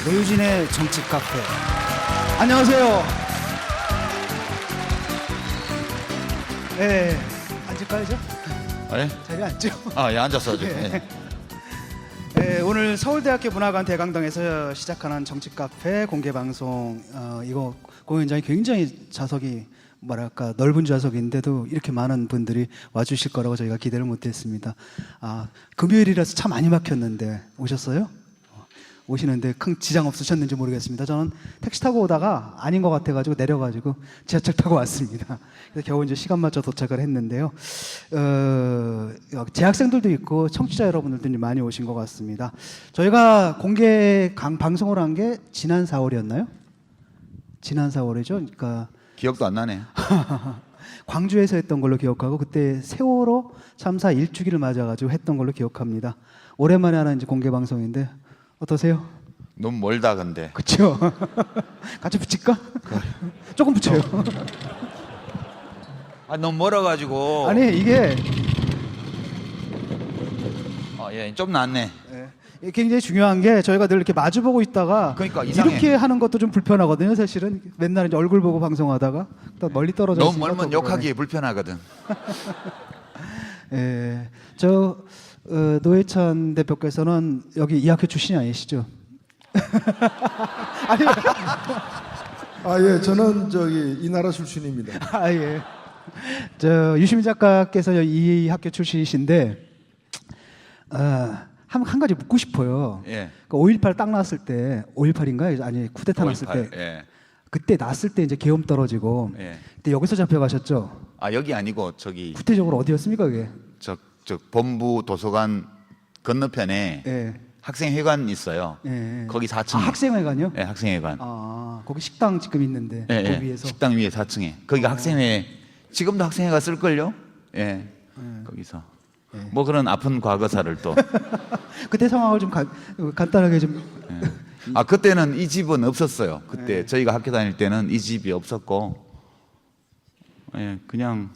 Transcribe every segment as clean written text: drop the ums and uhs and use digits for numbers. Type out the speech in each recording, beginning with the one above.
노유진의 정치 카페. 안녕하세요. 네, 앉을까요, 이제? 예? 자리에 앉죠. 아, 예, 앉았어. 아주. 네. 예. 네, 오늘 서울대학교 문화관 대강당에서 시작하는 정치 카페 공개 방송. 이거 공연장이 굉장히 좌석이 뭐랄까 넓은 좌석인데도 이렇게 많은 분들이 와주실 거라고 저희가 기대를 못했습니다. 금요일이라서 참 많이 막혔는데 오셨어요? 오시는데 큰 지장 없으셨는지 모르겠습니다. 저는 택시 타고 오다가 아닌 것 같아가지고 내려가지고 지하철 타고 왔습니다. 그래서 겨우 이제 시간 맞춰 도착을 했는데요. 재학생들도 있고 청취자 여러분들도 많이 오신 것 같습니다. 저희가 공개 방송을 한 게 지난 4월이었나요? 지난 4월이죠. 그러니까 기억도 안 나네. 광주에서 했던 걸로 기억하고 그때 세월호 참사 1주기를 맞아가지고 했던 걸로 기억합니다. 오랜만에 하는 이제 공개 방송인데 어떠세요? 너무 멀다 근데. 그렇죠. 같이 붙일까? 조금 붙여요. 아, 너무 멀어가지고. 아니 이게 예, 좀 낫네. 이게 굉장히 중요한 게 저희가 늘 이렇게 마주보고 있다가 그러니까 이상해. 이렇게 하는 것도 좀 불편하거든요. 사실은 맨날 이제 얼굴 보고 방송하다가 또 멀리 떨어져 너무 있으니까 멀면 또 욕하기 불편하거든. 예, 노회찬 대표께서는 여기 이 학교 출신이 아니시죠? 아니, 예, 저는 이 나라 출신입니다. 예. 유시민 작가께서 이 학교 출신이신데, 한 가지 묻고 싶어요. 예. 그 5.18 딱 났을 때, 5.18인가요? 아니, 쿠데타 났을 때. 예. 그때 났을 때 이제 계엄 떨어지고, 예. 그때 여기서 잡혀가셨죠? 아, 여기 아니고 저기 구체적으로 어디였습니까, 그게? 저 본부 도서관 건너편에 예. 학생회관 있어요. 예. 거기 4층. 학생회관요? 예, 학생회관. 거기 식당 지금 있는데, 예, 그 예. 위에서. 식당 위에 4층에. 거기가 학생회. 지금도 학생회가 쓸걸요? 예. 거기서. 뭐 그런 아픈 과거사를 또. 그때 상황을 좀 간단하게 좀. 아, 그때는 이 집은 없었어요. 그때 저희가 학교 다닐 때는 이 집이 없었고, 예, 그냥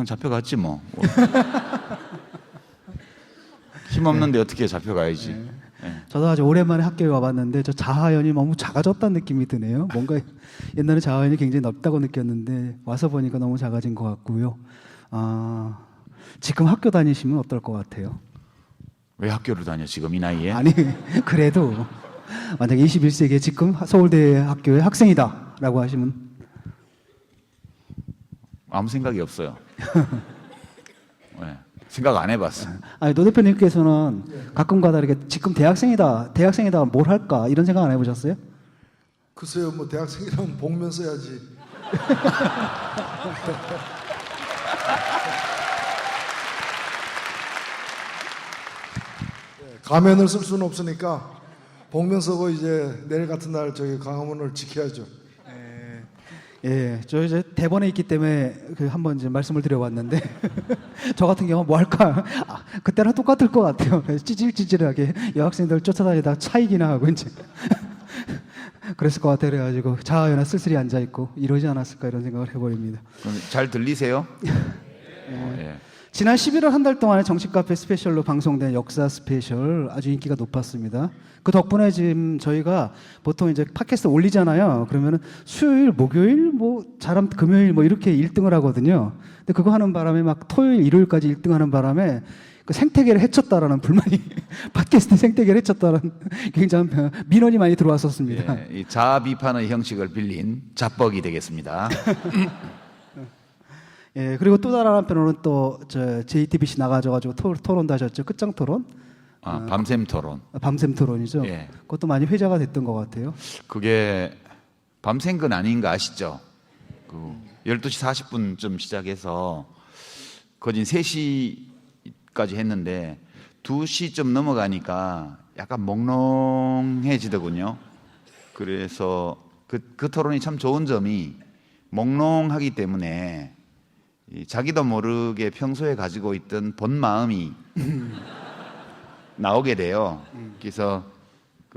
잡혀갔지 뭐. 힘없는데 어떻게 잡혀가야지. 예. 저도 아주 오랜만에 학교에 와봤는데 저 자하연이 너무 작아졌다는 느낌이 드네요. 뭔가 옛날에 자하연이 굉장히 넓다고 느꼈는데 와서 보니까 너무 작아진 것 같고요. 지금 학교 다니시면 어떨 것 같아요? 왜 학교를 다녀 지금 이 나이에? 아니 그래도 만약에 21세기에 지금 서울대 학교의 학생이다라고 하시면 아무 생각이 없어요. 예, 생각 안 해봤어. 아니 노 대표님께서는 가끔가다 이렇게 지금 대학생이다 뭘 할까 이런 생각 안 해보셨어요? 글쎄요, 뭐 대학생이라면 복면 써야지. 가면을 쓸 수는 없으니까 복면 쓰고 이제 내일 같은 날 강화문을 지켜야죠. 예, 저 이제 대본에 있기 때문에 한번 이제 말씀을 드려봤는데 저 같은 경우 뭐 할까? 그때랑 똑같을 것 같아요. 찌질찌질하게 여학생들 쫓아다니다 차이기나 하고 이제 그랬을 것 같아 그래가지고 자아연화 쓸쓸히 앉아 있고 이러지 않았을까 이런 생각을 해버립니다. 그럼 잘 들리세요? 예. 지난 11월 한 달 동안에 정치 카페 스페셜로 방송된 역사 스페셜 아주 인기가 높았습니다. 그 덕분에 지금 저희가 보통 이제 팟캐스트 올리잖아요. 그러면은 수요일, 목요일, 잘하면 금요일 이렇게 1등을 하거든요. 근데 그거 하는 바람에 막 토요일, 일요일까지 1등 하는 바람에 그 생태계를 해쳤다라는 불만이 팟캐스트 생태계를 해쳤다는 굉장한 민원이 많이 들어왔었습니다. 예, 이 자아 비판의 형식을 빌린 자뻑이 되겠습니다. 예, 그리고 또 다른 한편으로는 또 JTBC 나가셔가지고 토론도 하셨죠. 끝장 토론. 밤샘 토론. 밤샘 토론이죠. 예. 그것도 많이 회자가 됐던 것 같아요. 그게 밤샘 건 아닌 거 아시죠? 12시 40분쯤 시작해서 거진 3시까지 했는데 2시쯤 넘어가니까 약간 몽롱해지더군요. 그래서 그 토론이 참 좋은 점이 몽롱하기 때문에 자기도 모르게 평소에 가지고 있던 본 마음이 나오게 돼요. 그래서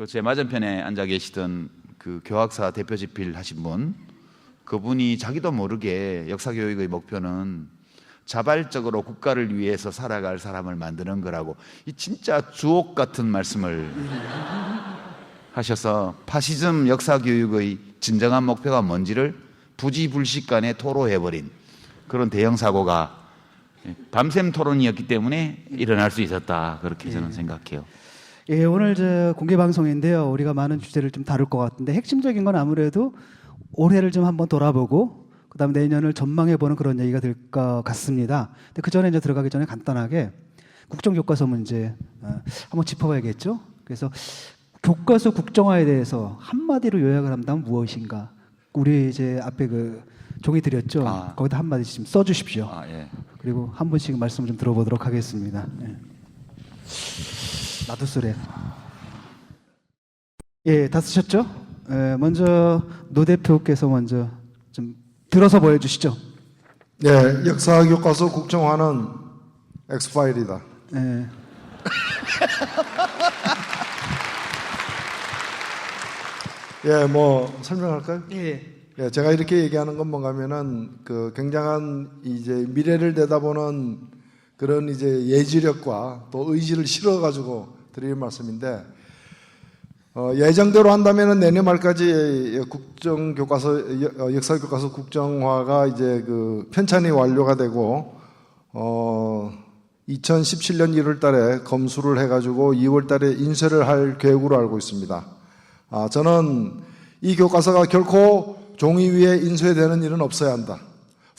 제 맞은편에 앉아 계시던 그 교학사 대표 집필 하신 분, 그분이 자기도 모르게 역사교육의 목표는 자발적으로 국가를 위해서 살아갈 사람을 만드는 거라고 이 진짜 주옥 같은 말씀을 하셔서 파시즘 역사 교육의 진정한 목표가 뭔지를 부지불식간에 토로해버린 그런 대형 사고가 밤샘 토론이었기 때문에 일어날 수 있었다, 그렇게 저는 생각해요. 예, 오늘 저 공개 방송인데요. 우리가 많은 주제를 좀 다룰 것 같은데 핵심적인 건 아무래도 올해를 좀 한번 돌아보고 그다음에 내년을 전망해보는 그런 얘기가 될 것 같습니다. 근데 그 전에 이제 들어가기 전에 간단하게 국정교과서 문제 한번 짚어봐야겠죠. 그래서 교과서 국정화에 대해서 한마디로 요약을 한다면 무엇인가? 우리 이제 앞에 그 종이 드렸죠. 거기다 한마디씩 좀 써주십시오. 예. 그리고 한 분씩 말씀을 좀 들어보도록 하겠습니다. 예. 나도 쓰래. 예, 다 쓰셨죠? 예, 먼저 노 대표께서 먼저 좀 들어서 보여주시죠. 네, 역사 교과서 국정화는 엑스파일이다. 예. 예, 뭐 설명할까요? 예. 예, 제가 이렇게 얘기하는 건 뭔가면은 그 굉장한 이제 미래를 내다보는 그런 이제 예지력과 또 의지를 실어가지고 드리는 말씀인데, 예정대로 한다면은 내년 말까지 국정교과서 역사교과서 국정화가 이제 그 편찬이 완료가 되고 2017년 1월달에 검수를 해가지고 2월달에 인쇄를 할 계획으로 알고 있습니다. 저는 이 교과서가 결코 종이 위에 인쇄되는 일은 없어야 한다.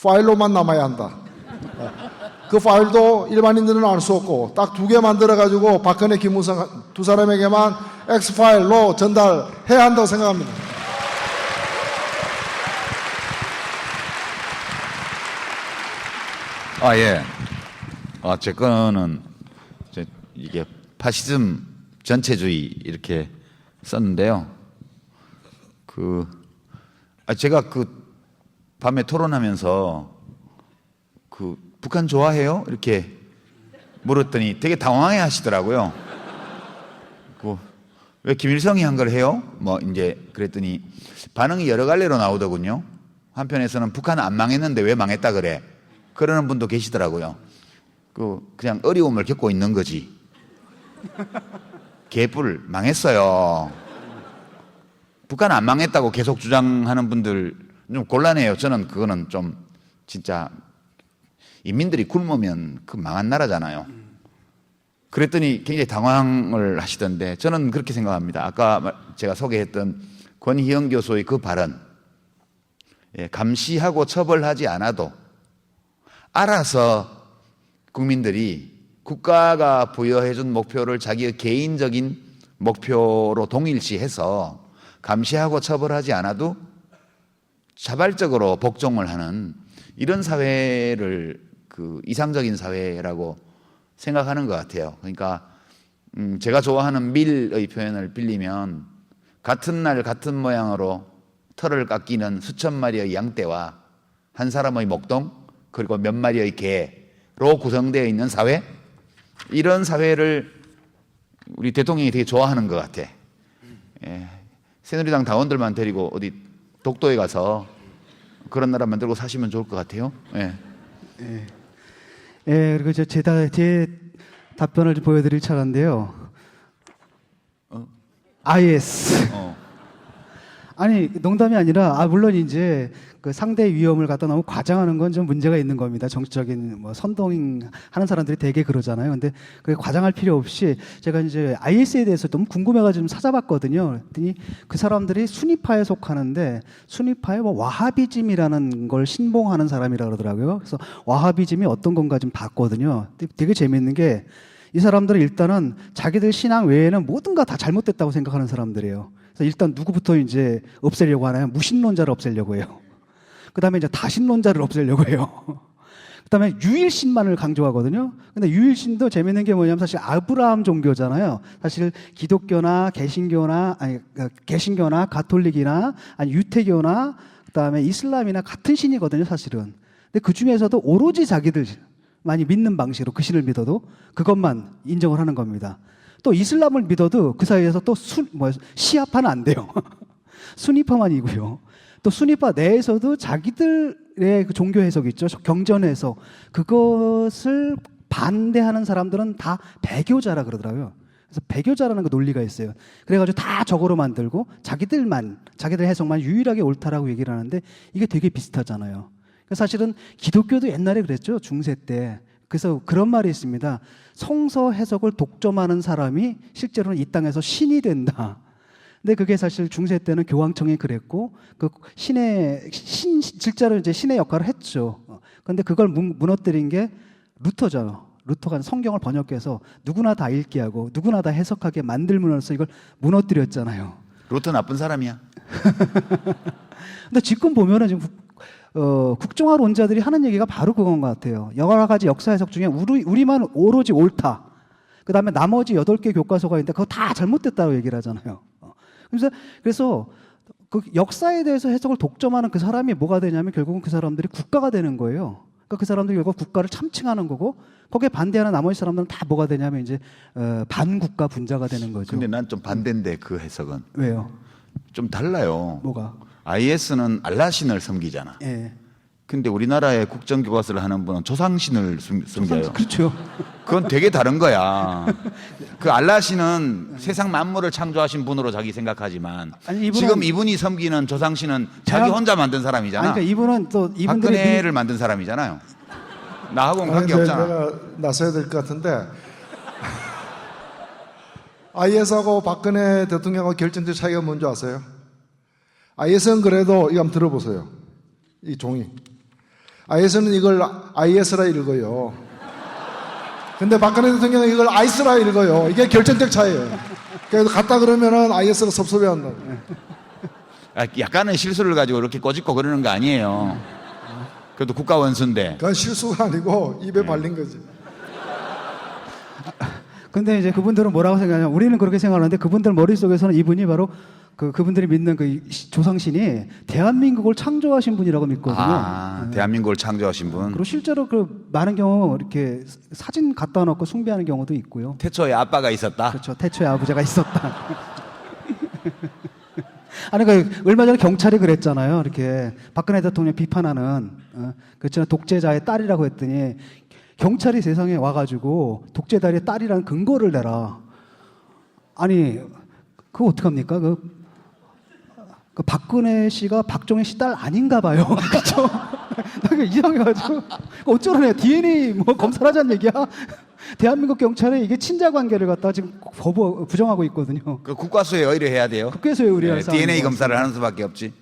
파일로만 남아야 한다. 그 파일도 일반인들은 알 수 없고 딱 2개 만들어가지고 박근혜, 김무성 두 사람에게만 X파일로 전달해야 한다고 생각합니다. 예. 제 거는 이게 파시즘 전체주의 이렇게 썼는데요. 제가 그 밤에 토론하면서 북한 좋아해요? 이렇게 물었더니 되게 당황해 하시더라고요. 왜 김일성이 한 걸 해요? 뭐 이제 그랬더니 반응이 여러 갈래로 나오더군요. 한편에서는 북한 안 망했는데 왜 망했다 그래? 그러는 분도 계시더라고요. 그냥 어려움을 겪고 있는 거지. 개뿔 망했어요. 북한 안 망했다고 계속 주장하는 분들 좀 곤란해요. 저는 그거는 좀 진짜 인민들이 굶으면 그 망한 나라잖아요. 그랬더니 굉장히 당황을 하시던데 저는 그렇게 생각합니다. 아까 제가 소개했던 권희영 교수의 그 발언, 감시하고 처벌하지 않아도 알아서 국민들이 국가가 부여해준 목표를 자기의 개인적인 목표로 동일시해서 감시하고 처벌하지 않아도 자발적으로 복종을 하는 이런 사회를 이상적인 사회라고 생각하는 것 같아요. 그러니까 제가 좋아하는 밀의 표현을 빌리면 같은 날 같은 모양으로 털을 깎이는 수천 마리의 양떼와 한 사람의 목동 그리고 몇 마리의 개로 구성되어 있는 사회, 이런 사회를 우리 대통령이 되게 좋아하는 것 같아. 새누리당 당원들만 데리고 어디 독도에 가서 그런 나라 만들고 사시면 좋을 것 같아요. 그리고 제 답변을 좀 보여드릴 차례인데요. IS. 아니 농담이 아니라 물론 이제 그 상대 위험을 갖다 너무 과장하는 건 좀 문제가 있는 겁니다. 정치적인 뭐 선동하는 사람들이 되게 그러잖아요. 근데 그게 과장할 필요 없이 제가 이제 IS에 대해서 너무 궁금해가지고 좀 찾아봤거든요. 그랬더니 그 사람들이 수니파에 속하는데 수니파에 뭐 와하비즘이라는 걸 신봉하는 사람이라 그러더라고요. 그래서 와하비즘이 어떤 건가 좀 봤거든요. 되게 재밌는 게 이 사람들은 일단은 자기들 신앙 외에는 모든 거 다 잘못됐다고 생각하는 사람들이에요. 그래서 일단 누구부터 이제 없애려고 하나요? 무신론자를 없애려고 해요. 그 다음에 이제 다신론자를 없애려고 해요. 그 다음에 유일신만을 강조하거든요. 근데 유일신도 재밌는 게 뭐냐면 사실 아브라함 종교잖아요. 사실 기독교나 개신교나 가톨릭이나 아니 유태교나 그 다음에 이슬람이나 같은 신이거든요, 사실은. 근데 그 중에서도 오로지 자기들 많이 믿는 방식으로 그 신을 믿어도 그것만 인정을 하는 겁니다. 또 이슬람을 믿어도 그 사이에서 또 시아파는 안 돼요. 수니파만이고요. 또 수니파 내에서도 자기들의 그 종교 해석 있죠. 경전 해석. 그것을 반대하는 사람들은 다 배교자라 그러더라고요. 그래서 배교자라는 그 논리가 있어요. 그래가지고 다 적어로 만들고 자기들 해석만 유일하게 옳다라고 얘기를 하는데 이게 되게 비슷하잖아요. 사실은 기독교도 옛날에 그랬죠. 중세 때. 그래서 그런 말이 있습니다. 성서 해석을 독점하는 사람이 실제로는 이 땅에서 신이 된다. 근데 그게 사실 중세 때는 교황청이 그랬고 그 실제로 이제 신의 역할을 했죠. 그런데 그걸 무너뜨린 게 루터죠. 루터가 성경을 번역해서 누구나 다 읽게 하고 누구나 다 해석하게 만들면서 이걸 무너뜨렸잖아요. 루터 나쁜 사람이야. 근데 지금 보면은 지금 국정화론자들이 하는 얘기가 바로 그건 것 같아요. 여러 가지 역사 해석 중에 우리만 오로지 옳다. 그 다음에 나머지 8개 교과서가 있는데 그거 다 잘못됐다고 얘기를 하잖아요. 그래서 그 역사에 대해서 해석을 독점하는 그 사람이 뭐가 되냐면 결국은 그 사람들이 국가가 되는 거예요. 그러니까 그 사람들이 결국 국가를 참칭하는 거고 거기에 반대하는 나머지 사람들은 다 뭐가 되냐면 이제 반국가 분자가 되는 거죠. 근데 난 좀 반대인데 그 해석은. 왜요? 좀 달라요. 뭐가? IS는 알라신을 섬기잖아. 예. 근데 우리나라의 국정교과서를 하는 분은 조상신을 섬겨요. 그렇죠. 그건 되게 다른 거야. 그 알라신은 세상 만물을 창조하신 분으로 자기 생각하지만 아니, 지금 이분이 섬기는 조상신은 자기 혼자 만든 사람이잖아. 그러니까 이분은 또 이분들이 박근혜를 만든 사람이잖아요. 나하고는 관계 없잖아. 내가 나서야 될 것 같은데 IS하고 박근혜 대통령하고 결정적 차이가 뭔지 아세요? IS는 그래도 이거 한번 들어보세요. 이 종이. IS는 이걸 IS라 읽어요. 근데 박근혜 대통령은 이걸 아이스라 읽어요. 이게 결정적 차이예요. 그래서 갔다 그러면은 IS가 섭섭해한다. 약간의 실수를 가지고 이렇게 꼬집고 그러는 거 아니에요. 그래도 국가 원수인데. 그건 실수가 아니고 입에 발린 거지. 근데 이제 그분들은 뭐라고 생각하냐면 우리는 그렇게 생각하는데 그분들 머릿속에서는 이분이 바로 그분들이 믿는 그 조상신이 대한민국을 창조하신 분이라고 믿거든요. 아, 대한민국을 창조하신 분. 그리고 실제로 그 많은 경우 이렇게 사진 갖다 놓고 숭배하는 경우도 있고요. 태초에 아빠가 있었다. 그렇죠. 태초에 아버지가 있었다. 아니 그 얼마 전에 경찰이 그랬잖아요. 이렇게 박근혜 대통령 비판하는 그렇잖아요. 독재자의 딸이라고 했더니 경찰이 세상에 와가지고 독재자의 딸이라는 근거를 내라. 아니 그거 어떡합니까? 그 박근혜 씨가 박정희 씨 딸 아닌가 봐요. 그렇죠? 나 이상해가지고 어쩌라냐. DNA 뭐 검사하자는 얘기야. 대한민국 경찰에 이게 친자 관계를 갖다 지금 부정하고 있거든요. 그 국과수에 의뢰해야 돼요. 국회에서의 의뢰할 사항인 DNA 것 검사를 같습니다. 하는 수밖에 없지.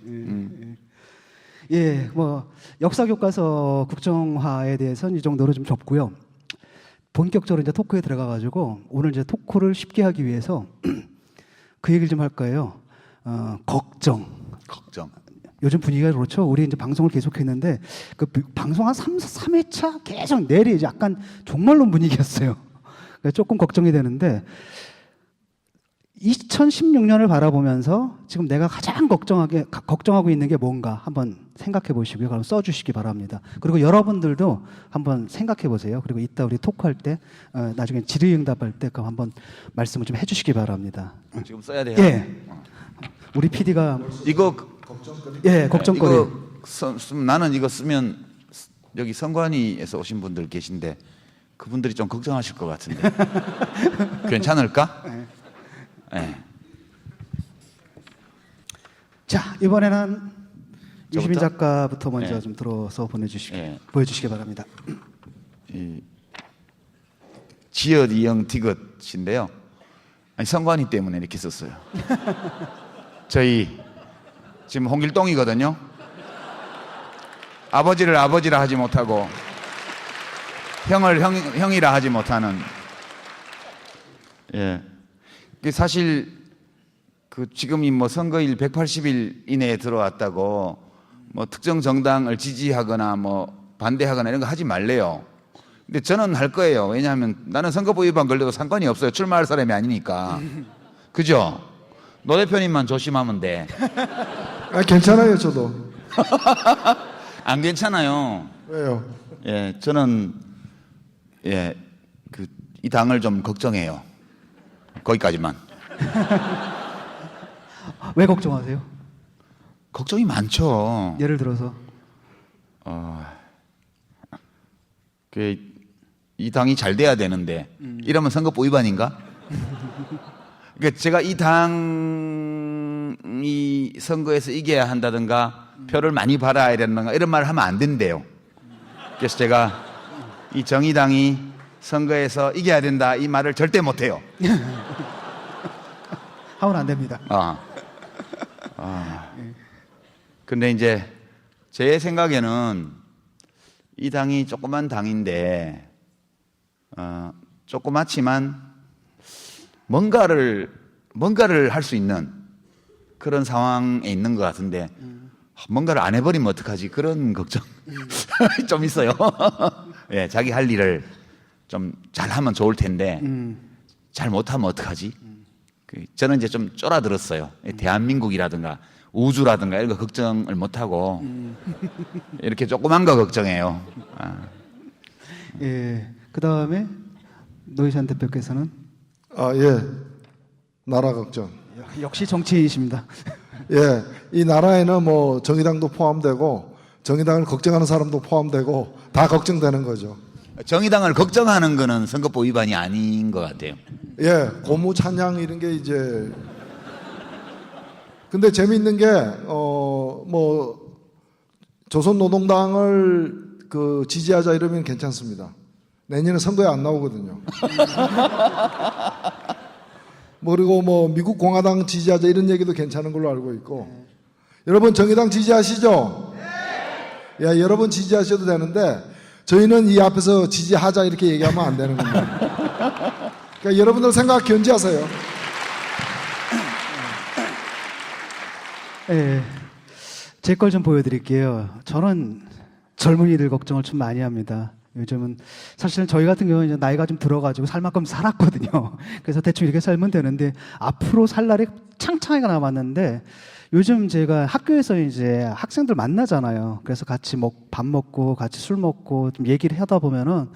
예, 뭐 역사 교과서 국정화에 대해서는 이 정도로 좀 접고요. 본격적으로 이제 토크에 들어가가지고 오늘 이제 토크를 쉽게 하기 위해서 그 얘기를 좀 할 거예요. 걱정. 요즘 분위기가 그렇죠. 우리 이제 방송을 계속했는데 그 방송 한 3회차 계속 내리 약간 종말론 분위기였어요. 그래서 조금 걱정이 되는데 2016년을 바라보면서 지금 내가 가장 걱정하고 있는 게 뭔가 한번 생각해 보시고요. 그럼 써주시기 바랍니다. 그리고 여러분들도 한번 생각해 보세요. 그리고 이따 우리 토크할 때 나중에 질의응답할 때 그럼 한번 말씀을 좀 해주시기 바랍니다. 지금 써야 돼요. 예. 우리 PD가 이거 예 걱정거리. 나는 이거 쓰면 여기 선관위에서 오신 분들 계신데 그분들이 좀 걱정하실 것 같은데 괜찮을까? 네. 자 이번에는 유시민 저부터? 작가부터 먼저 네. 좀 들어서 네. 보여주시기 바랍니다. 이 지읒 이영 디귿인데요. 아니, 선관위 때문에 이렇게 썼어요. 저희 지금 홍길동이거든요. 아버지를 아버지라 하지 못하고 형을 형이라 하지 못하는. 예. 사실 그 지금이 뭐 선거일 180일 이내에 들어왔다고 뭐 특정 정당을 지지하거나 뭐 반대하거나 이런 거 하지 말래요. 근데 저는 할 거예요. 왜냐하면 나는 선거법 위반 걸려도 상관이 없어요. 출마할 사람이 아니니까. 그죠? 노 대표님만 조심하면 돼. 괜찮아요, 저도. 안 괜찮아요. 왜요? 예, 저는 이 당을 좀 걱정해요. 거기까지만. 왜 걱정하세요? 걱정이 많죠. 예를 들어서 이 당이 잘 돼야 되는데 이러면 선거법 위반인가? 그러니까 제가 이 당이 선거에서 이겨야 한다든가 표를 많이 받아야 된다든가 이런 말을 하면 안 된대요. 그래서 제가 이 정의당이 선거에서 이겨야 된다 이 말을 절대 못 해요. 하면 안 됩니다. 근데 이제 제 생각에는 이 당이 조그만 당인데 조그맣지만 뭔가를 할 수 있는 그런 상황에 있는 것 같은데 뭔가를 안 해버리면 어떡하지 그런 걱정 좀 있어요. 예, 자기 할 일을 좀 잘하면 좋을 텐데 잘 못하면 어떡하지? 저는 이제 좀 쫄아들었어요. 대한민국이라든가 우주라든가 이런 거 걱정을 못하고 이렇게 조그만 거 걱정해요. 예. 그 다음에 노회찬 대표께서는 예. 나라 걱정. 역시 정치인이십니다. 예. 이 나라에는 뭐 정의당도 포함되고 정의당을 걱정하는 사람도 포함되고 다 걱정되는 거죠. 정의당을 걱정하는 거는 선거법 위반이 아닌 것 같아요. 예. 고무 찬양 이런 게 이제 근데 재미있는 게 뭐 조선노동당을 지지하자 이러면 괜찮습니다. 내년에 선거에 안 나오거든요. 뭐 그리고 뭐 미국 공화당 지지하자 이런 얘기도 괜찮은 걸로 알고 있고. 여러분 정의당 지지하시죠? 예, 여러분 지지하셔도 되는데 저희는 이 앞에서 지지하자 이렇게 얘기하면 안 되는 겁니다. 그러니까 여러분들 생각 견지하세요. 예. 제 걸 좀 보여드릴게요. 저는 젊은이들 걱정을 좀 많이 합니다. 요즘은 사실은 저희 같은 경우는 이제 나이가 좀 들어가지고 살 만큼 살았거든요. 그래서 대충 이렇게 살면 되는데 앞으로 살 날이 창창이가 남았는데 요즘 제가 학교에서 이제 학생들 만나잖아요. 그래서 같이 밥 먹고 같이 술 먹고 좀 얘기를 하다 보면은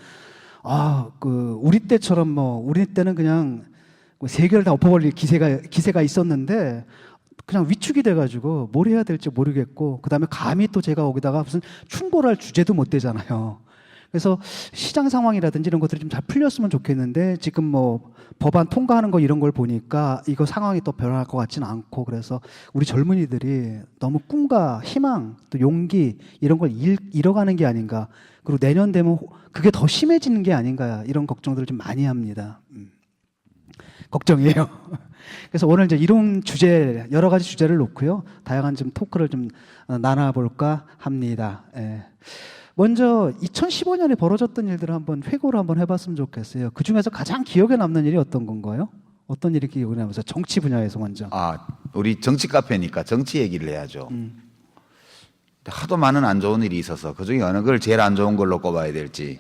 우리 때처럼 우리 때는 그냥 세계를 다 엎어버릴 기세가 있었는데 그냥 위축이 돼가지고 뭘 해야 될지 모르겠고 그다음에 감히 또 제가 거기다가 무슨 충고를 할 주제도 못 되잖아요. 그래서 시장 상황이라든지 이런 것들이 좀 잘 풀렸으면 좋겠는데 지금 법안 통과하는 거 이런 걸 보니까 이거 상황이 또 변할 것 같지는 않고 그래서 우리 젊은이들이 너무 꿈과 희망 또 용기 이런 걸 잃어가는 게 아닌가 그리고 내년 되면 그게 더 심해지는 게 아닌가 이런 걱정들을 좀 많이 합니다. 걱정이에요. 그래서 오늘 이제 이런 주제 여러 가지 주제를 놓고요 다양한 좀 토크를 좀 나눠볼까 합니다. 예. 먼저 2015년에 벌어졌던 일들을 한번 회고를 한번 해봤으면 좋겠어요. 그 중에서 가장 기억에 남는 일이 어떤 건가요? 어떤 일이 기억에 남으세요? 정치 분야에서 먼저. 우리 정치 카페니까 정치 얘기를 해야죠. 하도 많은 안 좋은 일이 있어서 그 중에 어느 걸 제일 안 좋은 걸로 꼽아야 될지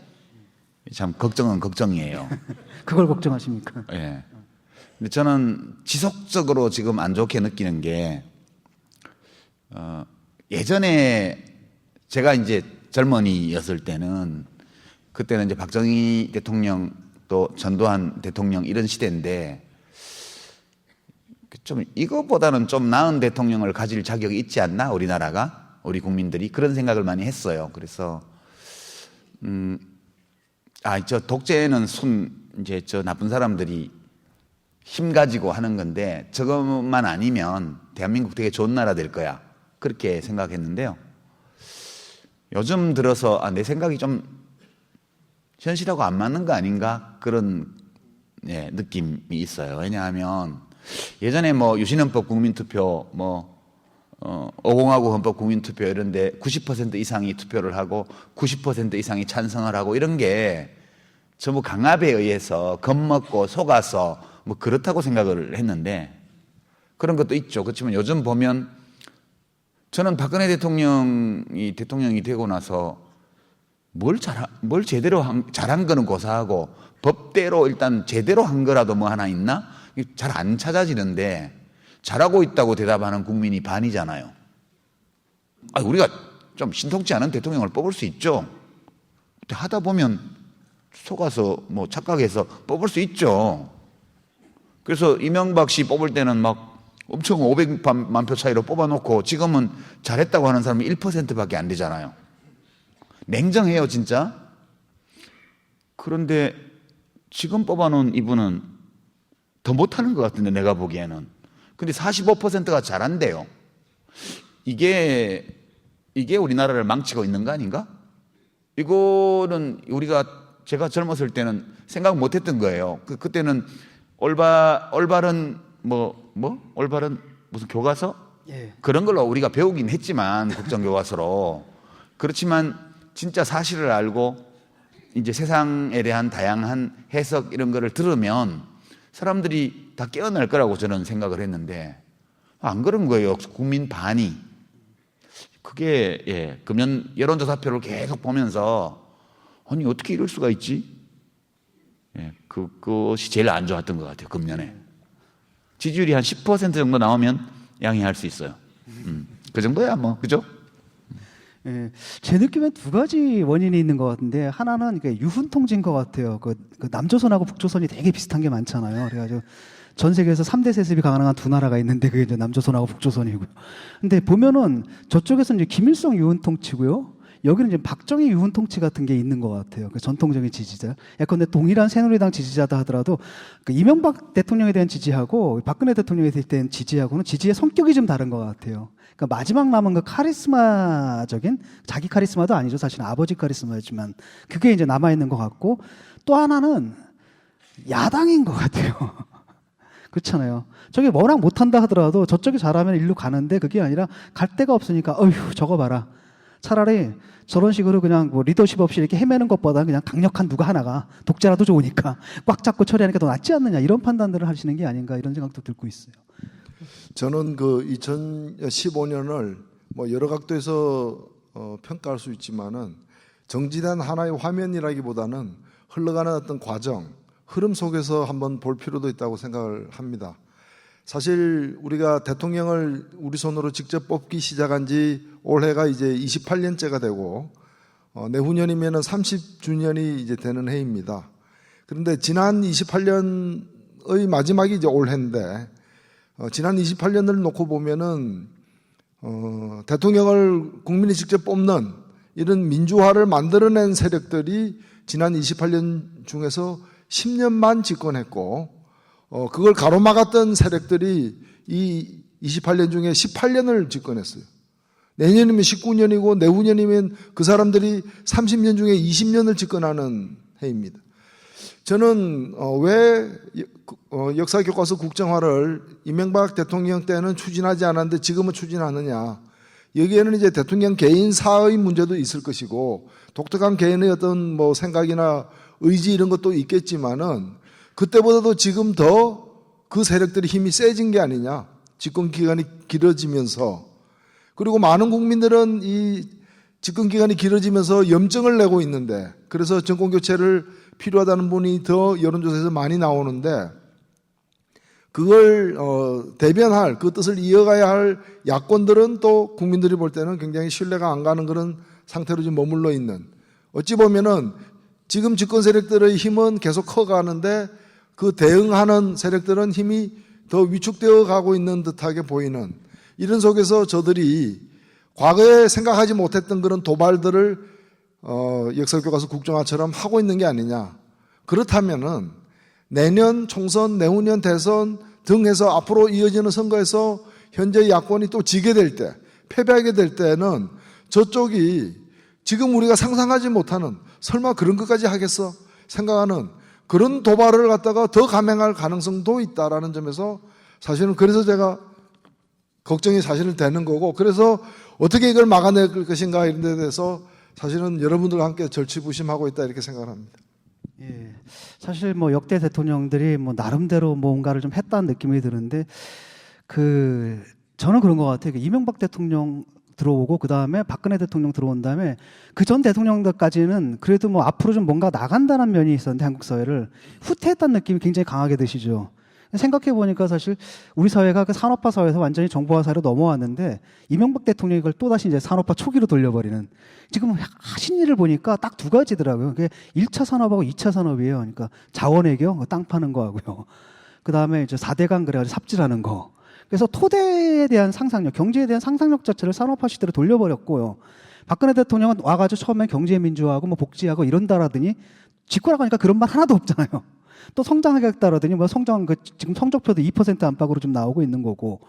참 걱정은 걱정이에요. 그걸 걱정하십니까? 예. 근데 저는 지속적으로 지금 안 좋게 느끼는 게 예전에 제가 이제 젊은이였을 때는 그때는 이제 박정희 대통령 또 전두환 대통령 이런 시대인데 좀 이거보다는 좀 나은 대통령을 가질 자격이 있지 않나 우리나라가 우리 국민들이 그런 생각을 많이 했어요. 그래서 저 독재는 이제 저 나쁜 사람들이 힘 가지고 하는 건데 저것만 아니면 대한민국 되게 좋은 나라 될 거야 그렇게 생각했는데요. 요즘 들어서 내 생각이 좀 현실하고 안 맞는 거 아닌가 그런 느낌이 있어요. 왜냐하면 예전에 유신헌법 국민투표 5공화국 헌법 국민투표 이런데 90% 이상이 투표를 하고 90% 이상이 찬성을 하고 이런 게 전부 강압에 의해서 겁먹고 속아서 그렇다고 생각을 했는데 그런 것도 있죠. 그렇지만 요즘 보면 저는 박근혜 대통령이 되고 나서 뭘 제대로 잘한 거는 고사하고 법대로 일단 제대로 한 거라도 하나 있나? 잘 안 찾아지는데 잘하고 있다고 대답하는 국민이 반이잖아요. 우리가 좀 신통치 않은 대통령을 뽑을 수 있죠. 근데 하다 보면 속아서 착각해서 뽑을 수 있죠. 그래서 이명박 씨 뽑을 때는 엄청 500만 표 차이로 뽑아놓고 지금은 잘했다고 하는 사람이 1%밖에 안 되잖아요. 냉정해요, 진짜. 그런데 지금 뽑아놓은 이분은 더 못하는 것 같은데 내가 보기에는. 근데 45%가 잘한대요. 이게 우리나라를 망치고 있는 거 아닌가? 이거는 제가 젊었을 때는 생각 못했던 거예요. 그때는 올바른 올바른 무슨 교과서? 예. 그런 걸로 우리가 배우긴 했지만 국정교과서로. 그렇지만 진짜 사실을 알고 이제 세상에 대한 다양한 해석 이런 거를 들으면 사람들이 다 깨어날 거라고 저는 생각을 했는데 안 그런 거예요. 국민 반이. 그게 금년 여론조사표를 계속 보면서 아니 어떻게 이럴 수가 있지? 그것이 제일 안 좋았던 것 같아요. 금년에. 지지율이 한 10% 정도 나오면 양해할 수 있어요. 그 정도야 뭐 그죠? 예, 제 느낌엔 두 가지 원인이 있는 것 같은데 하나는 유훈통제인 것 같아요. 그 남조선하고 북조선이 되게 비슷한 게 많잖아요. 그래가지고 전 세계에서 3대 세습이 가능한 두 나라가 있는데 그게 이제 남조선하고 북조선이고요. 근데 보면은 저쪽에서는 이제 김일성 유훈통치고요. 여기는 이제 박정희 유훈통치 같은 게 있는 것 같아요. 그 전통적인 지지자. 예컨대 동일한 새누리당 지지자다 하더라도 그 이명박 대통령에 대한 지지하고 박근혜 대통령에 대한 지지하고는 지지의 성격이 좀 다른 것 같아요. 그러니까 마지막 남은 그 카리스마적인 자기 카리스마도 아니죠. 사실은 아버지 카리스마였지만 그게 이제 남아 있는 것 같고 또 하나는 야당인 것 같아요. 그렇잖아요. 저게 워낙 못한다 하더라도 저쪽이 잘하면 일로 가는데 그게 아니라 갈 데가 없으니까 어휴 저거 봐라. 차라리 저런 식으로 그냥 뭐 리더십 없이 이렇게 헤매는 것보다 그냥 강력한 누가 하나가 독재라도 좋으니까 꽉 잡고 처리하는 게 더 낫지 않느냐 이런 판단들을 하시는 게 아닌가 이런 생각도 들고 있어요. 저는 그 2015년을 뭐 여러 각도에서 평가할 수 있지만은 정지된 하나의 화면이라기보다는 흘러가는 어떤 과정, 흐름 속에서 한번 볼 필요도 있다고 생각을 합니다. 사실 우리가 대통령을 우리 손으로 직접 뽑기 시작한 지 올해가 이제 28년째가 되고 내후년이면은 30주년이 이제 되는 해입니다. 그런데 지난 28년의 마지막이 이제 올해인데 지난 28년을 놓고 보면은 대통령을 국민이 직접 뽑는 이런 민주화를 만들어낸 세력들이 지난 28년 중에서 10년만 집권했고 그걸 가로막았던 세력들이 이 28년 중에 18년을 집권했어요. 내년이면 19년이고 내후년이면 그 사람들이 30년 중에 20년을 집권하는 해입니다. 저는 왜 역사교과서 국정화를 이명박 대통령 때는 추진하지 않았는데 지금은 추진하느냐. 여기에는 이제 대통령 개인사의 문제도 있을 것이고 독특한 개인의 어떤 뭐 생각이나 의지 이런 것도 있겠지만은 그때보다도 지금 더 그 세력들이 힘이 세진 게 아니냐. 집권 기간이 길어지면서 그리고 많은 국민들은 이 집권 기간이 길어지면서 염증을 내고 있는데 그래서 정권 교체를 필요하다는 분이 더 여론조사에서 많이 나오는데 그걸 대변할 그 뜻을 이어가야 할 야권들은 또 국민들이 볼 때는 굉장히 신뢰가 안 가는 그런 상태로 좀 머물러 있는 어찌 보면은 지금 집권 세력들의 힘은 계속 커가는데 그 대응하는 세력들은 힘이 더 위축되어 가고 있는 듯하게 보이는 이런 속에서 저들이 과거에 생각하지 못했던 그런 도발들을 역사교과서 국정화처럼 하고 있는 게 아니냐. 그렇다면은 내년 총선, 내후년 대선 등 해서 앞으로 이어지는 선거에서 현재 야권이 또 지게 될 때, 패배하게 될 때는 저쪽이 지금 우리가 상상하지 못하는 설마 그런 것까지 하겠어? 생각하는 그런 도발을 갖다가 더 감행할 가능성도 있다라는 점에서 사실은 그래서 제가 걱정이 사실은 되는 거고 그래서 어떻게 이걸 막아낼 것인가 이런 데 대해서 사실은 여러분들과 함께 절치부심하고 있다 이렇게 생각합니다. 예, 사실 뭐 역대 대통령들이 뭐 나름대로 뭔가를 좀 했다는 느낌이 드는데 저는 그런 것 같아요. 이명박 대통령 들어오고 그 다음에 박근혜 대통령 들어온 다음에 그 전 대통령들까지는 그래도 뭐 앞으로 좀 뭔가 나간다는 면이 있었는데 한국 사회를 후퇴했다는 느낌이 굉장히 강하게 드시죠. 생각해 보니까 사실 우리 사회가 그 산업화 사회에서 완전히 정보화 사회로 넘어왔는데 이명박 대통령이 그걸 또다시 이제 산업화 초기로 돌려버리는 지금 하신 일을 보니까 딱 두 가지더라고요. 그게 1차 산업하고 2차 산업이에요. 그러니까 자원외교, 땅 파는 거 하고요. 그 다음에 이제 4대강 그래가지고 삽질하는 거. 그래서 토대에 대한 상상력, 경제에 대한 상상력 자체를 산업화 시대로 돌려버렸고요. 박근혜 대통령은 와가지고 처음에 경제 민주화하고 뭐 복지하고 이런다라더니 집권하고 하니까 그런 말 하나도 없잖아요. 또 성장하겠다라더니 뭐 성장 지금 성적표도 2% 안팎으로 좀 나오고 있는 거고.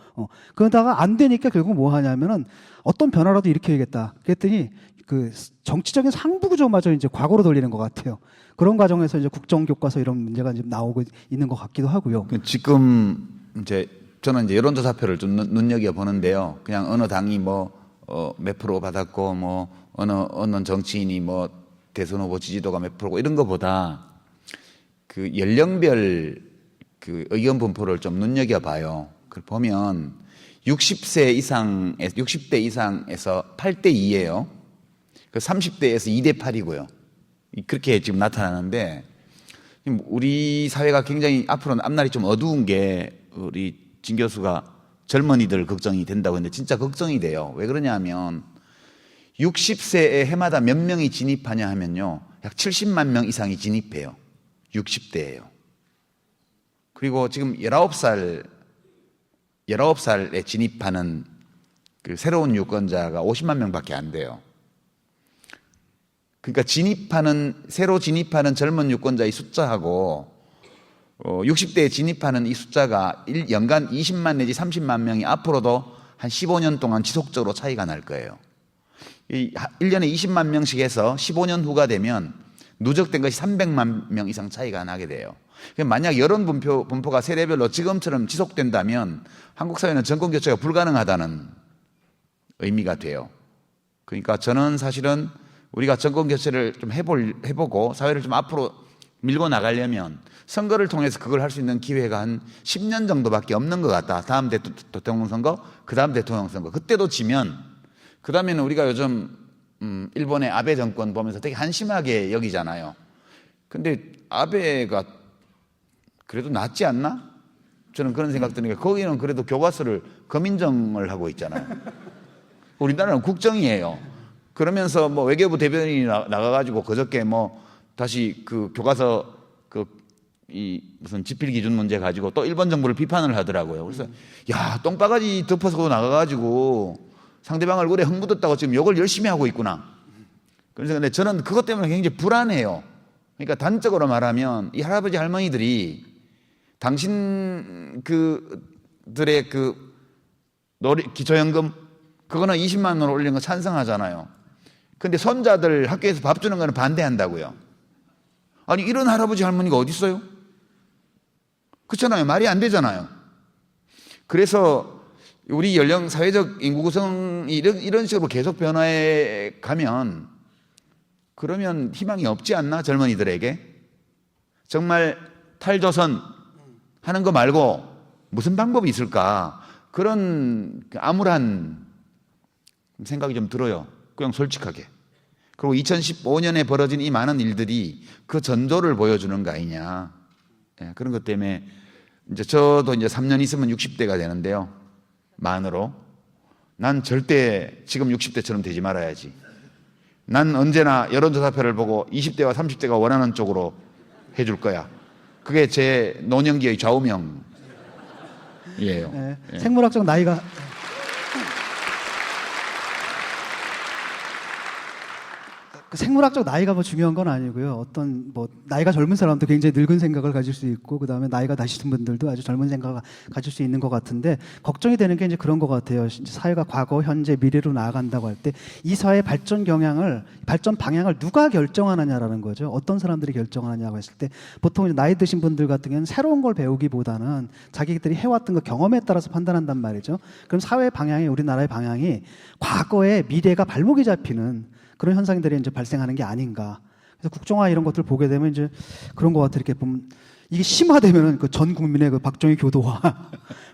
그러다가 안 되니까 결국 뭐 하냐면은 어떤 변화라도 일으켜야겠다. 그랬더니 그 정치적인 상부 구조마저 이제 과거로 돌리는 것 같아요. 그런 과정에서 이제 국정교과서 이런 문제가 지금 나오고 있는 것 같기도 하고요. 지금 이제 저는 이제 여론조사표를 좀 눈여겨 보는데요. 그냥 어느 당이 몇 프로 받았고 어느 정치인이 대선 후보 지지도가 몇 프로고 이런 거보다 그 연령별 그 의견 분포를 좀 눈여겨 봐요. 그걸 보면 60대 이상에서 8대 2예요. 그 30대에서 2대 8이고요. 그렇게 지금 나타나는데 우리 사회가 굉장히 앞으로는 앞날이 좀 어두운 게 우리 진 교수가 젊은이들 걱정이 된다고 했는데 진짜 걱정이 돼요. 왜 그러냐 하면 60세에 해마다 몇 명이 진입하냐 하면요. 약 70만 명 이상이 진입해요. 60대예요. 그리고 지금 19살에 진입하는 그 새로운 유권자가 50만 명밖에 안 돼요. 그러니까 새로 진입하는 젊은 유권자의 숫자하고 60대에 진입하는 이 숫자가 연간 20만 내지 30만 명이 앞으로도 한 15년 동안 지속적으로 차이가 날 거예요. 1년에 20만 명씩 해서 15년 후가 되면 누적된 것이 300만 명 이상 차이가 나게 돼요. 만약 여론 분포가 세대별로 지금처럼 지속된다면 한국 사회는 정권 교체가 불가능하다는 의미가 돼요. 그러니까 저는 사실은 우리가 정권 교체를 좀 해보고 사회를 좀 앞으로 밀고 나가려면 선거를 통해서 그걸 할 수 있는 기회가 한 10년 정도밖에 없는 것 같다. 다음 대통령 선거, 그 다음 대통령 선거. 그때도 지면 그 다음에는 우리가 요즘 일본의 아베 정권 보면서 되게 한심하게 여기잖아요. 근데 아베가 그래도 낫지 않나? 저는 그런 생각 드는 게 거기는 그래도 교과서를 검인정을 하고 있잖아요. 우리나라는 국정이에요. 그러면서 외교부 대변인이 나가가지고 그저께 다시 그 교과서 무슨 지필 기준 문제 가지고 또 일본 정부를 비판을 하더라고요. 그래서 야, 똥바가지 덮어서 나가가지고 상대방 얼굴에 흥 묻었다고 지금 욕을 열심히 하고 있구나. 그래서 근데 저는 그것 때문에 굉장히 불안해요. 그러니까 단적으로 말하면 이 할아버지 할머니들이 당신 그들의 그 기초연금 그거는 20만 원으로 올리는 거 찬성하잖아요. 근데 손자들 학교에서 밥 주는 거는 반대한다고요. 아니 이런 할아버지 할머니가 어디 있어요? 그렇잖아요. 말이 안 되잖아요. 그래서 우리 연령 사회적 인구 구성이 이런 식으로 계속 변화해 가면 그러면 희망이 없지 않나 젊은이들에게? 정말 탈조선 하는 거 말고 무슨 방법이 있을까? 그런 암울한 생각이 좀 들어요. 그냥 솔직하게. 그리고 2015년에 벌어진 이 많은 일들이 그 전조를 보여주는 거 아니냐. 예, 그런 것 때문에 저도 이제 3년 있으면 60대가 되는데요. 만으로. 난 절대 지금 60대처럼 되지 말아야지. 난 언제나 여론조사표를 보고 20대와 30대가 원하는 쪽으로 해줄 거야. 그게 제 노년기의 좌우명이에요. 네, 예. 생물학적 나이가 생물학적 나이가 중요한 건 아니고요. 어떤 나이가 젊은 사람도 굉장히 늙은 생각을 가질 수 있고 그 다음에 나이가 다시신 분들도 아주 젊은 생각을 가질 수 있는 것 같은데 걱정이 되는 게 이제 그런 것 같아요. 사회가 과거, 현재, 미래로 나아간다고 할 때 이 사회의 발전 방향을 누가 결정하느냐라는 거죠. 어떤 사람들이 결정하느냐고 했을 때 보통 이제 나이 드신 분들 같은 경우는 새로운 걸 배우기보다는 자기들이 해왔던 거 경험에 따라서 판단한단 말이죠. 그럼 사회의 방향이 우리나라의 방향이 과거의 미래가 발목이 잡히는 그런 현상들이 이제 발생하는 게 아닌가. 그래서 국정화 이런 것들 보게 되면 이제 그런 것 같아. 이렇게 보면 이게 심화되면은 그 전 국민의 그 박정희 교도화,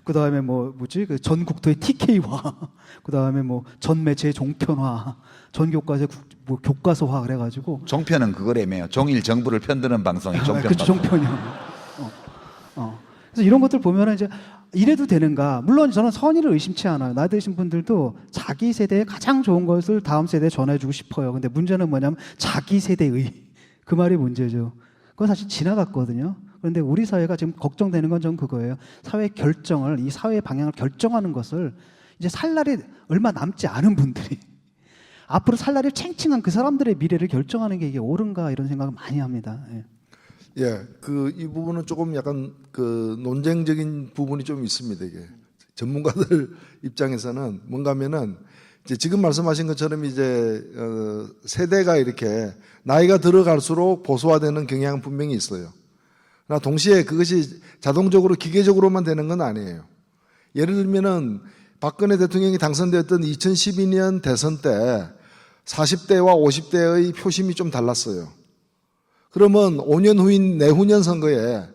그 다음에 그 전 국토의 TK화, 그 다음에 전 매체의 종편화, 전 교과서의 교과서화 그래가지고. 종편은 그거라며요. 종일 정부를 편드는 방송이 종편. 그렇죠, 종편이요. 그래서 이런 것들 보면은 이제 이래도 되는가? 물론 저는 선의를 의심치 않아요. 나이 드신 분들도 자기 세대에 가장 좋은 것을 다음 세대에 전해주고 싶어요. 근데 문제는 뭐냐면 자기 세대의 그 말이 문제죠. 그건 사실 지나갔거든요. 그런데 우리 사회가 지금 걱정되는 건 좀 그거예요. 사회 결정을, 이 사회의 방향을 결정하는 것을 이제 살 날이 얼마 남지 않은 분들이 앞으로 살 날이 챙챙한 그 사람들의 미래를 결정하는 게 이게 옳은가 이런 생각을 많이 합니다. 예. 예, 이 부분은 조금 약간 논쟁적인 부분이 좀 있습니다. 이게 전문가들 입장에서는 뭔가 하면은 이제 지금 말씀하신 것처럼 이제 세대가 이렇게 나이가 들어갈수록 보수화되는 경향은 분명히 있어요. 그러나 동시에 그것이 자동적으로 기계적으로만 되는 건 아니에요. 예를 들면은 박근혜 대통령이 당선되었던 2012년 대선 때 40대와 50대의 표심이 좀 달랐어요. 그러면 5년 후인 내후년 선거에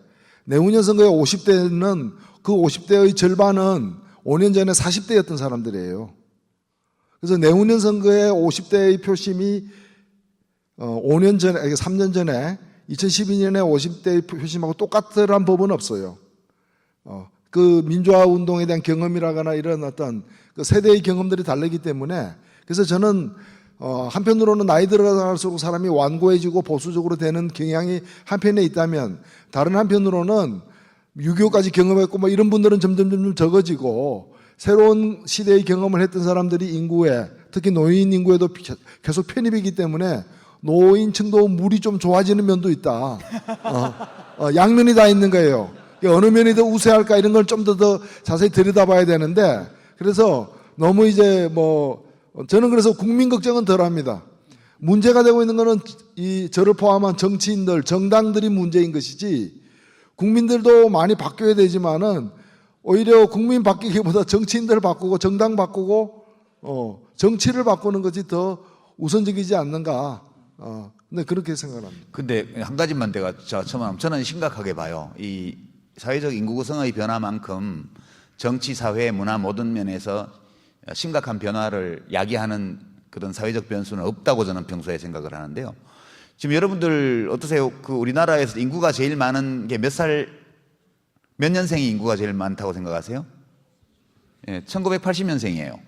50대는 그 50대의 절반은 5년 전에 40대였던 사람들이에요. 그래서 내후년 선거에 50대의 표심이 5년 전에, 3년 전에 2012년에 50대의 표심하고 똑같으란 법은 없어요. 그 민주화 운동에 대한 경험이라거나 이런 어떤 그 세대의 경험들이 다르기 때문에 그래서 저는 한편으로는 나이 들어갈수록 사람이 완고해지고 보수적으로 되는 경향이 한편에 있다면 다른 한편으로는 6.25까지 경험했고 뭐 이런 분들은 점점 적어지고 새로운 시대의 경험을 했던 사람들이 인구에 특히 노인 인구에도 계속 편입이기 때문에 노인층도 물이 좀 좋아지는 면도 있다. 양면이 다 있는 거예요. 어느 면이 더 우세할까 이런 걸 좀 더 자세히 들여다봐야 되는데 그래서 너무 이제 저는 그래서 국민 걱정은 덜 합니다. 문제가 되고 있는 거는 저를 포함한 정치인들, 정당들이 문제인 것이지 국민들도 많이 바뀌어야 되지만은 오히려 국민 바뀌기보다 정치인들 바꾸고 정당 바꾸고 정치를 바꾸는 것이 더 우선적이지 않는가. 근데 그렇게 생각합니다. 근데 한 가지만 저는 심각하게 봐요. 이 사회적 인구 구성의 변화만큼 정치, 사회, 문화 모든 면에서 심각한 변화를 야기하는 그런 사회적 변수는 없다고 저는 평소에 생각을 하는데요. 지금 여러분들 어떠세요? 우리나라에서 인구가 제일 많은 게 몇 년생이 인구가 제일 많다고 생각하세요? 예, 1980년생이에요.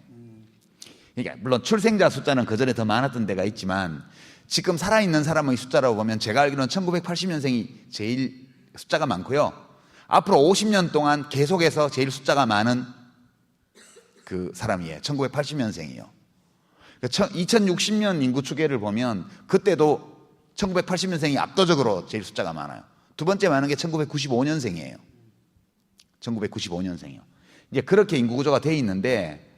그러니까 물론 출생자 숫자는 그전에 더 많았던 데가 있지만 지금 살아있는 사람의 숫자라고 보면 제가 알기로는 1980년생이 제일 숫자가 많고요. 앞으로 50년 동안 계속해서 제일 숫자가 많은 그 사람이에요. 1980년생이요. 2060년 인구 추계를 보면 그때도 1980년생이 압도적으로 제일 숫자가 많아요. 두 번째 많은 게 1995년생이에요. 1995년생이요. 이제 그렇게 인구 구조가 돼 있는데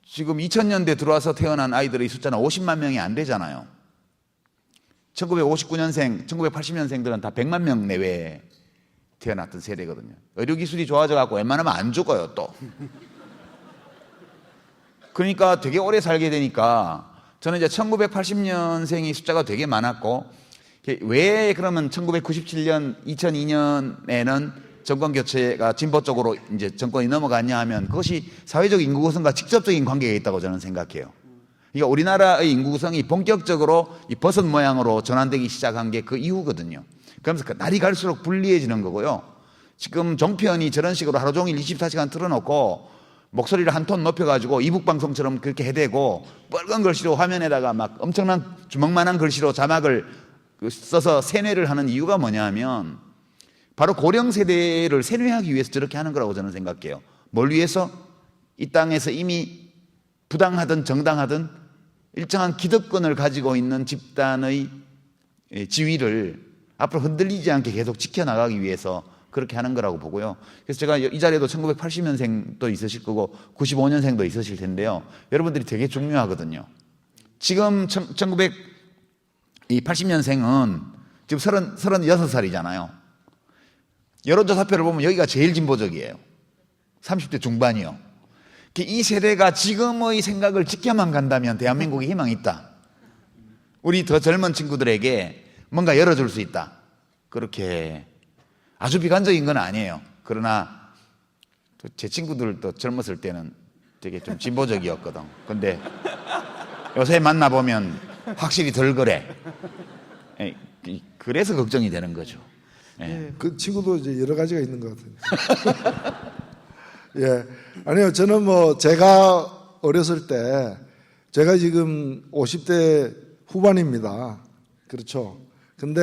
지금 2000년대 들어와서 태어난 아이들의 숫자는 50만 명이 안 되잖아요. 1959년생, 1980년생들은 다 100만 명 내외에 태어났던 세대거든요. 의료기술이 좋아져갖고 웬만하면 안 죽어요, 또. 그러니까 되게 오래 살게 되니까 저는 이제 1980년생이 숫자가 되게 많았고 왜 그러면 1997년, 2002년에는 정권 교체가 진보 쪽으로 이제 정권이 넘어갔냐 하면 그것이 사회적 인구 구성과 직접적인 관계가 있다고 저는 생각해요. 그러니까 우리나라의 인구 구성이 본격적으로 이 버섯 모양으로 전환되기 시작한 게 그 이후거든요. 그러면서 날이 갈수록 불리해지는 거고요. 지금 종편이 저런 식으로 하루 종일 24시간 틀어놓고 목소리를 한 톤 높여가지고 이북방송처럼 그렇게 해대고 빨간 글씨로 화면에다가 막 엄청난 주먹만한 글씨로 자막을 써서 세뇌를 하는 이유가 뭐냐 하면 바로 고령 세대를 세뇌하기 위해서 저렇게 하는 거라고 저는 생각해요. 뭘 위해서? 이 땅에서 이미 부당하든 정당하든 일정한 기득권을 가지고 있는 집단의 지위를 앞으로 흔들리지 않게 계속 지켜나가기 위해서 그렇게 하는 거라고 보고요. 그래서 제가 이 자리에도 1980년생도 있으실 거고 95년생도 있으실 텐데요. 여러분들이 되게 중요하거든요. 지금 1980년생은 지금 36살이잖아요. 여론조사표를 보면 여기가 제일 진보적이에요. 30대 중반이요. 이 세대가 지금의 생각을 지켜만 간다면 대한민국에 희망이 있다. 우리 더 젊은 친구들에게 뭔가 열어줄 수 있다. 그렇게 아주 비관적인 건 아니에요. 그러나 제 친구들도 젊었을 때는 되게 좀 진보적이었거든. 근데 요새 만나보면 확실히 덜 그래. 그래서 걱정이 되는 거죠. 예. 그 친구도 이제 여러 가지가 있는 것 같아요. 예. 아니요, 저는 제가 어렸을 때, 제가 지금 50대 후반입니다. 그렇죠. 근데,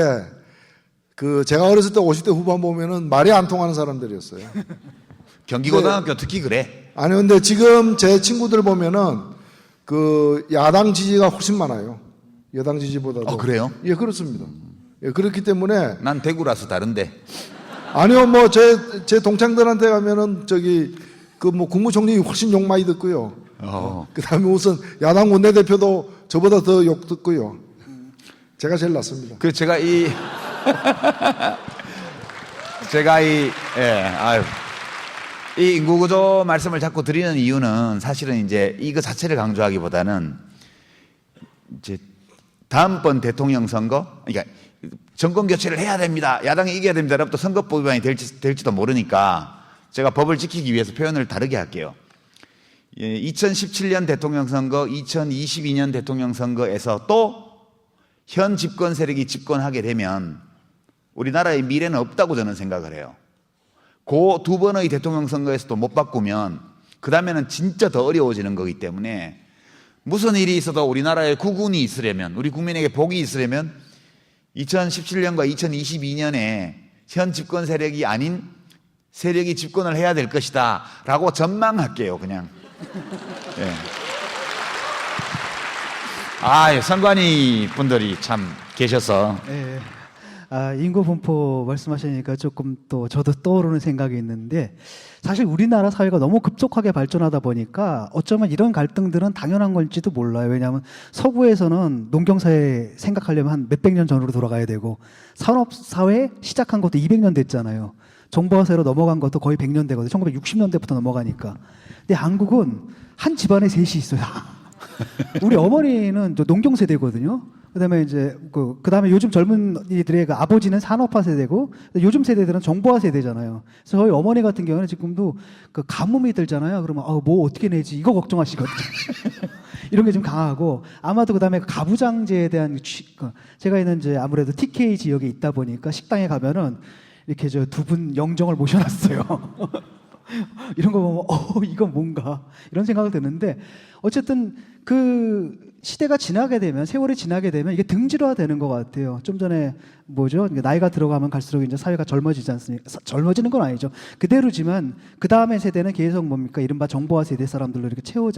제가 어렸을 때 50대 후반 보면은 말이 안 통하는 사람들이었어요. 경기고등학교 특히 그래. 아니, 근데 지금 제 친구들 보면은, 야당 지지가 훨씬 많아요. 여당 지지보다도. 그래요? 예, 그렇습니다. 예, 그렇기 때문에 난 대구라서 다른데. 아니요, 뭐 제 동창들한테 가면은 저기 그 뭐 국무총리 훨씬 욕 많이 듣고요. 그다음에 우선 야당 원내대표도 저보다 더 욕 듣고요. 제가 제일 낫습니다. 그 제가 이 이 인구구조 말씀을 자꾸 드리는 이유는 사실은 이제 이거 자체를 강조하기보다는 이제 다음번 대통령 선거, 그러니까 정권 교체를 해야 됩니다. 야당이 이겨야 됩니다. 또 선거법 위반이 될지도 모르니까 제가 법을 지키기 위해서 표현을 다르게 할게요. 2017년 대통령 선거, 2022년 대통령 선거에서 또 현 집권 세력이 집권하게 되면 우리나라의 미래는 없다고 저는 생각을 해요. 그 두 번의 대통령 선거에서도 못 바꾸면 그 다음에는 진짜 더 어려워지는 거기 때문에 무슨 일이 있어도 우리나라에 국운이 있으려면, 우리 국민에게 복이 있으려면 2017년과 2022년에 현 집권 세력이 아닌 세력이 집권을 해야 될 것이다 라고 전망할게요. 그냥. 예. 선관위 분들이 참 계셔서. 예. 인구 분포 말씀하시니까 조금 또 저도 떠오르는 생각이 있는데, 사실 우리나라 사회가 너무 급속하게 발전하다 보니까 어쩌면 이런 갈등들은 당연한 건지도 몰라요. 왜냐하면 서구에서는 농경사회 생각하려면 한 몇백 년 전으로 돌아가야 되고, 산업사회 시작한 것도 200년 됐잖아요. 정보화사회로 넘어간 것도 거의 100년 되거든요. 1960년대부터 넘어가니까. 근데 한국은 한 집안에 셋이 있어요. 우리 어머니는 농경 세대거든요. 그다음에 이제 그다음에 요즘 젊은이들의 그 아버지는 산업화 세대고, 요즘 세대들은 정보화 세대잖아요. 그래서 저희 어머니 같은 경우는 지금도 그 가뭄이 들잖아요. 그러면 뭐 어떻게 내지 이거 걱정하시거든요. 이런 게 좀 강하고, 아마도 그다음에 가부장제에 대한 제가 있는 이제 아무래도 TK 지역에 있다 보니까 식당에 가면은 이렇게 저 두 분 영정을 모셔놨어요. 이런 거 보면 이건 뭔가 이런 생각이 드는데, 어쨌든 그 시대가 지나게 되면, 세월이 지나게 되면 이게 등질화 되는 것 같아요. 좀 전에 뭐죠? 나이가 들어가면 갈수록 이제 사회가 젊어지지 않습니까? 젊어지는 건 아니죠. 그대로지만 그 다음에 세대는 계속 뭡니까? 이른바 정보화 세대 사람들로 이렇게 채워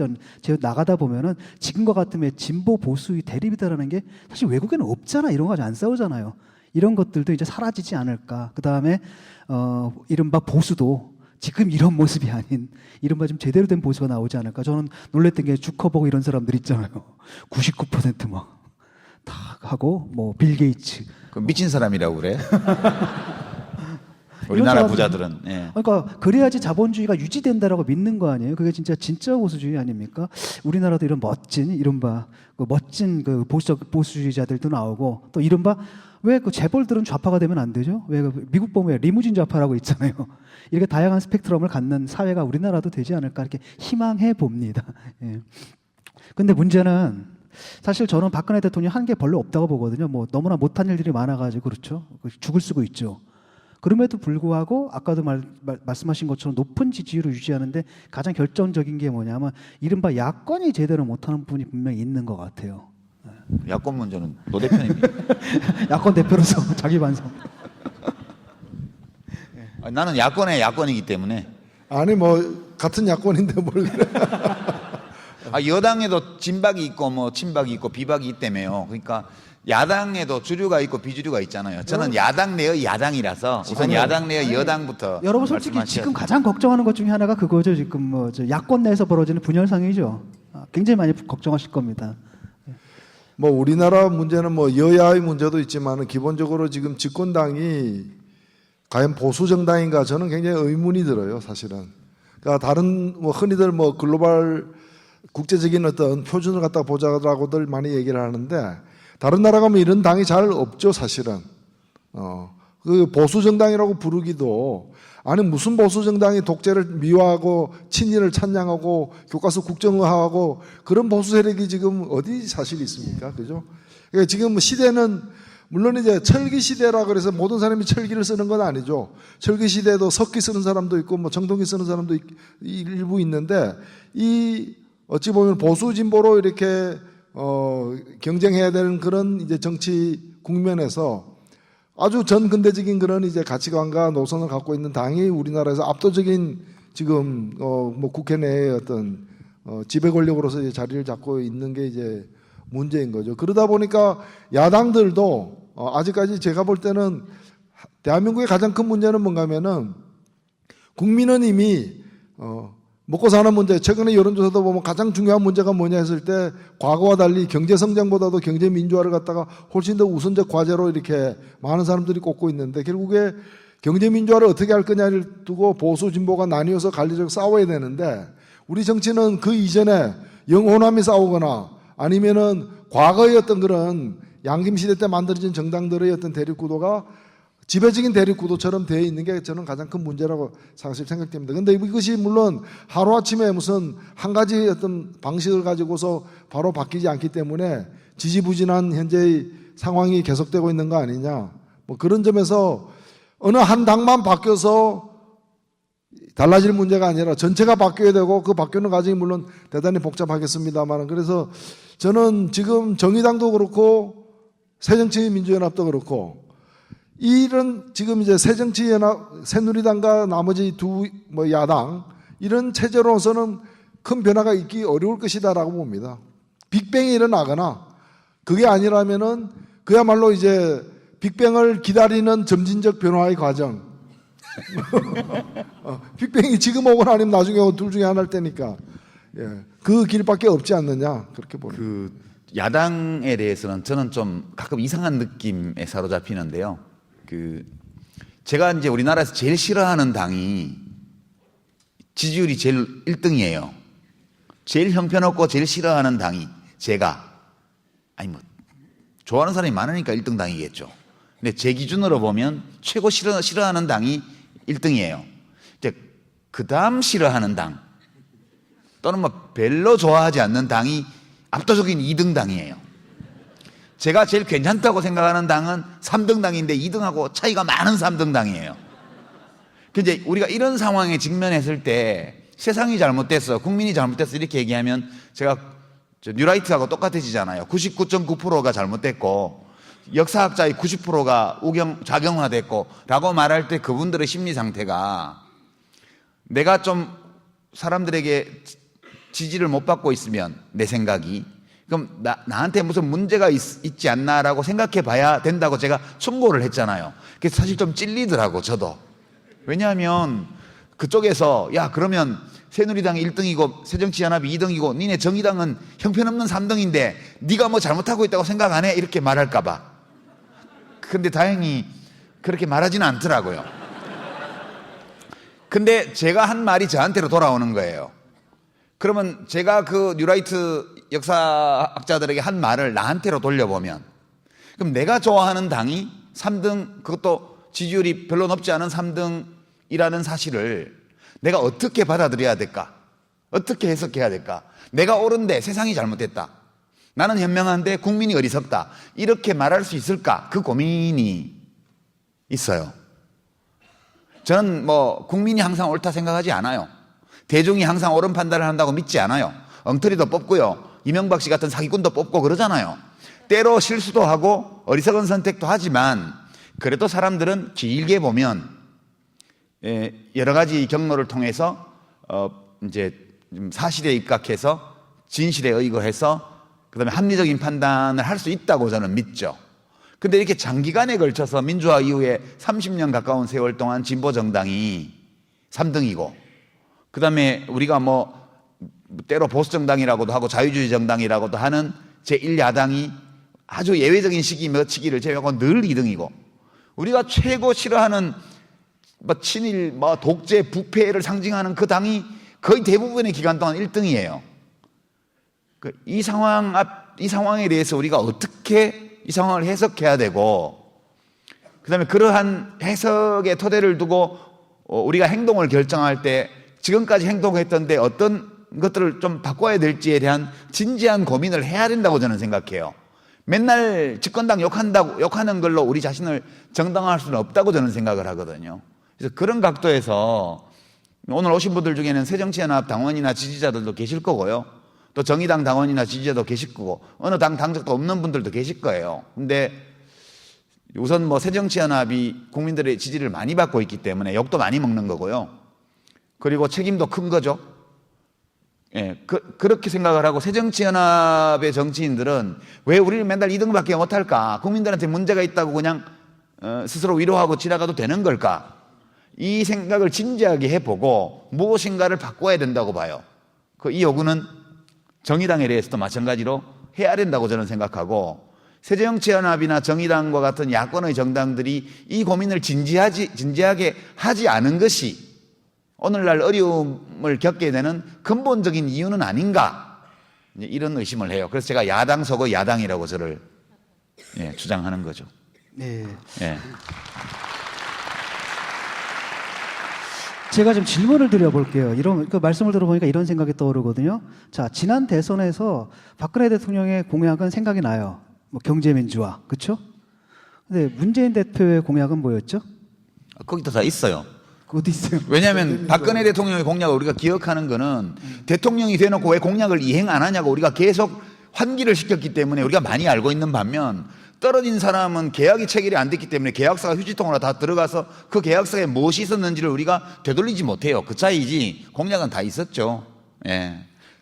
나가다 보면은 지금과 같으면 진보 보수의 대립이다라는 게 사실 외국에는 없잖아. 이런 거 가지고 안 싸우잖아요. 이런 것들도 이제 사라지지 않을까. 그 다음에 이른바 보수도 지금 이런 모습이 아닌 이른바 좀 제대로 된 보수가 나오지 않을까. 저는 놀랬던 게 주커버그 이런 사람들 있잖아요. 99% 막 다 하고, 뭐 빌 게이츠. 그 미친 사람이라고 그래? 우리나라 부자들은. 예. 그러니까 그래야지 자본주의가 유지된다라고 믿는 거 아니에요? 그게 진짜 보수주의 아닙니까? 우리나라도 이런 멋진 이른바 멋진 보수주의자들도 나오고, 또 이른바 왜 그 재벌들은 좌파가 되면 안 되죠? 왜 미국 보면 리무진 좌파라고 있잖아요. 이렇게 다양한 스펙트럼을 갖는 사회가 우리나라도 되지 않을까 이렇게 희망해 봅니다. 예. 근데 문제는 사실 저는 박근혜 대통령이 한 게 별로 없다고 보거든요. 뭐 너무나 못한 일들이 많아가지고, 그렇죠. 죽을 쓰고 있죠. 그럼에도 불구하고 아까도 말씀하신 것처럼 높은 지지율을 유지하는데 가장 결정적인 게 뭐냐면 이른바 야권이 제대로 못하는 부분이 분명히 있는 것 같아요. 야권 문제는 노 대표님이. 야권 대표로서 자기 반성. 나는 야권의 야권이기 때문에. 아니 뭐 같은 야권인데 뭘 그래. 여당에도 진박이 있고 뭐 친박이 있고 비박이 있다며요. 그러니까 야당에도 주류가 있고 비주류가 있잖아요. 저는 야당 내의 야당이라서 우선 야당 내의 여당부터. 여러분 솔직히 지금 가장 걱정하는 것 중에 하나가 그거죠. 지금 뭐 야권 내에서 벌어지는 분열상이죠. 굉장히 많이 걱정하실 겁니다. 뭐 우리나라 문제는 뭐 여야의 문제도 있지만 기본적으로 지금 집권당이 과연 보수 정당인가 저는 굉장히 의문이 들어요, 사실은. 그러니까 다른 뭐 흔히들 뭐 글로벌 국제적인 어떤 표준을 갖다 보자라고들 많이 얘기를 하는데, 다른 나라 가면 이런 당이 잘 없죠, 사실은. 그 보수 정당이라고 부르기도, 아니 무슨 보수 정당이 독재를 미화하고 친일을 찬양하고 교과서 국정화하고 그런 보수 세력이 지금 어디 사실 있습니까? 그죠? 그러니까 지금 시대는 물론 이제 철기 시대라 그래서 모든 사람이 철기를 쓰는 건 아니죠. 철기 시대에도 석기 쓰는 사람도 있고 뭐 청동기 쓰는 사람도 일부 있는데, 이 어찌 보면 보수 진보로 이렇게 경쟁해야 되는 그런 이제 정치 국면에서 아주 전근대적인 그런 이제 가치관과 노선을 갖고 있는 당이 우리나라에서 압도적인 지금 뭐 국회 내의 어떤 지배 권력으로서 이제 자리를 잡고 있는 게 이제 문제인 거죠. 그러다 보니까 야당들도 아직까지 제가 볼 때는 대한민국의 가장 큰 문제는 뭔가 하면은 국민은 이미 먹고 사는 문제, 최근에 여론조사도 보면 가장 중요한 문제가 뭐냐 했을 때 과거와 달리 경제 성장보다도 경제 민주화를 갖다가 훨씬 더 우선적 과제로 이렇게 많은 사람들이 꼽고 있는데, 결국에 경제 민주화를 어떻게 할 거냐를 두고 보수 진보가 나뉘어서 관리적 싸워야 되는데, 우리 정치는 그 이전에 영호남이 싸우거나 아니면은 과거의 어떤 그런 양김시대 때 만들어진 정당들의 어떤 대립구도가 지배적인 대립구도처럼 되어 있는 게 저는 가장 큰 문제라고 사실 생각됩니다. 그런데 이것이 물론 하루아침에 무슨 한 가지 어떤 방식을 가지고서 바로 바뀌지 않기 때문에 지지부진한 현재의 상황이 계속되고 있는 거 아니냐. 뭐 그런 점에서 어느 한 당만 바뀌어서 달라질 문제가 아니라 전체가 바뀌어야 되고, 그 바뀌는 과정이 물론 대단히 복잡하겠습니다만, 그래서 저는 지금 정의당도 그렇고 새정치민주연합도 그렇고 이런 지금 이제 새정치연합, 새누리당과 나머지 두 야당, 이런 체제로서는 큰 변화가 있기 어려울 것이다라고 봅니다. 빅뱅이 일어나거나 그게 아니라면은 그야말로 이제 빅뱅을 기다리는 점진적 변화의 과정. 빅뱅이 지금 오거나 아니면 나중에 오고 둘 중에 하나일 테니까, 예, 그 길밖에 없지 않느냐, 그렇게 보는. 그 야당에 대해서는 저는 좀 가끔 이상한 느낌에 사로잡히는데요. 제가 이제 우리나라에서 제일 싫어하는 당이 지지율이 제일 1등이에요. 제일 형편없고 제일 싫어하는 당이 좋아하는 사람이 많으니까 1등 당이겠죠. 근데 제 기준으로 보면 최고 싫어하는 당이 1등이에요. 이제 그 다음 싫어하는 당 또는 별로 좋아하지 않는 당이 압도적인 2등 당이에요. 제가 제일 괜찮다고 생각하는 당은 3등 당인데 2등하고 차이가 많은 3등 당이에요. 근데 우리가 이런 상황에 직면했을 때 세상이 잘못됐어, 국민이 잘못됐어 이렇게 얘기하면 제가 뉴라이트하고 똑같아지잖아요. 99.9%가 잘못됐고 역사학자의 90%가 좌경화됐고 라고 말할 때 그분들의 심리 상태가, 내가 좀 사람들에게 지지를 못 받고 있으면 내 생각이, 그럼 나한테 무슨 문제가 있지 않나라고 생각해 봐야 된다고 제가 충고를 했잖아요. 그래서 사실 좀 찔리더라고, 저도. 왜냐하면 그쪽에서 야 그러면 새누리당이 1등이고 새정치연합이 2등이고 니네 정의당은 형편없는 3등인데 네가 뭐 잘못하고 있다고 생각 안 해? 이렇게 말할까 봐. 근데 다행히 그렇게 말하지는 않더라고요. 근데 제가 한 말이 저한테로 돌아오는 거예요. 그러면 제가 그 뉴라이트 역사학자들에게 한 말을 나한테로 돌려보면, 그럼 내가 좋아하는 당이 3등, 그것도 지지율이 별로 높지 않은 3등이라는 사실을 내가 어떻게 받아들여야 될까? 어떻게 해석해야 될까? 내가 옳은데 세상이 잘못됐다, 나는 현명한데 국민이 어리석다, 이렇게 말할 수 있을까? 그 고민이 있어요. 저는 국민이 항상 옳다 생각하지 않아요. 대중이 항상 옳은 판단을 한다고 믿지 않아요. 엉터리도 뽑고요, 이명박 씨 같은 사기꾼도 뽑고 그러잖아요. 때로 실수도 하고 어리석은 선택도 하지만 그래도 사람들은 길게 보면 여러 가지 경로를 통해서 이제 사실에 입각해서 진실에 의거해서 그다음에 합리적인 판단을 할 수 있다고 저는 믿죠. 근데 이렇게 장기간에 걸쳐서 민주화 이후에 30년 가까운 세월 동안 진보 정당이 3등이고, 그다음에 우리가 때로 보수 정당이라고도 하고 자유주의 정당이라고도 하는 제1야당이 아주 예외적인 시기 몇 시기를 제외하고 늘 2등이고, 우리가 최고 싫어하는 친일, 독재, 부패를 상징하는 그 당이 거의 대부분의 기간 동안 1등이에요. 이 상황에 대해서 우리가 어떻게 이 상황을 해석해야 되고, 그 다음에 그러한 해석의 토대를 두고 우리가 행동을 결정할 때 지금까지 행동했던데 어떤 것들을 좀 바꿔야 될지에 대한 진지한 고민을 해야 된다고 저는 생각해요. 맨날 집권당 욕하는 걸로 우리 자신을 정당화할 수는 없다고 저는 생각을 하거든요. 그래서 그런 각도에서 오늘 오신 분들 중에는 새정치연합 당원이나 지지자들도 계실 거고요, 또 정의당 당원이나 지지자도 계실 거고, 어느 당적도 없는 분들도 계실 거예요. 근데 우선 새정치연합이 국민들의 지지를 많이 받고 있기 때문에 욕도 많이 먹는 거고요, 그리고 책임도 큰 거죠. 예, 그렇게 생각을 하고 새정치연합의 정치인들은 왜 우리는 맨날 2등밖에 못할까? 국민들한테 문제가 있다고 그냥 스스로 위로하고 지나가도 되는 걸까? 이 생각을 진지하게 해보고 무엇인가를 바꿔야 된다고 봐요. 이 요구는 정의당에 대해서도 마찬가지로 해야 된다고 저는 생각하고 새정치연합이나 정의당과 같은 야권의 정당들이 이 고민을 진지하게 하지 않은 것이 오늘날 어려움을 겪게 되는 근본적인 이유는 아닌가 이런 의심을 해요. 그래서 제가 야당 속의 야당이라고 저를 주장하는 거죠. 네. 예. 제가 좀 질문을 드려볼게요. 그 말씀을 들어보니까 이런 생각이 떠오르거든요. 자, 지난 대선에서 박근혜 대통령의 공약은 생각이 나요. 뭐 경제민주화, 그렇죠? 근데 문재인 대표의 공약은 뭐였죠? 거기도 다 있어요. 어디 있어요? 왜냐하면 박근혜 대통령의 공약을 우리가 기억하는 거는 대통령이 돼놓고 왜 공약을 이행 안 하냐고 우리가 계속 환기를 시켰기 때문에 우리가 많이 알고 있는 반면 떨어진 사람은 계약이 체결이 안 됐기 때문에 계약서가 휴지통으로 다 들어가서 그 계약서에 무엇이 있었는지를 우리가 되돌리지 못해요. 그 차이지 공약은 다 있었죠. 예.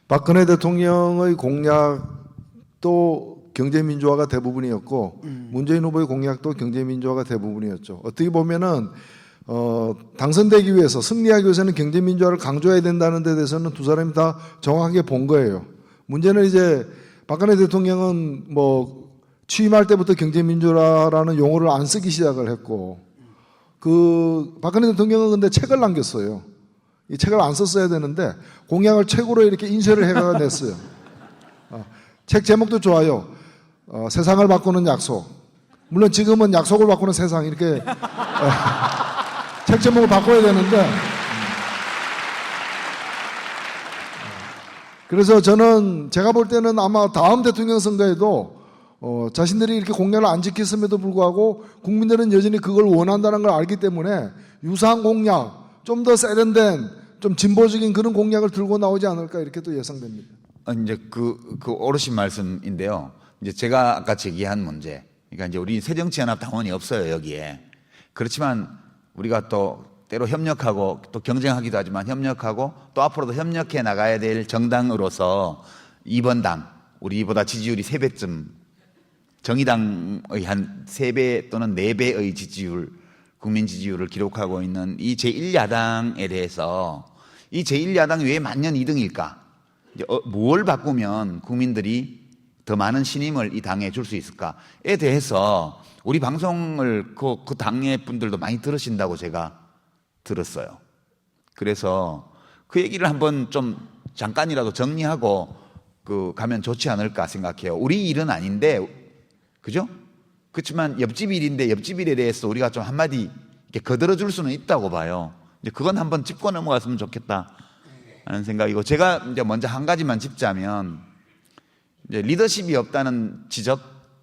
박근혜 대통령의 공약도 경제민주화가 대부분이었고 문재인 후보의 공약도 경제민주화가 대부분이었죠. 어떻게 보면은 당선되기 위해서 승리하기 위해서는 경제민주화를 강조해야 된다는 데 대해서는 두 사람이 다 정확하게 본 거예요. 문제는 이제 박근혜 대통령은 뭐 취임할 때부터 경제민주화라는 용어를 안 쓰기 시작을 했고 그 박근혜 대통령은 근데 책을 남겼어요. 이 책을 안 썼어야 되는데 공약을 책으로 이렇게 인쇄를 해가 냈어요. 책 제목도 좋아요. 세상을 바꾸는 약속. 물론 지금은 약속을 바꾸는 세상 이렇게 책 제목을 바꿔야 되는데 그래서 저는 제가 볼 때는 아마 다음 대통령 선거에도 자신들이 이렇게 공약을 안 지켰음에도 불구하고 국민들은 여전히 그걸 원한다는 걸 알기 때문에 유사한 공약, 좀 더 세련된 좀 진보적인 그런 공약을 들고 나오지 않을까 이렇게 또 예상됩니다. 이제 그 어르신 말씀인데요. 이제 제가 아까 제기한 문제. 그러니까 이제 우리 새정치연합 당원이 없어요, 여기에. 그렇지만 우리가 또 때로 협력하고 또 경쟁하기도 하지만 협력하고 또 앞으로도 협력해 나가야 될 정당으로서 2번 당, 우리보다 지지율이 3배쯤 정의당의 한 3배 또는 4배의 지지율, 국민 지지율을 기록하고 있는 이 제1야당에 대해서 이 제1야당이 왜 만년 2등일까? 이제 뭘 바꾸면 국민들이 더 많은 신임을 이 당에 줄 수 있을까에 대해서 우리 방송을 그 당의 분들도 많이 들으신다고 제가 들었어요. 그래서 그 얘기를 한번 좀 잠깐이라도 정리하고 가면 좋지 않을까 생각해요. 우리 일은 아닌데, 그죠? 그렇지만 옆집 일인데 옆집 일에 대해서 우리가 좀 한마디 이렇게 거들어 줄 수는 있다고 봐요. 이제 그건 한번 짚고 넘어갔으면 좋겠다 하는 생각이고, 제가 이제 먼저 한 가지만 짚자면, 이제 리더십이 없다는 지적,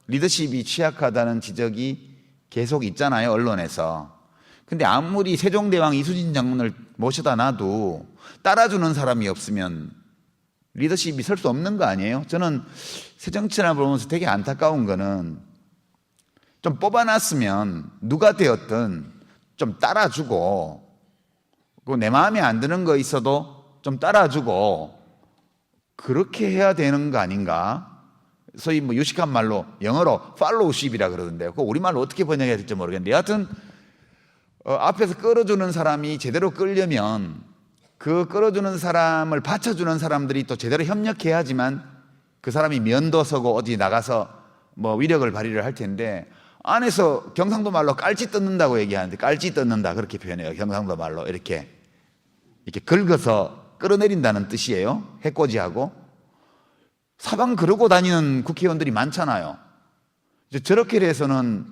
리더십이 취약하다는 지적이 계속 있잖아요, 언론에서. 근데 아무리 세종대왕 이수진 장군을 모셔다 놔도 따라주는 사람이 없으면 리더십이 설 수 없는 거 아니에요? 저는 새정치연합을 보면서 되게 안타까운 거는 좀 뽑아놨으면 누가 되었든 좀 따라주고, 내 마음에 안 드는 거 있어도 좀 따라주고, 그렇게 해야 되는 거 아닌가? 소위 뭐 유식한 말로 영어로 fellowship이라 그러던데요. 그거 우리말로 어떻게 번역해야 될지 모르겠는데, 여하튼 앞에서 끌어주는 사람이 제대로 끌려면 그 끌어주는 사람을 받쳐주는 사람들이 또 제대로 협력해야지만 그 사람이 면도서고 어디 나가서 뭐 위력을 발휘를 할 텐데, 안에서 경상도 말로 깔지 뜯는다고 얘기하는데, 깔지 뜯는다 그렇게 표현해요. 경상도 말로 이렇게 긁어서 끌어내린다는 뜻이에요. 해코지하고. 사방 그러고 다니는 국회의원들이 많잖아요. 이제 저렇게 돼서는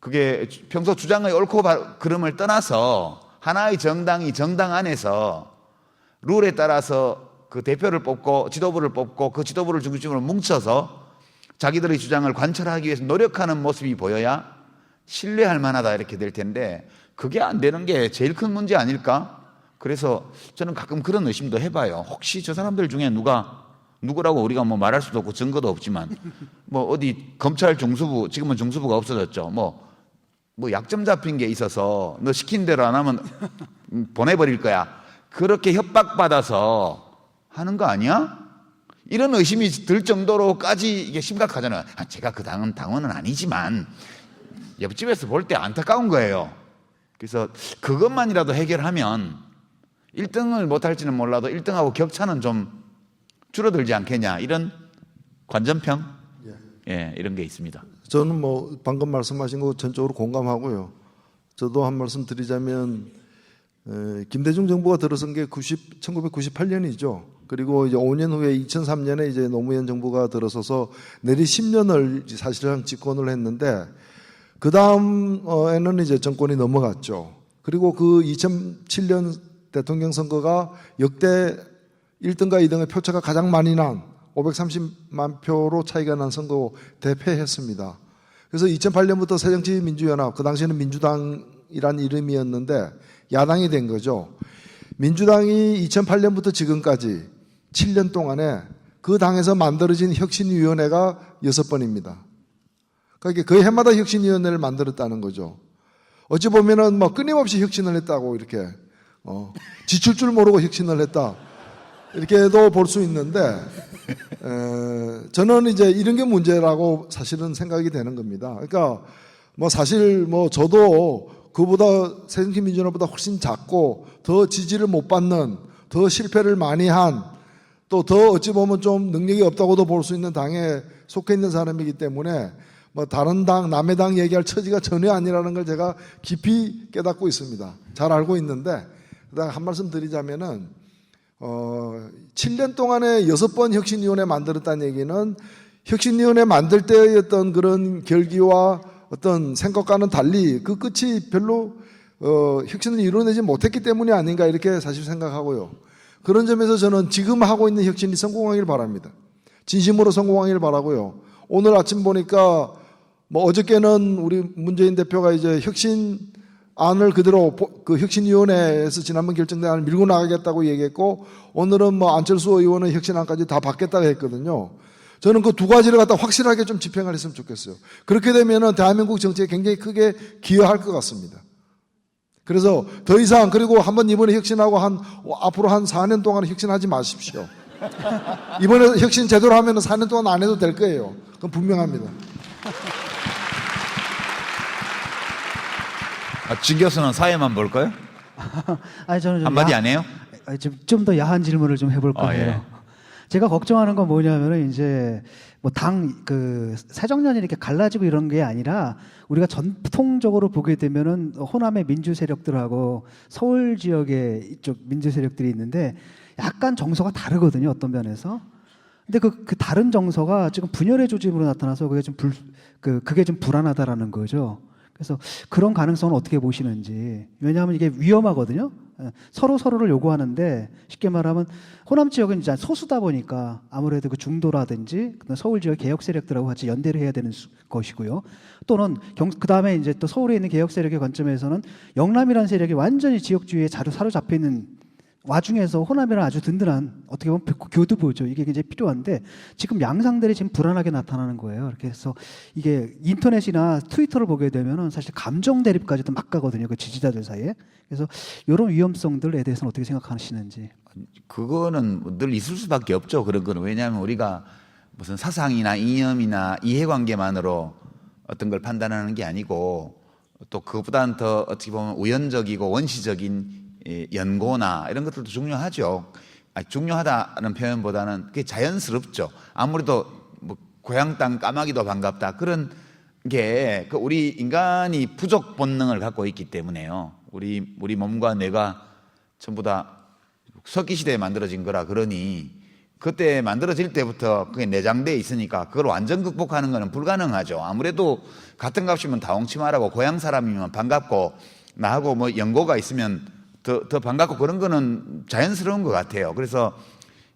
그게 평소 주장의 옳고 그름을 떠나서 하나의 정당이 정당 안에서 룰에 따라서 그 대표를 뽑고 지도부를 뽑고 그 지도부를 중심으로 뭉쳐서 자기들의 주장을 관철하기 위해서 노력하는 모습이 보여야 신뢰할 만하다 이렇게 될 텐데, 그게 안 되는 게 제일 큰 문제 아닐까? 그래서 저는 가끔 그런 의심도 해봐요. 혹시 저 사람들 중에 누구라고 우리가 뭐 말할 수도 없고 증거도 없지만 뭐 어디 검찰 중수부, 지금은 중수부가 없어졌죠. 뭐 약점 잡힌 게 있어서 너 시킨 대로 안 하면 보내버릴 거야. 그렇게 협박받아서 하는 거 아니야? 이런 의심이 들 정도로까지 이게 심각하잖아요. 제가 그 당원은 아니지만 옆집에서 볼 때 안타까운 거예요. 그래서 그것만이라도 해결하면 1등을 못할지는 몰라도 1등하고 격차는 좀 줄어들지 않겠냐, 이런 관전평, 예, 이런 게 있습니다. 저는 뭐 방금 말씀하신 거 전적으로 공감하고요. 저도 한 말씀 드리자면 김대중 정부가 들어선 게 1998년이죠. 그리고 이제 5년 후에 2003년에 이제 노무현 정부가 들어서서 내리 10년을 사실상 집권을 했는데 그 다음에는 이제 정권이 넘어갔죠. 그리고 그 2007년 대통령 선거가 역대 1등과 2등의 표차가 가장 많이 난 530만 표로 차이가 난 선거 대패했습니다. 그래서 2008년부터 새정치민주연합, 그 당시에는 민주당이란 이름이었는데 야당이 된 거죠. 민주당이 2008년부터 지금까지 7년 동안에 그 당에서 만들어진 혁신위원회가 6번입니다. 그러니까 거의 해마다 혁신위원회를 만들었다는 거죠. 어찌 보면은 뭐 끊임없이 혁신을 했다고 이렇게 지칠 줄 모르고 혁신을 했다, 이렇게도 볼 수 있는데 저는 이제 이런 게 문제라고 사실은 생각이 되는 겁니다. 그러니까 뭐 사실 뭐 저도 그보다 새정치민주연합보다 훨씬 작고 더 지지를 못 받는, 더 실패를 많이 한, 또 더 어찌 보면 좀 능력이 없다고도 볼 수 있는 당에 속해 있는 사람이기 때문에 뭐 다른 당, 남의 당 얘기할 처지가 전혀 아니라는 걸 제가 깊이 깨닫고 있습니다. 잘 알고 있는데, 그다음 한 말씀 드리자면은 7년 동안에 6번 혁신위원회 만들었다는 얘기는 혁신위원회 만들 때의 어떤 그런 결기와 어떤 생각과는 달리 그 끝이 별로 혁신을 이루어내지 못했기 때문이 아닌가, 이렇게 사실 생각하고요. 그런 점에서 저는 지금 하고 있는 혁신이 성공하길 바랍니다. 진심으로 성공하길 바라고요. 오늘 아침 보니까 뭐 어저께는 우리 문재인 대표가 이제 혁신안을 그대로 그 혁신위원회에서 지난번 결정된 안을 밀고 나가겠다고 얘기했고, 오늘은 뭐 안철수 의원은 혁신안까지 다 받겠다고 했거든요. 저는 그 두 가지를 갖다 확실하게 좀 집행을 했으면 좋겠어요. 그렇게 되면은 대한민국 정치에 굉장히 크게 기여할 것 같습니다. 그래서 더 이상, 그리고 한번 이번에 혁신하고 앞으로 한 4년 동안 혁신하지 마십시오. 이번에 혁신 제대로 하면은 4년 동안 안 해도 될 거예요. 그건 분명합니다. 진 교수는 사회만 볼까요? 아니 저는 좀 한마디 안 해요? 좀 더 야한 질문을 좀 해볼 거예요. 예. 제가 걱정하는 건 뭐냐면은 이제 뭐 새정년이 이렇게 갈라지고 이런 게 아니라 우리가 전통적으로 보게 되면은 호남의 민주 세력들하고 서울 지역의 이쪽 민주 세력들이 있는데 약간 정서가 다르거든요, 어떤 면에서. 근데 그 다른 정서가 지금 분열의 조짐으로 나타나서 그게 좀 불안하다라는 거죠. 그래서 그런 가능성은 어떻게 보시는지. 왜냐하면 이게 위험하거든요. 서로를 요구하는데, 쉽게 말하면 호남 지역은 이제 소수다 보니까 아무래도 그 중도라든지 서울 지역 개혁 세력들하고 같이 연대를 해야 되는 것이고요. 또는 그 다음에 이제 또 서울에 있는 개혁 세력의 관점에서는 영남이라는 세력이 완전히 지역주의에 사로잡혀 있는 와중에서 호남이라는 아주 든든한, 어떻게 보면 교두보죠. 이게 굉장히 필요한데 지금 양상들이 지금 불안하게 나타나는 거예요. 이렇게 해서 이게 인터넷이나 트위터를 보게 되면은 사실 감정 대립까지도 막 가거든요, 그 지지자들 사이에. 그래서 이런 위험성들에 대해서는 어떻게 생각하시는지. 그거는 늘 있을 수밖에 없죠. 그런 거는. 왜냐하면 우리가 무슨 사상이나 이념이나 이해관계만으로 어떤 걸 판단하는 게 아니고, 또 그보다는 더 어떻게 보면 우연적이고 원시적인 연고나 이런 것들도 중요하죠. 중요하다는 표현보다는 그게 자연스럽죠. 아무래도 뭐 고향 땅 까마귀도 반갑다, 그런 게 우리 인간이 부족 본능을 갖고 있기 때문에요. 우리 몸과 뇌가 전부 다 석기 시대에 만들어진 거라 그러니 그때 만들어질 때부터 그게 내장되어 있으니까 그걸 완전 극복하는 것은 불가능하죠. 아무래도 같은 값이면 다홍치마라고, 고향 사람이면 반갑고, 나하고 뭐 연고가 있으면 더 반갑고, 그런 거는 자연스러운 것 같아요. 그래서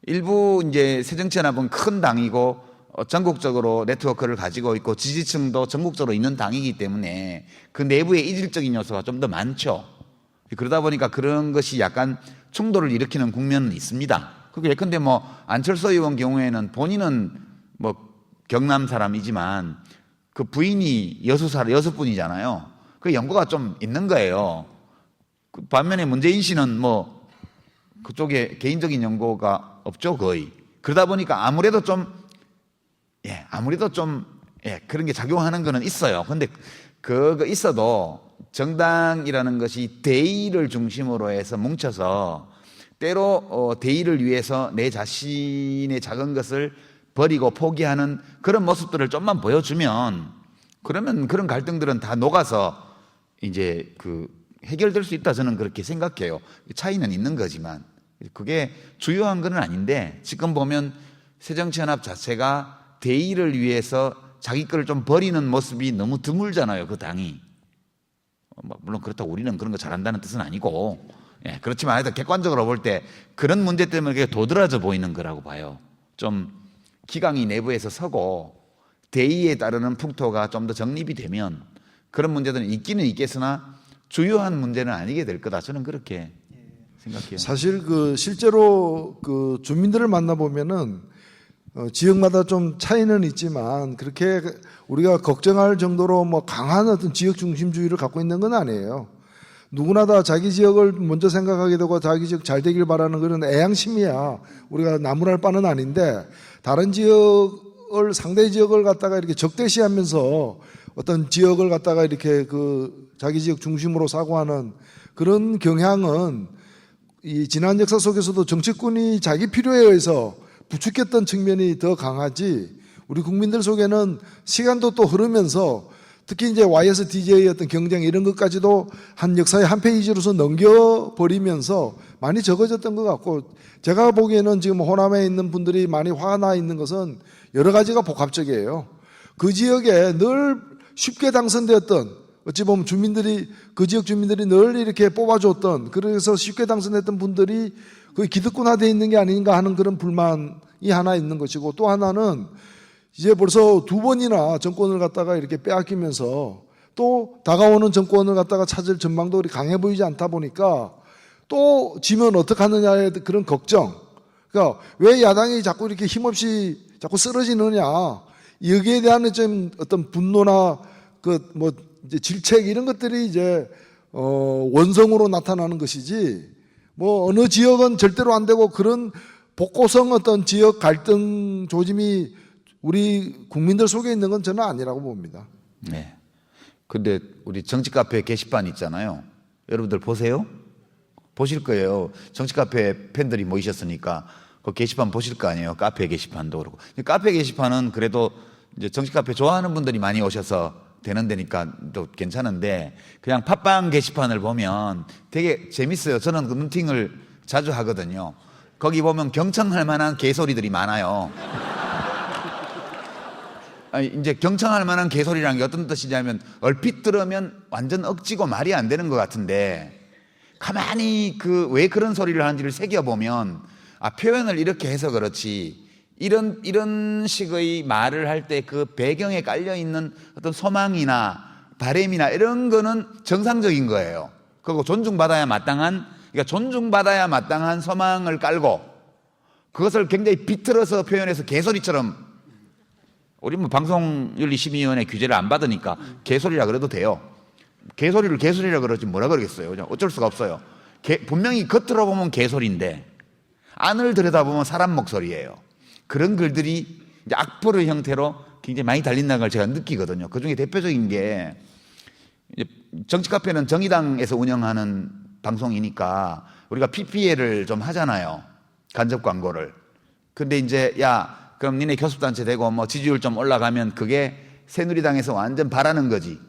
일부 이제 새정치연합은 큰 당이고 전국적으로 네트워크를 가지고 있고 지지층도 전국적으로 있는 당이기 때문에 그 내부의 이질적인 요소가 좀 더 많죠. 그러다 보니까 그런 것이 약간 충돌을 일으키는 국면은 있습니다. 그게 예컨대 뭐 안철수 의원 경우에는 본인은 뭐 경남 사람이지만 그 부인이 여수분이잖아요. 그 연고가 좀 있는 거예요. 반면에 문재인 씨는 뭐 그쪽에 개인적인 연고가 없죠, 거의. 그러다 보니까 아무래도 좀 그런 게 작용하는 거는 있어요. 근데 그거 있어도 정당이라는 것이 대의를 중심으로 해서 뭉쳐서 때로 대의를 위해서 내 자신의 작은 것을 버리고 포기하는 그런 모습들을 좀만 보여주면 그러면 그런 갈등들은 다 녹아서 이제 해결될 수 있다, 저는 그렇게 생각해요. 차이는 있는 거지만 그게 주요한 건 아닌데, 지금 보면 새정치연합 자체가 대의를 위해서 자기 거를 좀 버리는 모습이 너무 드물잖아요, 그 당이. 물론 그렇다고 우리는 그런 거 잘한다는 뜻은 아니고, 그렇지만 하여튼 객관적으로 볼 때 그런 문제 때문에 그게 도드라져 보이는 거라고 봐요. 좀 기강이 내부에서 서고 대의에 따르는 풍토가 좀 더 정립이 되면 그런 문제들은 있기는 있겠으나 주요한 문제는 아니게 될 거다, 저는 그렇게 생각해요. 사실 실제로 주민들을 만나보면은 지역마다 좀 차이는 있지만 그렇게 우리가 걱정할 정도로 뭐 강한 어떤 지역 중심주의를 갖고 있는 건 아니에요. 누구나 다 자기 지역을 먼저 생각하게 되고 자기 지역 잘 되길 바라는 그런 애양심이야. 우리가 나무랄 바는 아닌데, 다른 지역을, 상대 지역을 갖다가 이렇게 적대시하면서 어떤 지역을 갖다가 이렇게 자기 지역 중심으로 사고하는 그런 경향은 이 지난 역사 속에서도 정치권이 자기 필요에 의해서 부추겼던 측면이 더 강하지, 우리 국민들 속에는 시간도 또 흐르면서 특히 이제 YSDJ의 어떤 경쟁 이런 것까지도 한 역사의 한 페이지로서 넘겨버리면서 많이 적어졌던 것 같고, 제가 보기에는 지금 호남에 있는 분들이 많이 화가 나 있는 것은 여러 가지가 복합적이에요. 그 지역에 늘 쉽게 당선되었던, 어찌 보면 그 지역 주민들이 늘 이렇게 뽑아줬던, 그래서 쉽게 당선됐던 분들이 거의 기득권화되어 있는 게 아닌가 하는 그런 불만이 하나 있는 것이고, 또 하나는 이제 벌써 2번이나 정권을 갖다가 이렇게 빼앗기면서 또 다가오는 정권을 갖다가 찾을 전망도 그리 강해 보이지 않다 보니까 또 지면 어떡하느냐의 그런 걱정. 그러니까 왜 야당이 자꾸 이렇게 힘없이 자꾸 쓰러지느냐. 여기에 대한 좀 어떤 분노나 이제 질책 이런 것들이 이제 원성으로 나타나는 것이지, 뭐 어느 지역은 절대로 안 되고 그런 복고성 어떤 지역 갈등 조짐이 우리 국민들 속에 있는 건 저는 아니라고 봅니다. 네. 근데 우리 정치 카페 게시판 있잖아요. 여러분들 보세요? 보실 거예요. 정치 카페 팬들이 모이셨으니까 그 게시판 보실 거 아니에요. 카페 게시판도 그렇고. 카페 게시판은 그래도 이제 정치 카페 좋아하는 분들이 많이 오셔서 되는 데니까 또 괜찮은데, 그냥 팟빵 게시판을 보면 되게 재밌어요. 저는 그 눈팅을 자주 하거든요. 거기 보면 경청할 만한 개소리들이 많아요. 이제 경청할 만한 개소리라는 게 어떤 뜻이냐면, 얼핏 들으면 완전 억지고 말이 안 되는 것 같은데 가만히 왜 그런 소리를 하는지를 새겨보면, 표현을 이렇게 해서 그렇지 이런 식의 말을 할 때 그 배경에 깔려있는 어떤 소망이나 바램이나 이런 거는 정상적인 거예요. 그리고 존중받아야 마땅한 소망을 깔고 그것을 굉장히 비틀어서 표현해서 개소리처럼, 우리 뭐 방송윤리심의위원회 규제를 안 받으니까 개소리라 그래도 돼요. 개소리를 개소리라 그러지 뭐라 그러겠어요. 그냥 어쩔 수가 없어요. 분명히 겉으로 보면 개소리인데 안을 들여다보면 사람 목소리예요. 그런 글들이 이제 악플의 형태로 굉장히 많이 달린다는 걸 제가 느끼거든요. 그 중에 대표적인 게, 정치 카페는 정의당에서 운영하는 방송이니까 우리가 PPL을 좀 하잖아요. 간접 광고를. 근데 이제 그럼 니네 교섭단체 되고 뭐 지지율 좀 올라가면 그게 새누리당에서 완전 바라는 거지.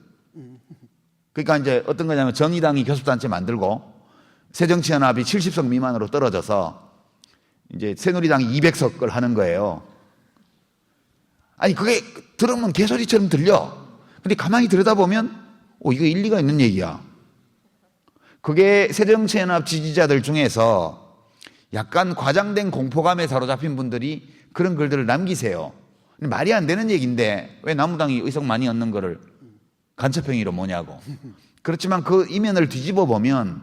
그러니까 이제 어떤 거냐면, 정의당이 교섭단체 만들고 새정치연합이 70석 미만으로 떨어져서 이제 새누리당이 200석을 하는 거예요. 아니 그게 들으면 개소리처럼 들려. 근데 가만히 들여다보면 이거 일리가 있는 얘기야. 그게 새정치연합 지지자들 중에서 약간 과장된 공포감에 사로잡힌 분들이 그런 글들을 남기세요. 말이 안 되는 얘기인데 왜 나무당이 의석 많이 얻는 거를 간첩행위로 뭐냐고. 그렇지만 그 이면을 뒤집어 보면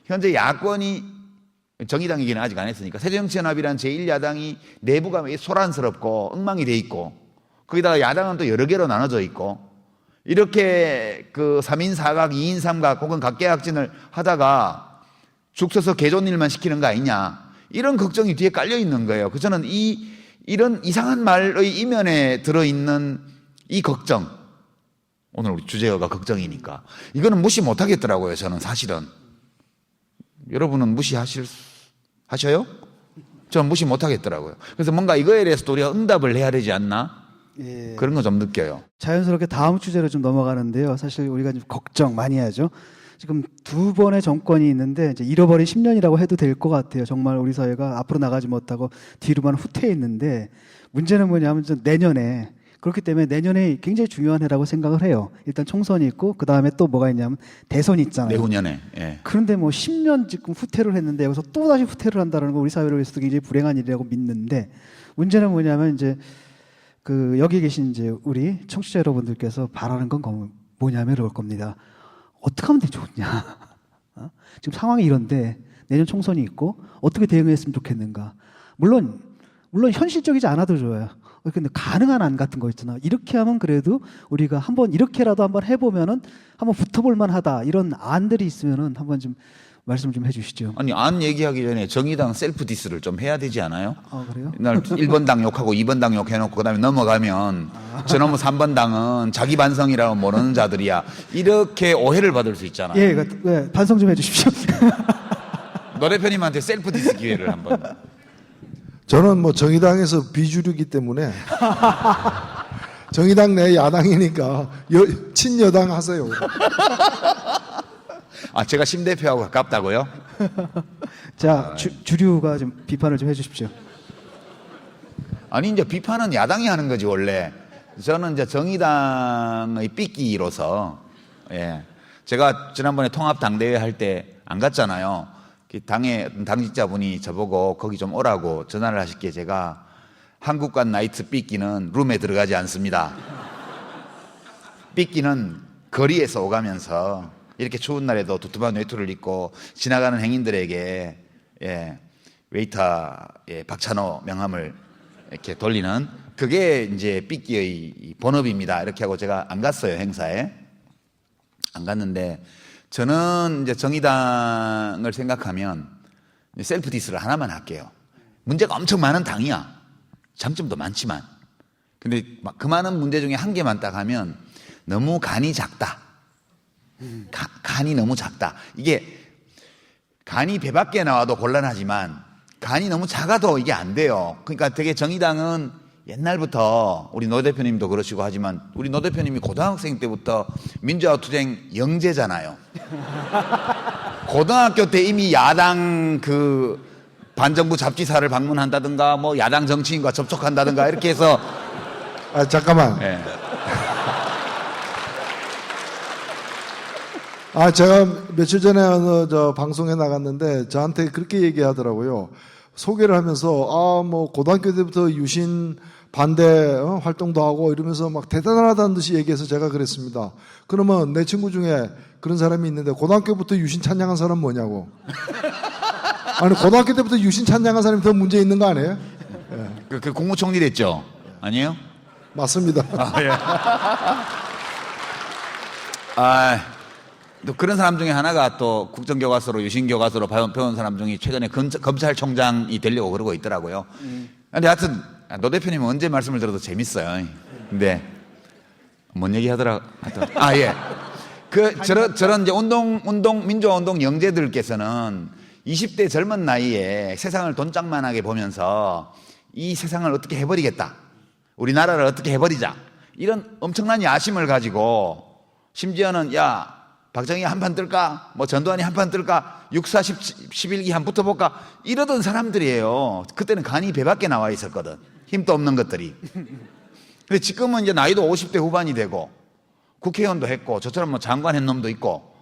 현재 야권이, 정의당이기는 아직 안 했으니까, 새정치연합이란 제1야당이 내부가 소란스럽고 엉망이 돼 있고, 거기다가 야당은 또 여러 개로 나눠져 있고, 이렇게 3인 4각, 2인 3각 혹은 각계약진을 하다가 죽 서서 개존 일만 시키는 거 아니냐, 이런 걱정이 뒤에 깔려 있는 거예요. 그래서 저는 이런 이상한 말의 이면에 들어있는 이 걱정, 오늘 우리 주제가 걱정이니까 이거는 무시 못하겠더라고요. 저는 사실은. 여러분은 하셔요? 저는 무시 못하겠더라고요. 그래서 뭔가 이거에 대해서도 우리가 응답을 해야 되지 않나? 예. 그런 거 좀 느껴요. 자연스럽게 다음 주제로 좀 넘어가는데요. 사실 우리가 좀 걱정 많이 하죠. 지금 두 번의 정권이 있는데 이제 잃어버린 10년이라고 해도 될 것 같아요. 정말 우리 사회가 앞으로 나가지 못하고 뒤로만 후퇴해 있는데 문제는 뭐냐면 내년에 그렇기 때문에 내년에 굉장히 중요한 해라고 생각을 해요. 일단 총선이 있고 그 다음에 또 뭐가 있냐면 대선이 있잖아요. 내후년에. 예. 그런데 뭐 10년 지금 후퇴를 했는데 여기서 또 다시 후퇴를 한다는 거 우리 사회를 위해서도 굉장히 불행한 일이라고 믿는데 문제는 뭐냐면 이제 그 여기 계신 이제 우리 청취자 여러분들께서 바라는 건 뭐냐면 그럴 겁니다. 어떻게 하면 좋냐? 어? 지금 상황이 이런데 내년 총선이 있고 어떻게 대응했으면 좋겠는가? 물론 현실적이지 않아도 좋아요. 근데 가능한 안 같은 거 있잖아. 이렇게 하면 그래도 우리가 한번 이렇게라도 한번 해보면은 한번 붙어볼 만하다. 이런 안들이 있으면은 한번 좀 말씀 좀 해주시죠. 아니 안 얘기하기 전에 정의당 셀프 디스를 좀 해야 되지 않아요? 아 그래요? 날 1번 당 욕하고 2번 당 욕해놓고 그다음에 넘어가면 저놈의 3번 당은 자기 반성이라고 모르는 자들이야. 이렇게 오해를 받을 수 있잖아요. 예, 반성 좀 해주십시오. 노 대표님한테 셀프 디스 기회를 한번. 저는 뭐 정의당에서 비주류이기 때문에 정의당 내 야당이니까 친여당 하세요. 아 제가 심 대표하고 가깝다고요? 자, 주류가 좀 비판을 좀 해주십시오. 아니 이제 비판은 야당이 하는 거지 원래. 저는 이제 정의당의 삐끼로서 예. 제가 지난번에 통합 당대회 할 때 안 갔잖아요. 그 당의 당직자분이 저보고 거기 좀 오라고 전화를 하실게 제가 한국관 나이트 삐끼는 룸에 들어가지 않습니다. 삐끼는 거리에서 오가면서 이렇게 추운 날에도 두툼한 외투를 입고 지나가는 행인들에게 예, 웨이터 예, 박찬호 명함을 이렇게 돌리는 그게 이제 삐끼의 본업입니다. 이렇게 하고 제가 안 갔어요 행사에. 안 갔는데 저는 이제 정의당을 생각하면 셀프 디스를 하나만 할게요. 문제가 엄청 많은 당이야. 장점도 많지만. 근데 그 많은 문제 중에 한 개만 딱 하면 너무 간이 작다. 간이 너무 작다. 이게 간이 배 밖에 나와도 곤란하지만 간이 너무 작아도 이게 안 돼요. 그러니까 되게 정의당은 옛날부터 우리 노 대표님도 그러시고 하지만 우리 노 대표님이 고등학생 때부터 민주화 투쟁 영재잖아요. 고등학교 때 이미 야당 그 반정부 잡지사를 방문한다든가 뭐 야당 정치인과 접촉한다든가 이렇게 해서 아 잠깐만. 예. 아 제가 며칠 전에 저 방송에 나갔는데 저한테 그렇게 얘기하더라고요. 소개를 하면서 뭐 고등학교 때부터 유신 반대 활동도 하고 이러면서 막 대단하다는 듯이 얘기해서 제가 그랬습니다. 그러면 내 친구 중에 그런 사람이 있는데 고등학교부터 유신 찬양한 사람 뭐냐고. 아니 고등학교 때부터 유신 찬양한 사람이 더 문제 있는 거 아니에요? 예. 그 국무총리 됐죠? 아니에요? 맞습니다. 또 그런 사람 중에 하나가 또 국정교과서로 유신교과서로 배운 사람 중에 최근에 검찰총장이 되려고 그러고 있더라고요. 근데 하여튼 노 대표님은 언제 말씀을 들어도 재밌어요. 근데 뭔 얘기 하더라? 예. 저런 이제 민주화 운동 영재들께서는 20대 젊은 나이에 세상을 돈짝만하게 보면서 이 세상을 어떻게 해버리겠다. 우리나라를 어떻게 해버리자. 이런 엄청난 야심을 가지고 심지어는 박정희 한판 뜰까? 뭐 전두환이 한판 뜰까? 6.4 11기 한 붙어볼까? 이러던 사람들이에요. 그때는 간이 배 밖에 나와 있었거든. 힘도 없는 것들이. 근데 지금은 이제 나이도 50대 후반이 되고 국회의원도 했고 저처럼 뭐 장관 한 놈도 있고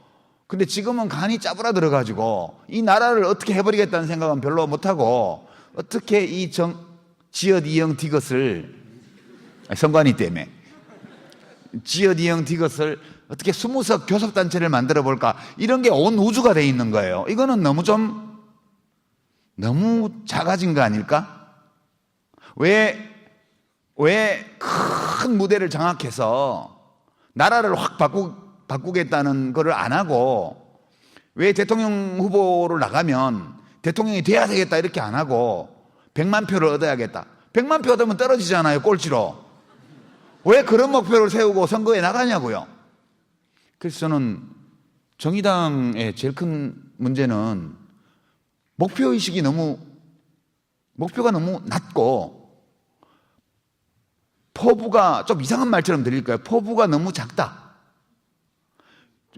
근데 지금은 간이 짜부라들어가지고 이 나라를 어떻게 해버리겠다는 생각은 별로 못하고 어떻게 이 지읒 이영 디귿을 선관위 때문에 지읒 이영 디귿을 어떻게 20석 교섭단체를 만들어 볼까 이런 게 온 우주가 돼 있는 거예요. 이거는 너무 작아진 거 아닐까? 왜 큰 무대를 장악해서 나라를 확 바꾸겠다는 거를 안 하고 왜 대통령 후보로 나가면 대통령이 돼야 되겠다 이렇게 안 하고 100만 표를 얻어야겠다. 100만 표 얻으면 떨어지잖아요, 꼴찌로. 왜 그런 목표를 세우고 선거에 나가냐고요. 그래서 저는 정의당의 제일 큰 문제는 목표가 너무 낮고 포부가 좀 이상한 말처럼 들릴 거예요. 포부가 너무 작다.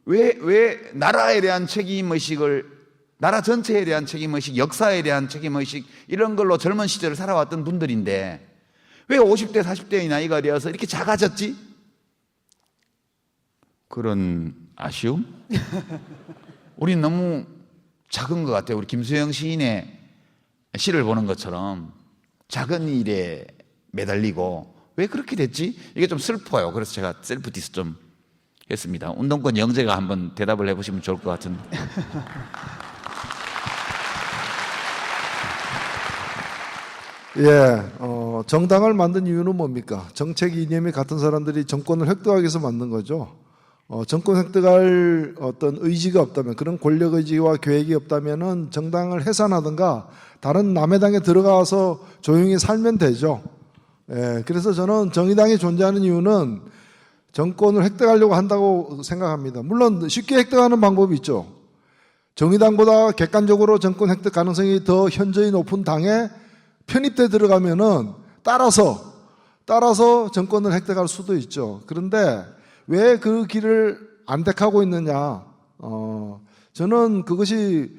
왜 나라에 대한 책임의식을, 나라 전체에 대한 책임의식, 역사에 대한 책임의식 이런 걸로 젊은 시절을 살아왔던 분들인데 왜 50대, 40대의 나이가 되어서 이렇게 작아졌지? 그런 아쉬움? 우린 너무 작은 것 같아요. 우리 김수영 시인의 시를 보는 것처럼 작은 일에 매달리고 왜 그렇게 됐지? 이게 좀 슬퍼요. 그래서 제가 셀프 디스 좀 했습니다. 운동권 영재가 한번 대답을 해보시면 좋을 것 같은데. 예, 정당을 만든 이유는 뭡니까? 정책 이념이 같은 사람들이 정권을 획득하기 위해서 만든 거죠. 정권 획득할 어떤 의지가 없다면, 그런 권력 의지와 계획이 없다면은 정당을 해산하든가 다른 남의 당에 들어가서 조용히 살면 되죠. 예, 그래서 저는 정의당이 존재하는 이유는 정권을 획득하려고 한다고 생각합니다. 물론 쉽게 획득하는 방법이 있죠. 정의당보다 객관적으로 정권 획득 가능성이 더 현저히 높은 당에 편입돼 들어가면은 따라서 정권을 획득할 수도 있죠. 그런데 왜 그 길을 안 택하고 있느냐? 저는 그것이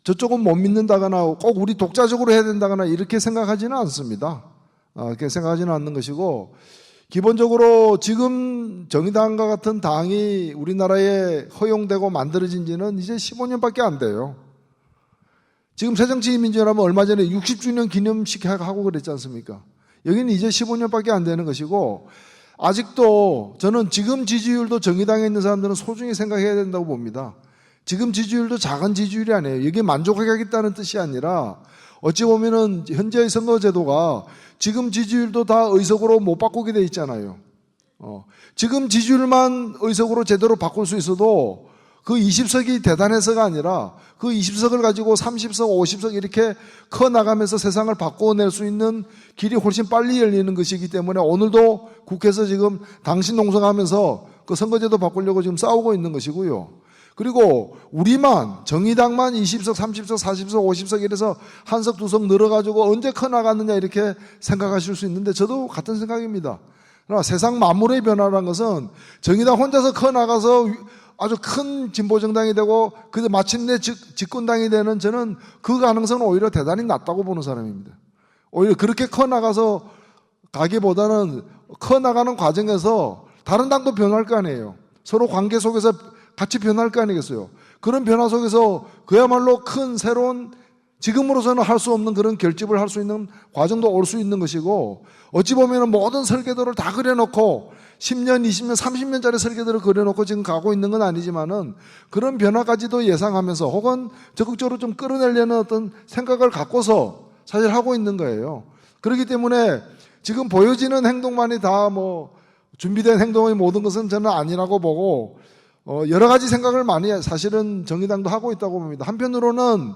저쪽은 못 믿는다거나 꼭 우리 독자적으로 해야 된다거나 이렇게 생각하지는 않습니다. 그렇게 생각하지는 않는 것이고, 기본적으로 지금 정의당과 같은 당이 우리나라에 허용되고 만들어진 지는 이제 15년밖에 안 돼요. 지금 새정치민주연합은 얼마 전에 60주년 기념식 하고 그랬지 않습니까? 여기는 이제 15년밖에 안 되는 것이고, 아직도 저는 지금 지지율도 정의당에 있는 사람들은 소중히 생각해야 된다고 봅니다. 지금 지지율도 작은 지지율이 아니에요. 여기에 만족하겠다는 뜻이 아니라 어찌 보면은 현재의 선거제도가 지금 지지율도 다 의석으로 못 바꾸게 돼 있잖아요. 지금 지지율만 의석으로 제대로 바꿀 수 있어도 그 20석이 대단해서가 아니라 그 20석을 가지고 30석, 50석 이렇게 커 나가면서 세상을 바꿔낼 수 있는 길이 훨씬 빨리 열리는 것이기 때문에 오늘도 국회에서 지금 당신 농성하면서 그 선거제도 바꾸려고 지금 싸우고 있는 것이고요. 그리고 우리만, 정의당만 20석, 30석, 40석, 50석 이래서 한 석, 두 석 늘어가지고 언제 커 나갔느냐 이렇게 생각하실 수 있는데 저도 같은 생각입니다. 그러나 세상 만물의 변화라는 것은 정의당 혼자서 커 나가서 아주 큰 진보정당이 되고 그래서 마침내 집권당이 되는, 저는 그 가능성은 오히려 대단히 낮다고 보는 사람입니다. 오히려 그렇게 커 나가서 가기보다는 커 나가는 과정에서 다른 당도 변할 거 아니에요. 서로 관계 속에서 같이 변할 거 아니겠어요. 그런 변화 속에서 그야말로 큰 새로운, 지금으로서는 할 수 없는 그런 결집을 할 수 있는 과정도 올 수 있는 것이고, 어찌 보면 모든 설계도를 다 그려놓고 10년, 20년, 30년짜리 설계도를 그려놓고 지금 가고 있는 건 아니지만은 그런 변화까지도 예상하면서 혹은 적극적으로 좀 끌어내려는 어떤 생각을 갖고서 사실 하고 있는 거예요. 그렇기 때문에 지금 보여지는 행동만이 다 준비된 행동의 모든 것은 저는 아니라고 보고, 여러 가지 생각을 많이 사실은 정의당도 하고 있다고 봅니다. 한편으로는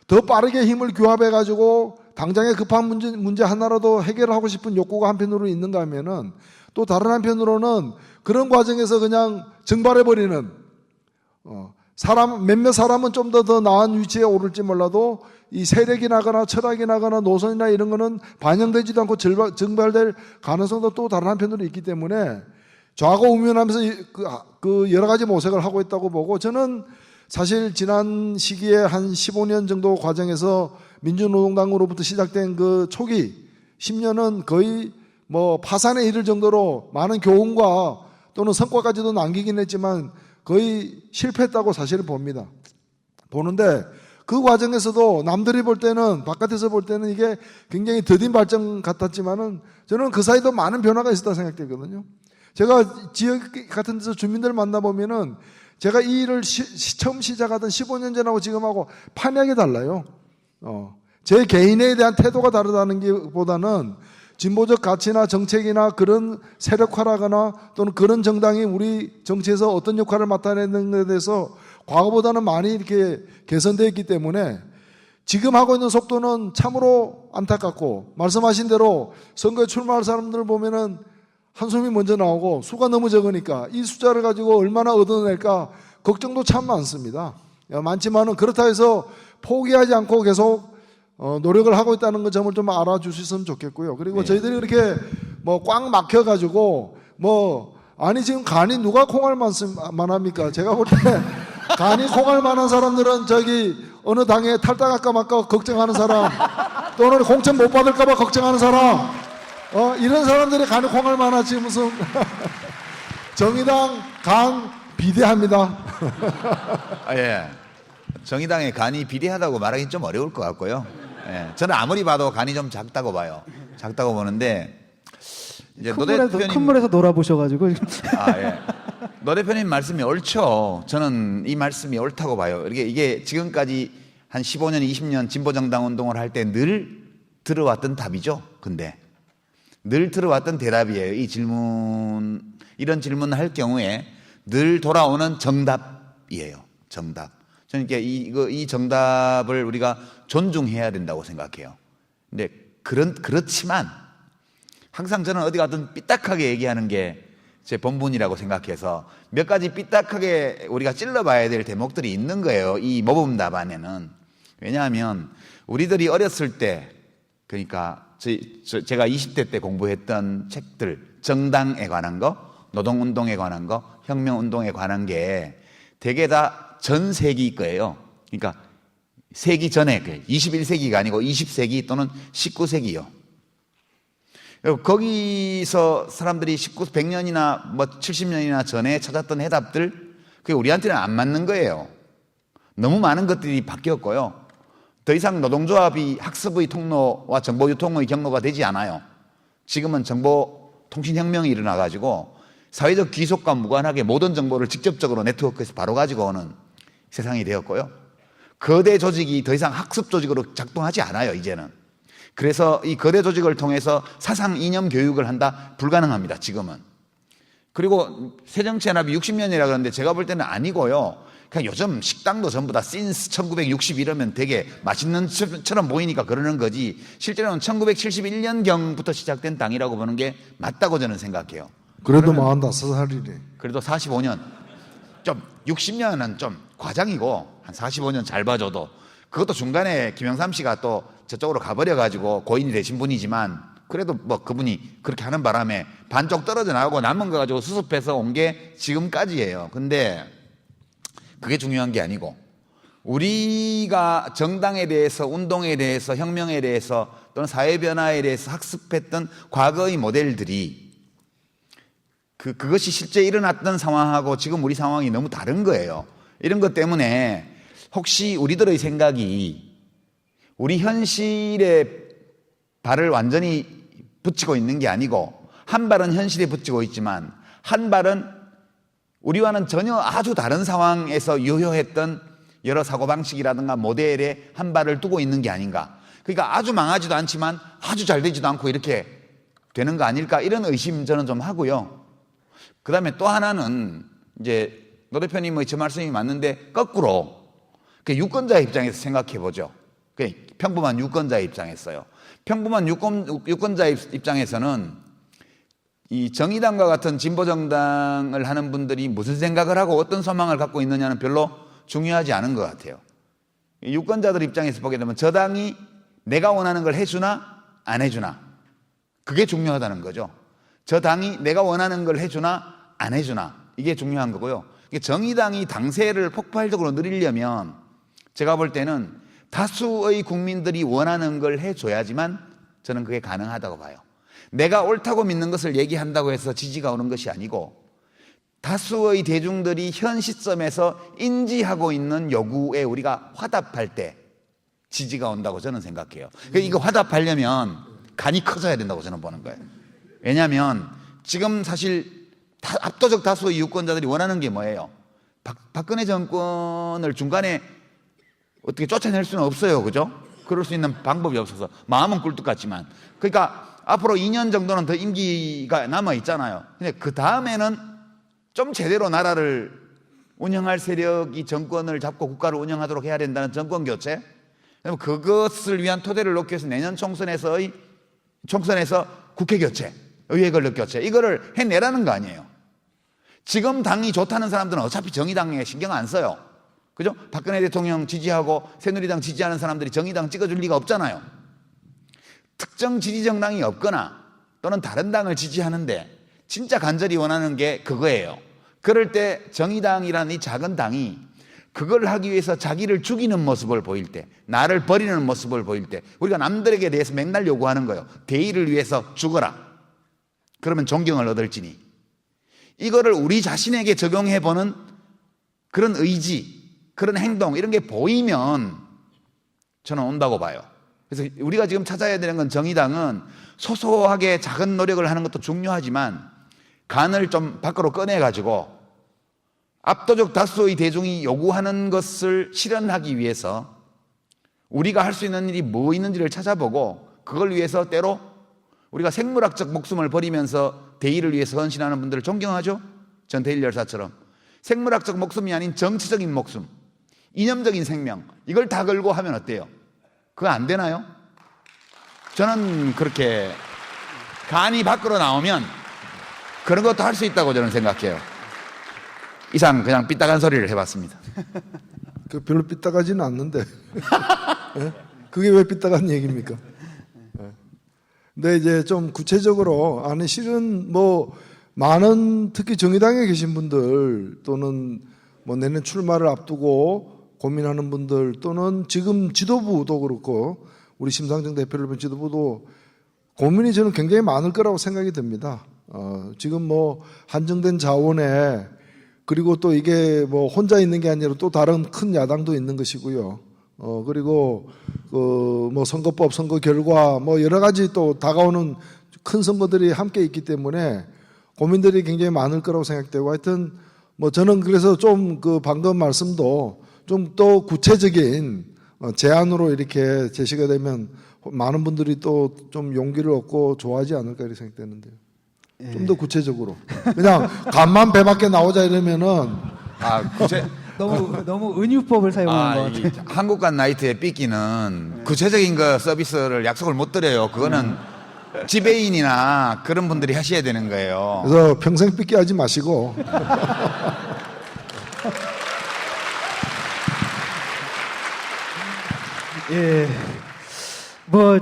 더 빠르게 힘을 규합해가지고 당장의 급한 문제 하나라도 해결하고 싶은 욕구가 한편으로 있는가 하면은, 또 다른 한편으로는 그런 과정에서 그냥 증발해버리는, 몇몇 사람은 좀 더 나은 위치에 오를지 몰라도 이 세력이 나거나 철학이 나거나 노선이나 이런 거는 반영되지도 않고 증발될 가능성도 또 다른 한편으로 있기 때문에 좌고우면하면서 그 여러 가지 모색을 하고 있다고 보고, 저는 사실 지난 시기에 한 15년 정도 과정에서 민주노동당으로부터 시작된 그 초기 10년은 거의 파산에 이를 정도로 많은 교훈과 또는 성과까지도 남기긴 했지만 거의 실패했다고 사실은 보는데, 그 과정에서도 남들이 볼 때는, 바깥에서 볼 때는 이게 굉장히 더딘 발전 같았지만은 저는 그 사이도 많은 변화가 있었다고 생각되거든요. 제가 지역 같은 데서 주민들 만나보면은 제가 이 일을 처음 시작하던 15년 전하고 지금하고 판약이 달라요. 제 개인에 대한 태도가 다르다는 게 보다는 진보적 가치나 정책이나 그런 세력화라거나 또는 그런 정당이 우리 정치에서 어떤 역할을 맡아내는 것에 대해서 과거보다는 많이 이렇게 개선되어 있기 때문에 지금 하고 있는 속도는 참으로 안타깝고, 말씀하신 대로 선거에 출마할 사람들을 보면은 한숨이 먼저 나오고 수가 너무 적으니까 이 숫자를 가지고 얼마나 얻어낼까 걱정도 참 많습니다. 많지만은 그렇다 해서 포기하지 않고 계속 노력을 하고 있다는 그 점을 좀 알아주셨으면 좋겠고요. 그리고 저희들이 그렇게 뭐 꽉 막혀가지고 아니 지금 간이 누가 콩알만 합니까? 제가 볼 때 간이 콩알만한 사람들은 저기 어느 당에 탈당할까 말까 걱정하는 사람, 또는 공천 못 받을까봐 걱정하는 사람, 이런 사람들이 간이 콩알만하지 무슨 정의당 간 비대합니다. 예. 정의당의 간이 비대하다고 말하기 좀 어려울 것 같고요. 예. 저는 아무리 봐도 간이 좀 작다고 봐요. 작다고 보는데 이제 큰 물에서 놀아보셔가지고 예. 노 대표님 말씀이 옳죠. 저는 이 말씀이 옳다고 봐요. 이게 지금까지 한 15년, 20년 진보정당 운동을 할 때 늘 들어왔던 답이죠. 근데 늘 들어왔던 대답이에요. 이런 질문을 할 경우에 늘 돌아오는 정답이에요. 정답. 저는 이 정답을 우리가 존중해야 된다고 생각해요. 근데 그렇지만 항상 저는 어디 가든 삐딱하게 얘기하는 게 제 본분이라고 생각해서 몇 가지 삐딱하게 우리가 찔러봐야 될 대목들이 있는 거예요. 이 모범 답안에는. 왜냐하면 우리들이 어렸을 때, 그러니까 제가 20대 때 공부했던 책들, 정당에 관한 거, 노동운동에 관한 거, 혁명운동에 관한 게 대개 다 전 세기 거예요. 그러니까 세기 전에, 21세기가 아니고 20세기 또는 19세기요. 거기서 사람들이 100년이나 70년이나 전에 찾았던 해답들, 그게 우리한테는 안 맞는 거예요. 너무 많은 것들이 바뀌었고요. 더 이상 노동조합이 학습의 통로와 정보유통의 경로가 되지 않아요. 지금은 정보통신혁명이 일어나가지고 사회적 귀속과 무관하게 모든 정보를 직접적으로 네트워크에서 바로 가지고 오는 세상이 되었고요. 거대 조직이 더 이상 학습 조직으로 작동하지 않아요, 이제는. 그래서 이 거대 조직을 통해서 사상 이념 교육을 한다? 불가능합니다, 지금은. 그리고 새정치연합이 60년이라 그러는데 제가 볼 때는 아니고요. 그냥 요즘 식당도 전부 다 since 1960 이러면 되게 맛있는 처럼 보이니까 그러는 거지, 실제로는 1971년경부터 시작된 당이라고 보는 게 맞다고 저는 생각해요. 그래도 45살이래. 그래도 45년. 좀 60년은 좀 과장이고 한 45년 잘 봐줘도, 그것도 중간에 김영삼 씨가 또 저쪽으로 가버려가지고 고인이 되신 분이지만, 그래도 그분이 그렇게 하는 바람에 반쪽 떨어져 나가고 남은 거 가지고 수습해서 온 게 지금까지예요. 근데 그게 중요한 게 아니고, 우리가 정당에 대해서, 운동에 대해서, 혁명에 대해서 또는 사회 변화에 대해서 학습했던 과거의 모델들이 그것이 실제 일어났던 상황하고 지금 우리 상황이 너무 다른 거예요. 이런 것 때문에 혹시 우리들의 생각이 우리 현실에 발을 완전히 붙이고 있는 게 아니고, 한 발은 현실에 붙이고 있지만 한 발은 우리와는 전혀 아주 다른 상황에서 유효했던 여러 사고방식이라든가 모델에 한 발을 두고 있는 게 아닌가. 그러니까 아주 망하지도 않지만 아주 잘 되지도 않고 이렇게 되는 거 아닐까, 이런 의심 저는 좀 하고요. 그 다음에 또 하나는, 이제 노 대표님의 저 말씀이 맞는데 거꾸로 유권자 입장에서 생각해 보죠. 평범한 유권자 입장에서요. 평범한 유권자 입장에서는 이 정의당과 같은 진보정당을 하는 분들이 무슨 생각을 하고 어떤 소망을 갖고 있느냐는 별로 중요하지 않은 것 같아요. 유권자들 입장에서 보게 되면 저 당이 내가 원하는 걸 해주나 안 해주나, 그게 중요하다는 거죠. 저 당이 내가 원하는 걸 해주나 안 해주나, 이게 중요한 거고요. 정의당이 당세를 폭발적으로 늘리려면 제가 볼 때는 다수의 국민들이 원하는 걸 해줘야지만 저는 그게 가능하다고 봐요. 내가 옳다고 믿는 것을 얘기한다고 해서 지지가 오는 것이 아니고, 다수의 대중들이 현 시점에서 인지하고 있는 요구에 우리가 화답할 때 지지가 온다고 저는 생각해요. 이거 화답하려면 간이 커져야 된다고 저는 보는 거예요. 왜냐하면 지금 사실 압도적 다수의 유권자들이 원하는 게 뭐예요? 박근혜 정권을 중간에 어떻게 쫓아낼 수는 없어요. 그죠? 그럴 수 있는 방법이 없어서 마음은 꿀뚝 같지만, 그러니까 앞으로 2년 정도는 더 임기가 남아 있잖아요. 근데 그 다음에는 좀 제대로 나라를 운영할 세력이 정권을 잡고 국가를 운영하도록 해야 된다는 정권 교체. 그것을 위한 토대를 놓기 위해서 내년 총선에서 국회 교체, 의회 권력 교체 이거를 해내라는 거 아니에요. 지금 당이 좋다는 사람들은 어차피 정의당에 신경 안 써요. 그죠? 박근혜 대통령 지지하고 새누리당 지지하는 사람들이 정의당 찍어줄 리가 없잖아요. 특정 지지 정당이 없거나 또는 다른 당을 지지하는데 진짜 간절히 원하는 게 그거예요. 그럴 때 정의당이라는 이 작은 당이 그걸 하기 위해서 자기를 죽이는 모습을 보일 때, 나를 버리는 모습을 보일 때 우리가 남들에게 대해서 맨날 요구하는 거예요. 대의를 위해서 죽어라. 그러면 존경을 얻을지니. 이거를 우리 자신에게 적용해보는 그런 의지, 그런 행동 이런 게 보이면 저는 온다고 봐요. 그래서 우리가 지금 찾아야 되는 건 정의당은 소소하게 작은 노력을 하는 것도 중요하지만 간을 좀 밖으로 꺼내가지고 압도적 다수의 대중이 요구하는 것을 실현하기 위해서 우리가 할 수 있는 일이 뭐 있는지를 찾아보고 그걸 위해서 때로 우리가 생물학적 목숨을 버리면서 대의를 위해서 헌신하는 분들을 존경하죠. 전태일 열사처럼 생물학적 목숨이 아닌 정치적인 목숨, 이념적인 생명 이걸 다 걸고 하면 어때요? 그거 안 되나요? 저는 그렇게 간이 밖으로 나오면 그런 것도 할 수 있다고 저는 생각해요. 이상 그냥 삐딱한 소리를 해봤습니다. 그 별로 삐딱하지는 않는데. 예? 그게 왜 삐딱한 얘기입니까? 예. 근데 이제 좀 구체적으로 아니 실은 뭐 많은 특히 정의당에 계신 분들 또는 뭐 내년 출마를 앞두고 고민하는 분들 또는 지금 지도부도 그렇고 우리 심상정 대표를 본 지도부도 고민이 저는 굉장히 많을 거라고 생각이 듭니다. 지금 뭐 한정된 자원에 그리고 또 이게 뭐 혼자 있는 게 아니라 또 다른 큰 야당도 있는 것이고요. 그리고 뭐 선거법, 선거 결과 뭐 여러 가지 또 다가오는 큰 선거들이 함께 있기 때문에 고민들이 굉장히 많을 거라고 생각되고 하여튼 뭐 저는 그래서 좀 그 방금 말씀도 좀 더 구체적인 제안으로 이렇게 제시가 되면 많은 분들이 또 좀 용기를 얻고 좋아하지 않을까 이렇게 생각되는데요. 좀 더 구체적으로. 그냥 간만 배 밖에 나오자 이러면은 너무 은유법을 사용하는 것 같아요. 한국관 나이트의 삐끼는 구체적인 거 서비스를 약속을 못 드려요. 그거는 지배인이나 그런 분들이 하셔야 되는 거예요. 그래서 평생 삐끼 하지 마시고. 예. 뭐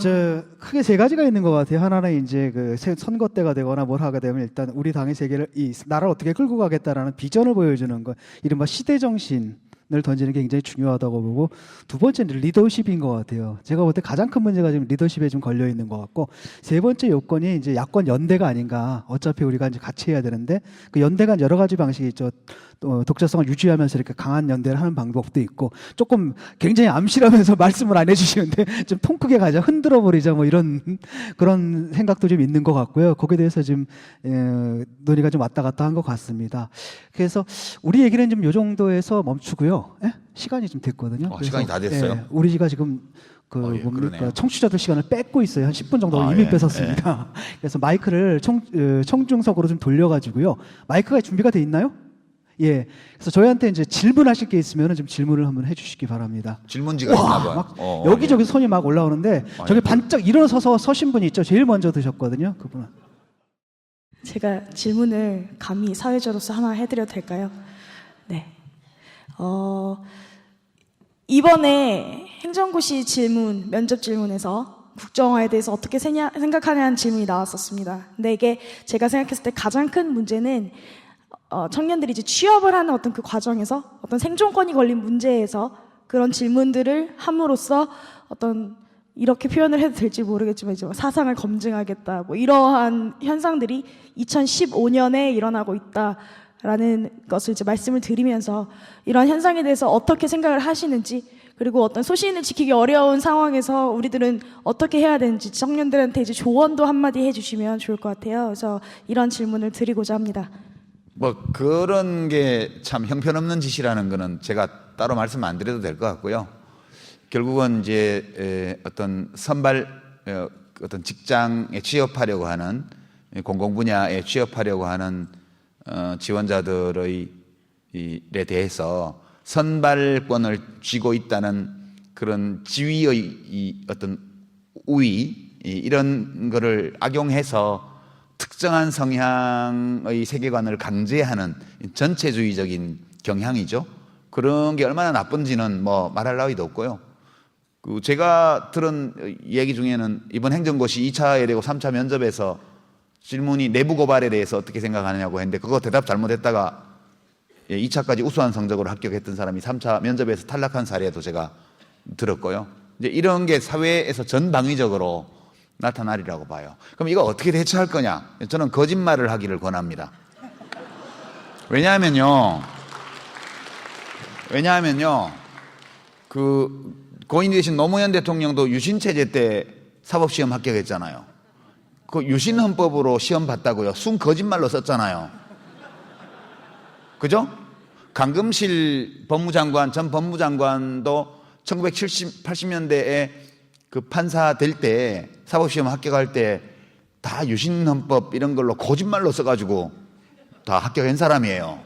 크게 세 가지가 있는 것 같아요. 하나는 이제 그 선거 때가 되거나 뭘 하게 되면 일단 우리 당의 세계를 이 나라를 어떻게 끌고 가겠다라는 비전을 보여주는 것, 이른바 시대 정신을 던지는 게 굉장히 중요하다고 보고, 두 번째는 리더십인 것 같아요. 제가 볼 때 가장 큰 문제가 지금 리더십에 좀 걸려 있는 것 같고, 세 번째 요건이 이제 야권 연대가 아닌가. 어차피 우리가 이제 같이 해야 되는데 그 연대가 여러 가지 방식이 있죠. 독자성을 유지하면서 이렇게 강한 연대를 하는 방법도 있고, 조금 굉장히 암실하면서 말씀을 안 해주시는데 좀 통 크게 가자, 흔들어 버리자, 뭐 이런 그런 생각도 좀 있는 것 같고요. 거기에 대해서 지금 논의가 좀 왔다 갔다 한 것 같습니다. 그래서 우리 얘기는 좀 요 정도에서 멈추고요. 예? 시간이 좀 됐거든요. 시간이 다 됐어요? 예, 우리가 지금 뭡니까 그러네요. 청취자들 시간을 뺏고 있어요. 한 10분 정도 이미 예, 뺏었습니다. 그래서 마이크를 청중석으로 좀 돌려가지고요. 마이크가 준비가 돼 있나요? 예. 그래서 저희한테 이제 질문하실 게 있으면 좀 질문을 한번 해주시기 바랍니다. 질문지가 있나 봐요. 막 여기저기 손이 막 올라오는데 저기 반짝 일어서서 서신 분이 있죠. 제일 먼저 드셨거든요. 그분은. 제가 질문을 감히 사회자로서 하나 해드려도 될까요? 네. 이번에 행정고시 질문, 면접 질문에서 국정화에 대해서 어떻게 생각하냐는 질문이 나왔었습니다. 근데 이게 제가 생각했을 때 가장 큰 문제는 청년들이 이제 취업을 하는 어떤 그 과정에서 어떤 생존권이 걸린 문제에서 그런 질문들을 함으로써 어떤 이렇게 표현을 해도 될지 모르겠지만 이제 사상을 검증하겠다 뭐 이러한 현상들이 2015년에 일어나고 있다라는 것을 이제 말씀을 드리면서 이러한 현상에 대해서 어떻게 생각을 하시는지, 그리고 어떤 소신을 지키기 어려운 상황에서 우리들은 어떻게 해야 되는지 청년들한테 이제 조언도 한마디 해주시면 좋을 것 같아요. 그래서 이런 질문을 드리고자 합니다. 뭐 그런 게 참 형편없는 짓이라는 거는 제가 따로 말씀 안 드려도 될 것 같고요. 결국은 이제 어떤 선발 어떤 직장에 취업하려고 하는, 공공 분야에 취업하려고 하는 지원자들의 일에 대해서 선발권을 쥐고 있다는 그런 지위의 이 어떤 우위 이런 거를 악용해서 특정한 성향의 세계관을 강제하는 전체주의적인 경향이죠. 그런 게 얼마나 나쁜지는 뭐 말할 나위도 없고요. 그 제가 들은 얘기 중에는 이번 행정고시 2차에 대고 3차 면접에서 질문이 내부 고발에 대해서 어떻게 생각하느냐고 했는데 그거 대답 잘못했다가 2차까지 우수한 성적으로 합격했던 사람이 3차 면접에서 탈락한 사례도 제가 들었고요. 이제 이런 게 사회에서 전방위적으로 나타나리라고 봐요. 그럼 이거 어떻게 대처할 거냐? 저는 거짓말을 하기를 권합니다. 왜냐하면요, 그 고인 되신 노무현 대통령도 유신체제 때 사법시험 합격했잖아요. 그 유신헌법으로 시험 봤다고요. 순 거짓말로 썼잖아요. 그죠? 강금실 법무장관, 전 법무장관도 1980년대에 그 판사 될 때 사법시험 합격할 때 다 유신헌법 이런 걸로 거짓말로 써가지고 다 합격한 사람이에요.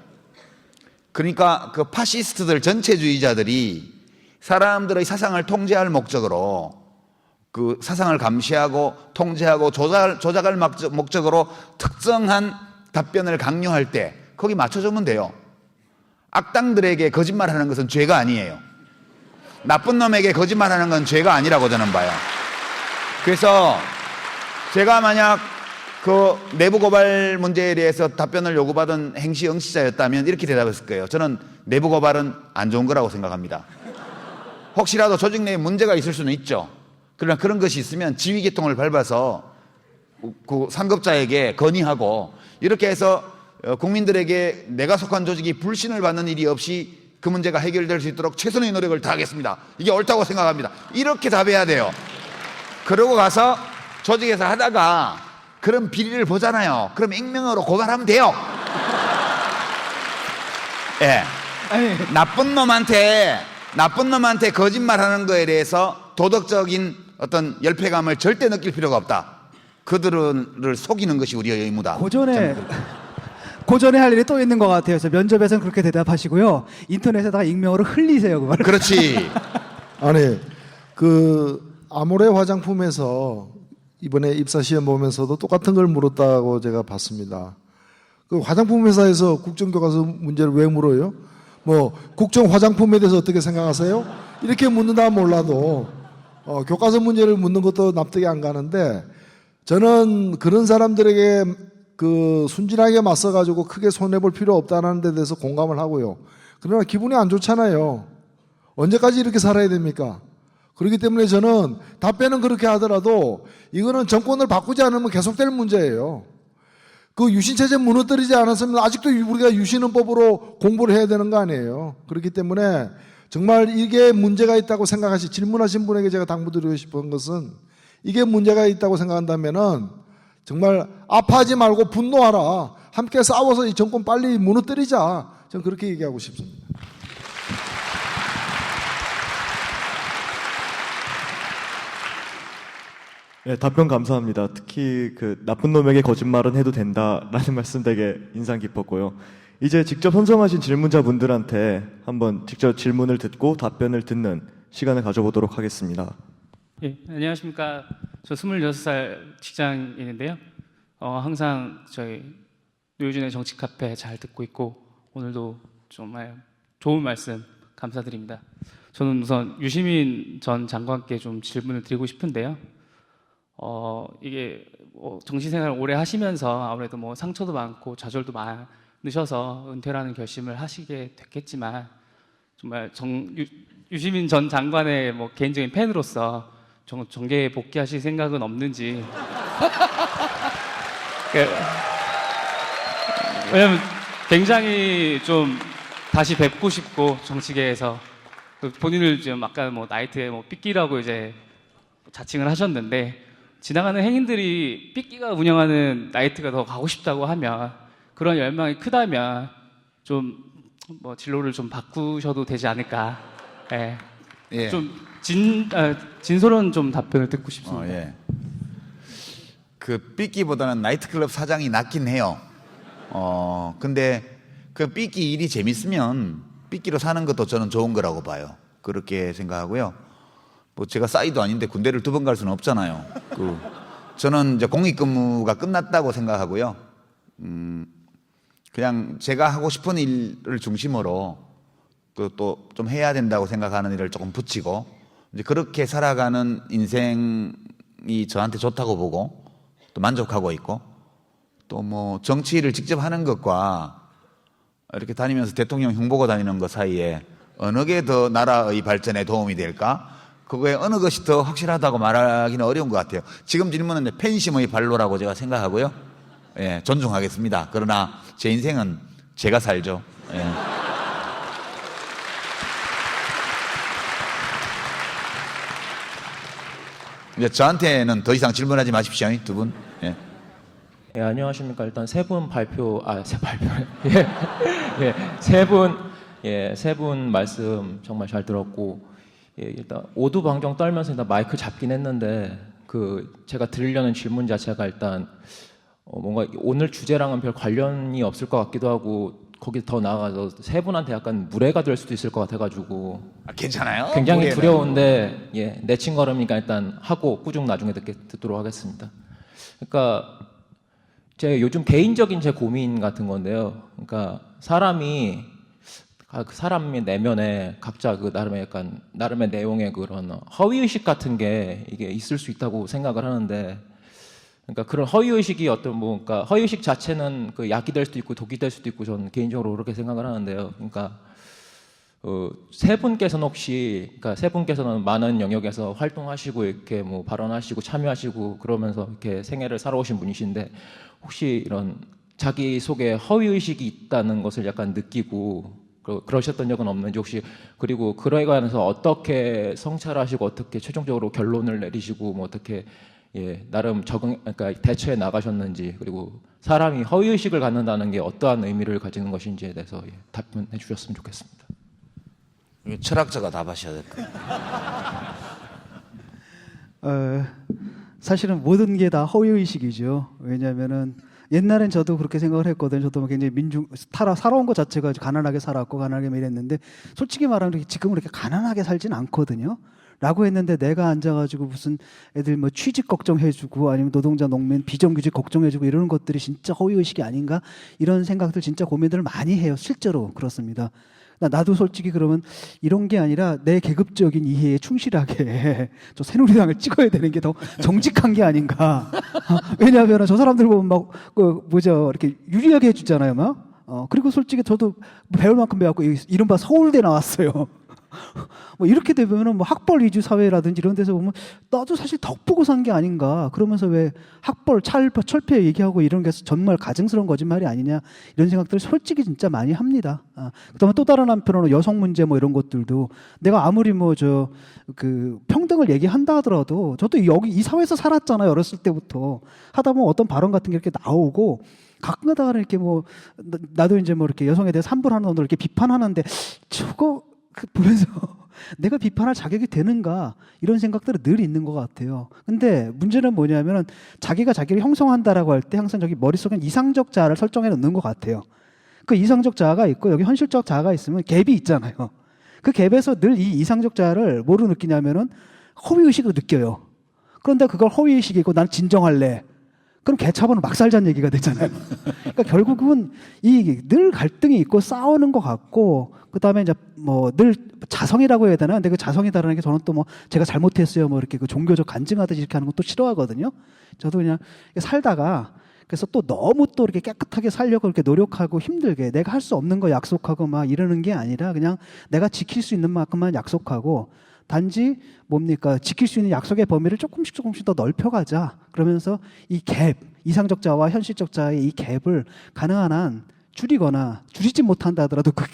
그러니까 그 파시스트들 전체주의자들이 사람들의 사상을 통제할 목적으로 그 사상을 감시하고 통제하고 조작할 목적으로 특정한 답변을 강요할 때 거기 맞춰주면 돼요. 악당들에게 거짓말하는 것은 죄가 아니에요. 나쁜 놈에게 거짓말하는 건 죄가 아니라고 저는 봐요. 그래서 제가 만약 그 내부 고발 문제에 대해서 답변을 요구받은 행시 응시자였다면 이렇게 대답했을 거예요. 저는 내부 고발은 안 좋은 거라고 생각합니다. 혹시라도 조직 내에 문제가 있을 수는 있죠. 그러나 그런 것이 있으면 지휘계통을 밟아서 그 상급자에게 건의하고 이렇게 해서 국민들에게 내가 속한 조직이 불신을 받는 일이 없이 그 문제가 해결될 수 있도록 최선의 노력을 다하겠습니다. 이게 옳다고 생각합니다. 이렇게 답해야 돼요. 그러고 가서 조직에서 하다가 그런 비리를 보잖아요. 그럼 익명으로 고발하면 돼요. 예. 나쁜 놈한테 거짓말하는 거에 대해서 도덕적인 어떤 열패감을 절대 느낄 필요가 없다. 그들을 속이는 것이 우리의 의무다. 고전에 할 일이 또 있는 것 같아요. 그래서 면접에서는 그렇게 대답하시고요. 인터넷에다가 익명으로 흘리세요. 그 말을. 그렇지. 아니, 그 아모레 화장품에서 이번에 입사 시험 보면서도 똑같은 걸 물었다고 제가 봤습니다. 그 화장품 회사에서 국정교과서 문제를 왜 물어요? 뭐 국정 화장품에 대해서 어떻게 생각하세요? 이렇게 묻는다 몰라도 교과서 문제를 묻는 것도 납득이 안 가는데 저는 그런 사람들에게 그 순진하게 맞서가지고 크게 손해볼 필요 없다는 데 대해서 공감을 하고요. 그러나 기분이 안 좋잖아요. 언제까지 이렇게 살아야 됩니까? 그렇기 때문에 저는 답변은 그렇게 하더라도 이거는 정권을 바꾸지 않으면 계속될 문제예요. 그 유신체제 무너뜨리지 않았으면 아직도 우리가 유신헌법으로 공부를 해야 되는 거 아니에요. 그렇기 때문에 정말 이게 문제가 있다고 질문하신 분에게 제가 당부드리고 싶은 것은 이게 문제가 있다고 생각한다면은 정말 아파하지 말고 분노하라. 함께 싸워서 이 정권 빨리 무너뜨리자. 저는 그렇게 얘기하고 싶습니다. 네, 답변 감사합니다. 특히 그 나쁜 놈에게 거짓말은 해도 된다라는 말씀 되게 인상 깊었고요. 이제 직접 선정하신 질문자분들한테 한번 직접 질문을 듣고 답변을 듣는 시간을 가져보도록 하겠습니다. 예, 안녕하십니까. 저 26살 직장인인데요. 항상 저희 노유준의 정치 카페 잘 듣고 있고 오늘도 정말 좋은 말씀 감사드립니다. 저는 우선 유시민 전 장관께 좀 질문을 드리고 싶은데요. 이게 정치생활 오래 하시면서 아무래도 뭐 상처도 많고 좌절도 많으셔서 은퇴라는 결심을 하시게 됐겠지만 정말 유시민 전 장관의 뭐 개인적인 팬으로서 정계에 복귀하실 생각은 없는지. 왜냐면 굉장히 좀 다시 뵙고 싶고 정치계에서 본인을 지금 아까 뭐 나이트에 뭐 삐끼라고 이제 자칭을 하셨는데 지나가는 행인들이 삐끼가 운영하는 나이트가 더 가고 싶다고 하면 그런 열망이 크다면 좀 뭐 진로를 좀 바꾸셔도 되지 않을까. 예. 예. 좀 진솔한 좀 답변을 듣고 싶습니다. 예. 그 삐끼보다는 나이트클럽 사장이 낫긴 해요. 근데 그 삐끼 일이 재밌으면 삐끼로 사는 것도 저는 좋은 거라고 봐요. 그렇게 생각하고요. 뭐 제가 싸이도 아닌데 군대를 2번 갈 수는 없잖아요. 저는 이제 공익근무가 끝났다고 생각하고요. 그냥 제가 하고 싶은 일을 중심으로 또 좀 해야 된다고 생각하는 일을 조금 붙이고 이제 그렇게 살아가는 인생이 저한테 좋다고 보고 또 만족하고 있고 또 뭐 정치를 직접 하는 것과 이렇게 다니면서 대통령 흉보고 다니는 것 사이에 어느 게 더 나라의 발전에 도움이 될까? 그거에 어느 것이 더 확실하다고 말하기는 어려운 것 같아요. 지금 질문은 팬심의 발로라고 제가 생각하고요. 예, 존중하겠습니다. 그러나 제 인생은 제가 살죠. 예. 이제 저한테는 더 이상 질문하지 마십시오, 2분. 예. 예, 안녕하십니까. 일단 세 분 발표, 예, 예, 세 분 말씀 정말 잘 들었고, 예, 일단 오두방정 떨면서 일단 마이크 잡긴 했는데, 제가 드리려는 질문 자체가 일단, 뭔가 오늘 주제랑은 별 관련이 없을 것 같기도 하고, 거기 더 나아가서 세 분한테 약간 무례가 될 수도 있을 것 같아가지고, 괜찮아요? 굉장히 무례는. 두려운데, 예, 내친 걸음이니까 일단 하고 꾸중 나중에 듣도록 하겠습니다. 그러니까, 제 요즘 개인적인 제 고민 같은 건데요. 그러니까 사람의 내면에 각자 나름의 내용의 그런 허위 의식 같은 게 이게 있을 수 있다고 생각을 하는데, 그러니까 그런 허위 의식이 그러니까 허위 의식 자체는 약이 될 수도 있고 독이 될 수도 있고 저는 개인적으로 그렇게 생각을 하는데요. 그러니까 세 분께서는 많은 영역에서 활동하시고 이렇게 뭐 발언하시고 참여하시고 그러면서 이렇게 생애를 살아오신 분이신데 혹시 이런 자기 속에 허위 의식이 있다는 것을 약간 느끼고 그러셨던 적은 없는지 혹시 그리고 그러에 관해서 어떻게 성찰하시고 어떻게 최종적으로 결론을 내리시고 뭐 어떻게 나름 그러니까 대처해 나가셨는지 그리고 사람이 허위 의식을 갖는다는 게 어떠한 의미를 가지는 것인지에 대해서 답변해 주셨으면 좋겠습니다. 철학자가 답하셔야 될 거예요. 사실은 모든 게 다 허위의식이죠. 왜냐하면은 옛날엔 저도 그렇게 생각을 했거든요. 저도 굉장히 살아온 것 자체가 가난하게 살았고 가난하게 일했는데 솔직히 말하면 지금은 그렇게 가난하게 살진 않거든요. 라고 했는데 내가 앉아가지고 무슨 애들 뭐 취직 걱정해주고 아니면 노동자 농민 비정규직 걱정해주고 이러는 것들이 진짜 허위의식이 아닌가 이런 생각들 진짜 고민들을 많이 해요. 실제로 그렇습니다. 나도 솔직히 그러면 이런 게 아니라 내 계급적인 이해에 충실하게 저 새누리당을 찍어야 되는 게 더 정직한 게 아닌가. 왜냐하면 저 사람들 보면 막 이렇게 유리하게 해주잖아요, 막. 그리고 솔직히 저도 배울 만큼 배웠고 이른바 서울대 나왔어요. 뭐 이렇게 되면은 뭐 학벌 위주 사회라든지 이런 데서 보면 나도 사실 덕 보고 산 게 아닌가. 그러면서 왜 학벌, 철폐 얘기하고 이런 게 정말 가증스러운 거짓말이 아니냐 이런 생각들을 솔직히 진짜 많이 합니다. 그다음에 또 다른 한편으로 여성 문제 뭐 이런 것들도 내가 아무리 뭐 평등을 얘기한다 하더라도 저도 여기 이 사회에서 살았잖아요. 어렸을 때부터 하다 보면 어떤 발언 같은 게 이렇게 나오고 가끔가다가 이렇게 뭐 나도 이제 뭐 이렇게 여성에 대해서 함부로 하는 언어를 이렇게 비판하는데 저거 보면서 내가 비판할 자격이 되는가 이런 생각들은 늘 있는 것 같아요. 근데 문제는 뭐냐면은 자기가 자기를 형성한다라고 할 때 항상 저기 머릿속에 이상적 자아를 설정해 놓는 것 같아요. 그 이상적 자아가 있고 여기 현실적 자아가 있으면 갭이 있잖아요. 그 갭에서 늘 이 이상적 자아를 뭐로 느끼냐면은 허위의식으로 느껴요. 그런데 그걸 허위의식이고 난 진정할래. 그럼 개차반은 막 살자는 얘기가 되잖아요. 그러니까 결국은 늘 갈등이 있고 싸우는 것 같고 그다음에 이제 뭐 늘 자성이라고 해야 되나? 근데 그 자성이다라는 게 저는 또 뭐 제가 잘못했어요. 뭐 이렇게 종교적 간증하듯이 이렇게 하는 건 또 싫어하거든요. 저도 그냥 살다가 그래서 또 너무 또 이렇게 깨끗하게 살려고 이렇게 노력하고 힘들게 내가 할 수 없는 거 약속하고 막 이러는 게 아니라 그냥 내가 지킬 수 있는 만큼만 약속하고 단지 뭡니까? 지킬 수 있는 약속의 범위를 조금씩 더 넓혀가자. 그러면서 이 갭, 이상적 자와 현실적 자의 이 갭을 가능한 한 줄이거나 줄이지 못한다 하더라도 그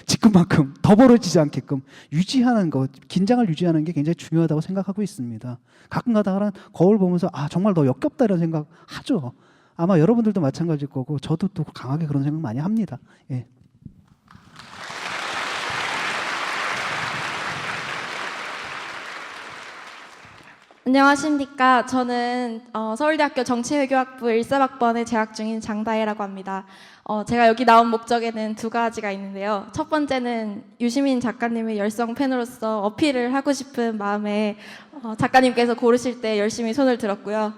지금만큼 더 벌어지지 않게끔 유지하는 것, 긴장을 유지하는 게 굉장히 중요하다고 생각하고 있습니다. 가끔 가다가 거울 보면서 정말 너 역겹다 이런 생각 하죠. 아마 여러분들도 마찬가지일 거고 저도 또 강하게 그런 생각 많이 합니다. 예. 안녕하십니까. 저는 서울대학교 정치외교학부 1사학번에 재학 중인 장다혜라고 합니다. 제가 여기 나온 목적에는 두 가지가 있는데요. 첫 번째는 유시민 작가님의 열성 팬으로서 어필을 하고 싶은 마음에 작가님께서 고르실 때 열심히 손을 들었고요.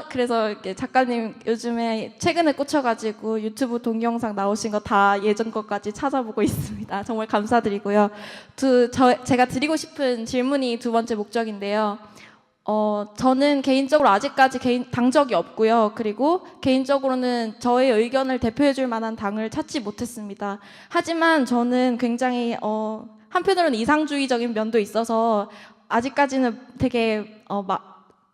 그래서 이렇게 작가님 요즘에 최근에 꽂혀가지고 유튜브 동영상 나오신 거 다 예전 것까지 찾아보고 있습니다. 정말 감사드리고요. 제가 드리고 싶은 질문이 두 번째 목적인데요. 저는 개인적으로 아직까지 당 적이 없고요. 그리고 개인적으로는 저의 의견을 대표해줄 만한 당을 찾지 못했습니다. 하지만 저는 굉장히 한편으로는 이상주의적인 면도 있어서 아직까지는 되게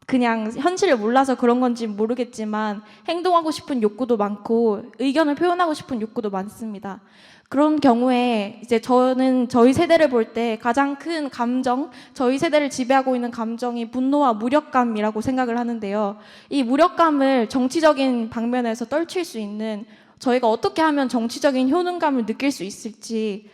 그냥 현실을 몰라서 그런 건지 모르겠지만 행동하고 싶은 욕구도 많고 의견을 표현하고 싶은 욕구도 많습니다. 그런 경우에 이제 저는 저희 세대를 볼 때 가장 큰 감정, 저희 세대를 지배하고 있는 감정이 분노와 무력감이라고 생각을 하는데요. 이 무력감을 정치적인 방면에서 떨칠 수 있는 저희가 어떻게 하면 정치적인 효능감을 느낄 수 있을지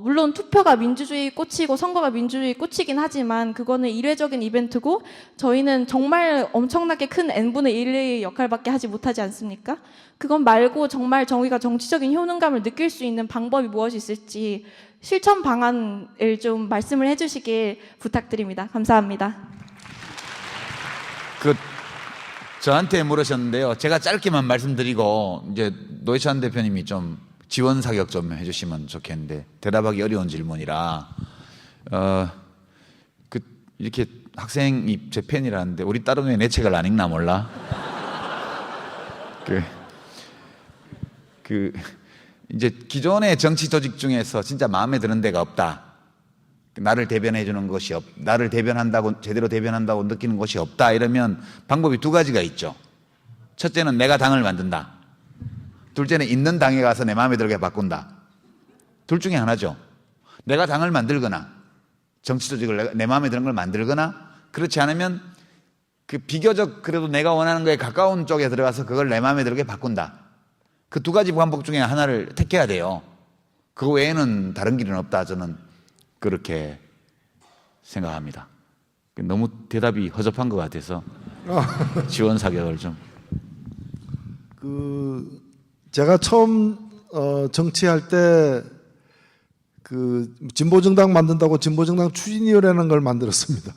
물론 투표가 민주주의 꽃이고 선거가 민주주의 꽃이긴 하지만 그거는 일회적인 이벤트고 저희는 정말 엄청나게 큰 n분의 1의 역할밖에 하지 못하지 않습니까? 그건 말고 정말 저희가 정치적인 효능감을 느낄 수 있는 방법이 무엇이 있을지 실천 방안을 좀 말씀을 해주시길 부탁드립니다. 감사합니다. 저한테 물으셨는데요. 제가 짧게만 말씀드리고 이제 노회찬 대표님이 좀 지원 사격 좀 해주시면 좋겠는데 대답하기 어려운 질문이라 이렇게 학생이 제 팬이라는데 우리 딸은 왜 내 책을 안 읽나 몰라? 이제 기존의 정치 조직 중에서 진짜 마음에 드는 데가 없다. 나를 대변해 주는 것이 나를 제대로 대변한다고 느끼는 것이 없다. 이러면 방법이 두 가지가 있죠. 첫째는 내가 당을 만든다. 둘째는 있는 당에 가서 내 마음에 들게 바꾼다. 둘 중에 하나죠. 내가 당을 만들거나 정치 조직을 내 마음에 드는 걸 만들거나 그렇지 않으면 비교적 그래도 내가 원하는 거에 가까운 쪽에 들어가서 그걸 내 마음에 들게 바꾼다. 그 두 가지 방법 중에 하나를 택해야 돼요. 그거 외에는 다른 길은 없다. 저는 그렇게 생각합니다. 너무 대답이 허접한 것 같아서 지원 사격을 좀. 제가 처음 정치할 때 진보정당 만든다고 진보정당 추진위원회라는 걸 만들었습니다.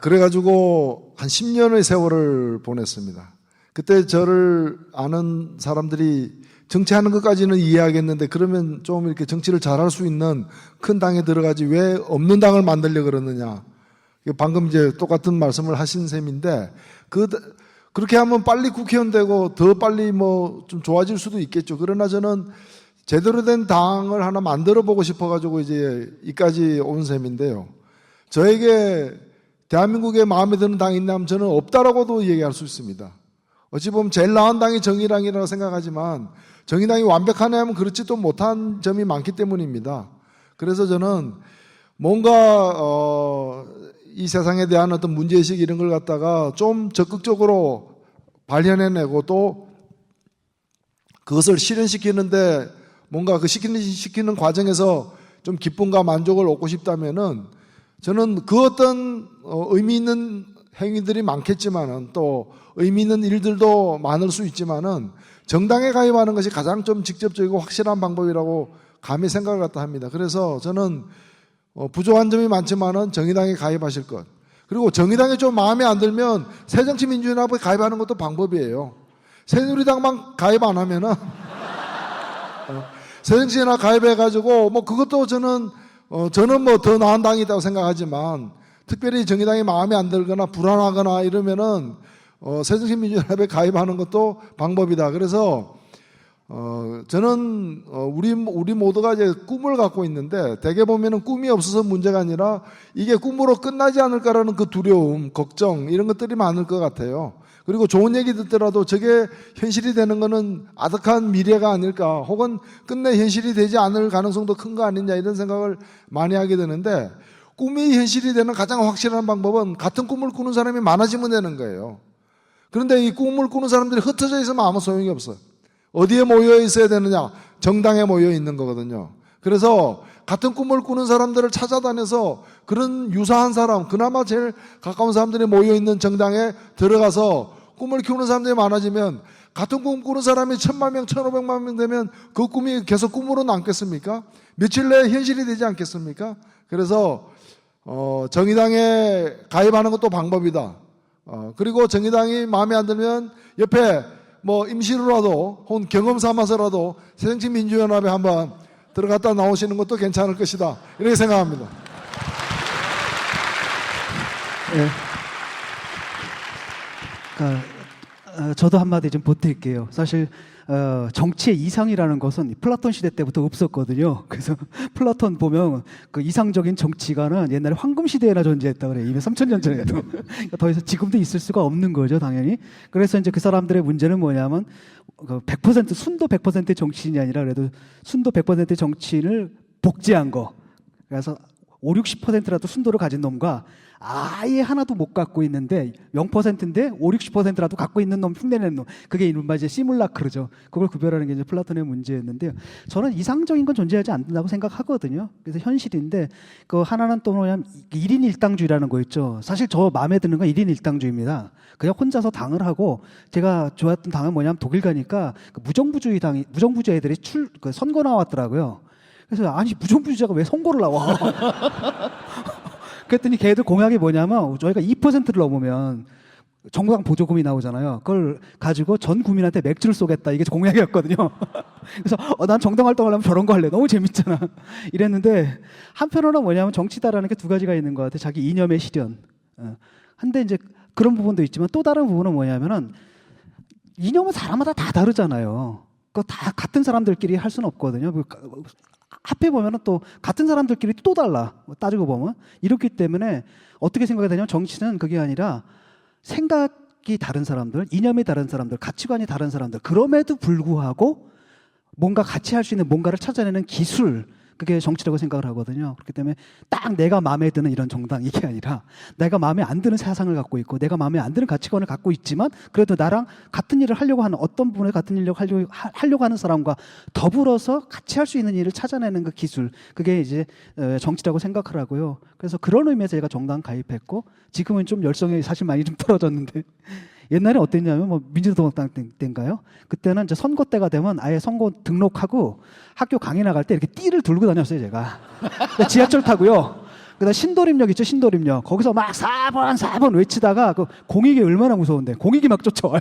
그래가지고 한 10년의 세월을 보냈습니다. 그때 저를 아는 사람들이 정치하는 것까지는 이해하겠는데 그러면 좀 이렇게 정치를 잘할 수 있는 큰 당에 들어가지 왜 없는 당을 만들려고 그러느냐. 방금 이제 똑같은 말씀을 하신 셈인데 그렇게 하면 빨리 국회의원 되고 더 빨리 좀 좋아질 수도 있겠죠. 그러나 저는 제대로 된 당을 하나 만들어 보고 싶어가지고 이제 이까지 온 셈인데요. 저에게 대한민국에 마음에 드는 당이 있냐면 저는 없다라고도 얘기할 수 있습니다. 어찌 보면 제일 나은 당이 정의당이라고 생각하지만 정의당이 완벽하냐면 그렇지도 못한 점이 많기 때문입니다. 그래서 저는 뭔가 이 세상에 대한 어떤 문제의식 이런 걸 갖다가 좀 적극적으로 발현해내고 또 그것을 실현시키는데 뭔가 시키는 과정에서 좀 기쁨과 만족을 얻고 싶다면은 저는 그 어떤 의미 있는 행위들이 많겠지만은 또 의미 있는 일들도 많을 수 있지만은 정당에 가입하는 것이 가장 좀 직접적이고 확실한 방법이라고 감히 생각을 갖다 합니다. 그래서 저는 부족한 점이 많지만은 정의당에 가입하실 것. 그리고 정의당이 좀 마음에 안 들면 새정치민주연합에 가입하는 것도 방법이에요. 새누리당만 가입 안 하면은 새정치연합 가입해가지고 그것도 저는 더 나은 당이 있다고 생각하지만 특별히 정의당이 마음에 안 들거나 불안하거나 이러면은 새정치민주연합에 가입하는 것도 방법이다. 그래서 저는 우리 모두가 이제 꿈을 갖고 있는데 대개 보면은 꿈이 없어서 문제가 아니라 이게 꿈으로 끝나지 않을까라는 그 두려움, 걱정 이런 것들이 많을 것 같아요. 그리고 좋은 얘기 듣더라도 저게 현실이 되는 거는 아득한 미래가 아닐까 혹은 끝내 현실이 되지 않을 가능성도 큰 거 아니냐 이런 생각을 많이 하게 되는데 꿈이 현실이 되는 가장 확실한 방법은 같은 꿈을 꾸는 사람이 많아지면 되는 거예요. 그런데 이 꿈을 꾸는 사람들이 흩어져 있으면 아무 소용이 없어요. 어디에 모여 있어야 되느냐? 정당에 모여 있는 거거든요. 그래서 같은 꿈을 꾸는 사람들을 찾아다녀서 그런 유사한 사람, 그나마 제일 가까운 사람들이 모여있는 정당에 들어가서 꿈을 키우는 사람들이 많아지면 같은 꿈 꾸는 사람이 1000만 명, 1500만 명 되면 그 꿈이 계속 꿈으로 남겠습니까? 며칠 내에 현실이 되지 않겠습니까? 그래서 정의당에 가입하는 것도 방법이다. 그리고 정의당이 마음에 안 들면 옆에 뭐 임시로라도 혹은 경험 삼아서라도 새정치민주연합에 한번 들어갔다 나오시는 것도 괜찮을 것이다. 이렇게 생각합니다. 예. 그러니까 저도 한마디 좀 보탤게요. 사실 정치의 이상이라는 것은 플라톤 시대 때부터 없었거든요. 그래서 플라톤 보면 그 이상적인 정치가는 옛날에 황금 시대에나 존재했다 그래요. 이미 3000년 전에도. 그러니까 더 이상 지금도 있을 수가 없는 거죠, 당연히. 그래서 이제 그 사람들의 문제는 뭐냐면 100% 순도 100%의 정치인이 아니라 그래도 순도 100%의 정치인을 복제한 거. 그래서 5, 60%라도 순도를 가진 놈과 아예 하나도 못 갖고 있는데 0%인데 5, 60%라도 갖고 있는 놈 흉내내는 놈, 그게 이른바 이제 시뮬라크르죠. 그걸 구별하는 게 이제 플라톤의 문제였는데요. 저는 이상적인 건 존재하지 않는다고 생각하거든요. 그래서 현실인데 그 하나는 또 뭐냐면 1인 1당주의라는 거 있죠. 사실 저 마음에 드는 건 1인 1당주의입니다. 그냥 혼자서 당을 하고, 제가 좋아했던 당은 뭐냐면 독일 가니까 그 무정부주의 애들이 선거 나왔더라고요. 그래서 아니 무정부주의자가 왜 선거를 나와? 그랬더니 걔들 공약이 뭐냐면 저희가 2%를 넘으면 정부당 보조금이 나오잖아요. 그걸 가지고 전 국민한테 맥주를 쏘겠다. 이게 공약이었거든요. 그래서 난 정당 활동하려면 저런 거 할래. 너무 재밌잖아. 이랬는데 한편으로는 뭐냐면 정치다라는 게 두 가지가 있는 것 같아요. 자기 이념의 실현. 한데 이제 그런 부분도 있지만 또 다른 부분은 뭐냐면은 이념은 사람마다 다 다르잖아요. 그거 다 같은 사람들끼리 할 수는 없거든요. 합해 보면은 또 같은 사람들끼리 또 달라. 따지고 보면 이렇기 때문에 어떻게 생각이 되냐면 정치는 그게 아니라 생각이 다른 사람들, 이념이 다른 사람들, 가치관이 다른 사람들, 그럼에도 불구하고 뭔가 같이 할 수 있는 뭔가를 찾아내는 기술, 그게 정치라고 생각을 하거든요. 그렇기 때문에 딱 내가 마음에 드는 이런 정당, 이게 아니라 내가 마음에 안 드는 사상을 갖고 있고 내가 마음에 안 드는 가치관을 갖고 있지만 그래도 나랑 같은 일을 하려고 하는, 어떤 부분에 같은 일을 하려고 하는 사람과 더불어서 같이 할 수 있는 일을 찾아내는 그 기술, 그게 이제 정치라고 생각을 하고요. 그래서 그런 의미에서 제가 정당 가입했고, 지금은 좀 열성이 사실 많이 좀 떨어졌는데 옛날에 어땠냐면 뭐 민주노동당 때인가요? 그때는 이제 선거 때가 되면 아예 선거 등록하고 학교 강의 나갈 때 이렇게 띠를 들고 다녔어요, 제가. 지하철 타고요. 그다음 신도림역 있죠, 신도림역. 거기서 막 4번 외치다가 그 공익이 얼마나 무서운데 공익이 막 쫓아와요.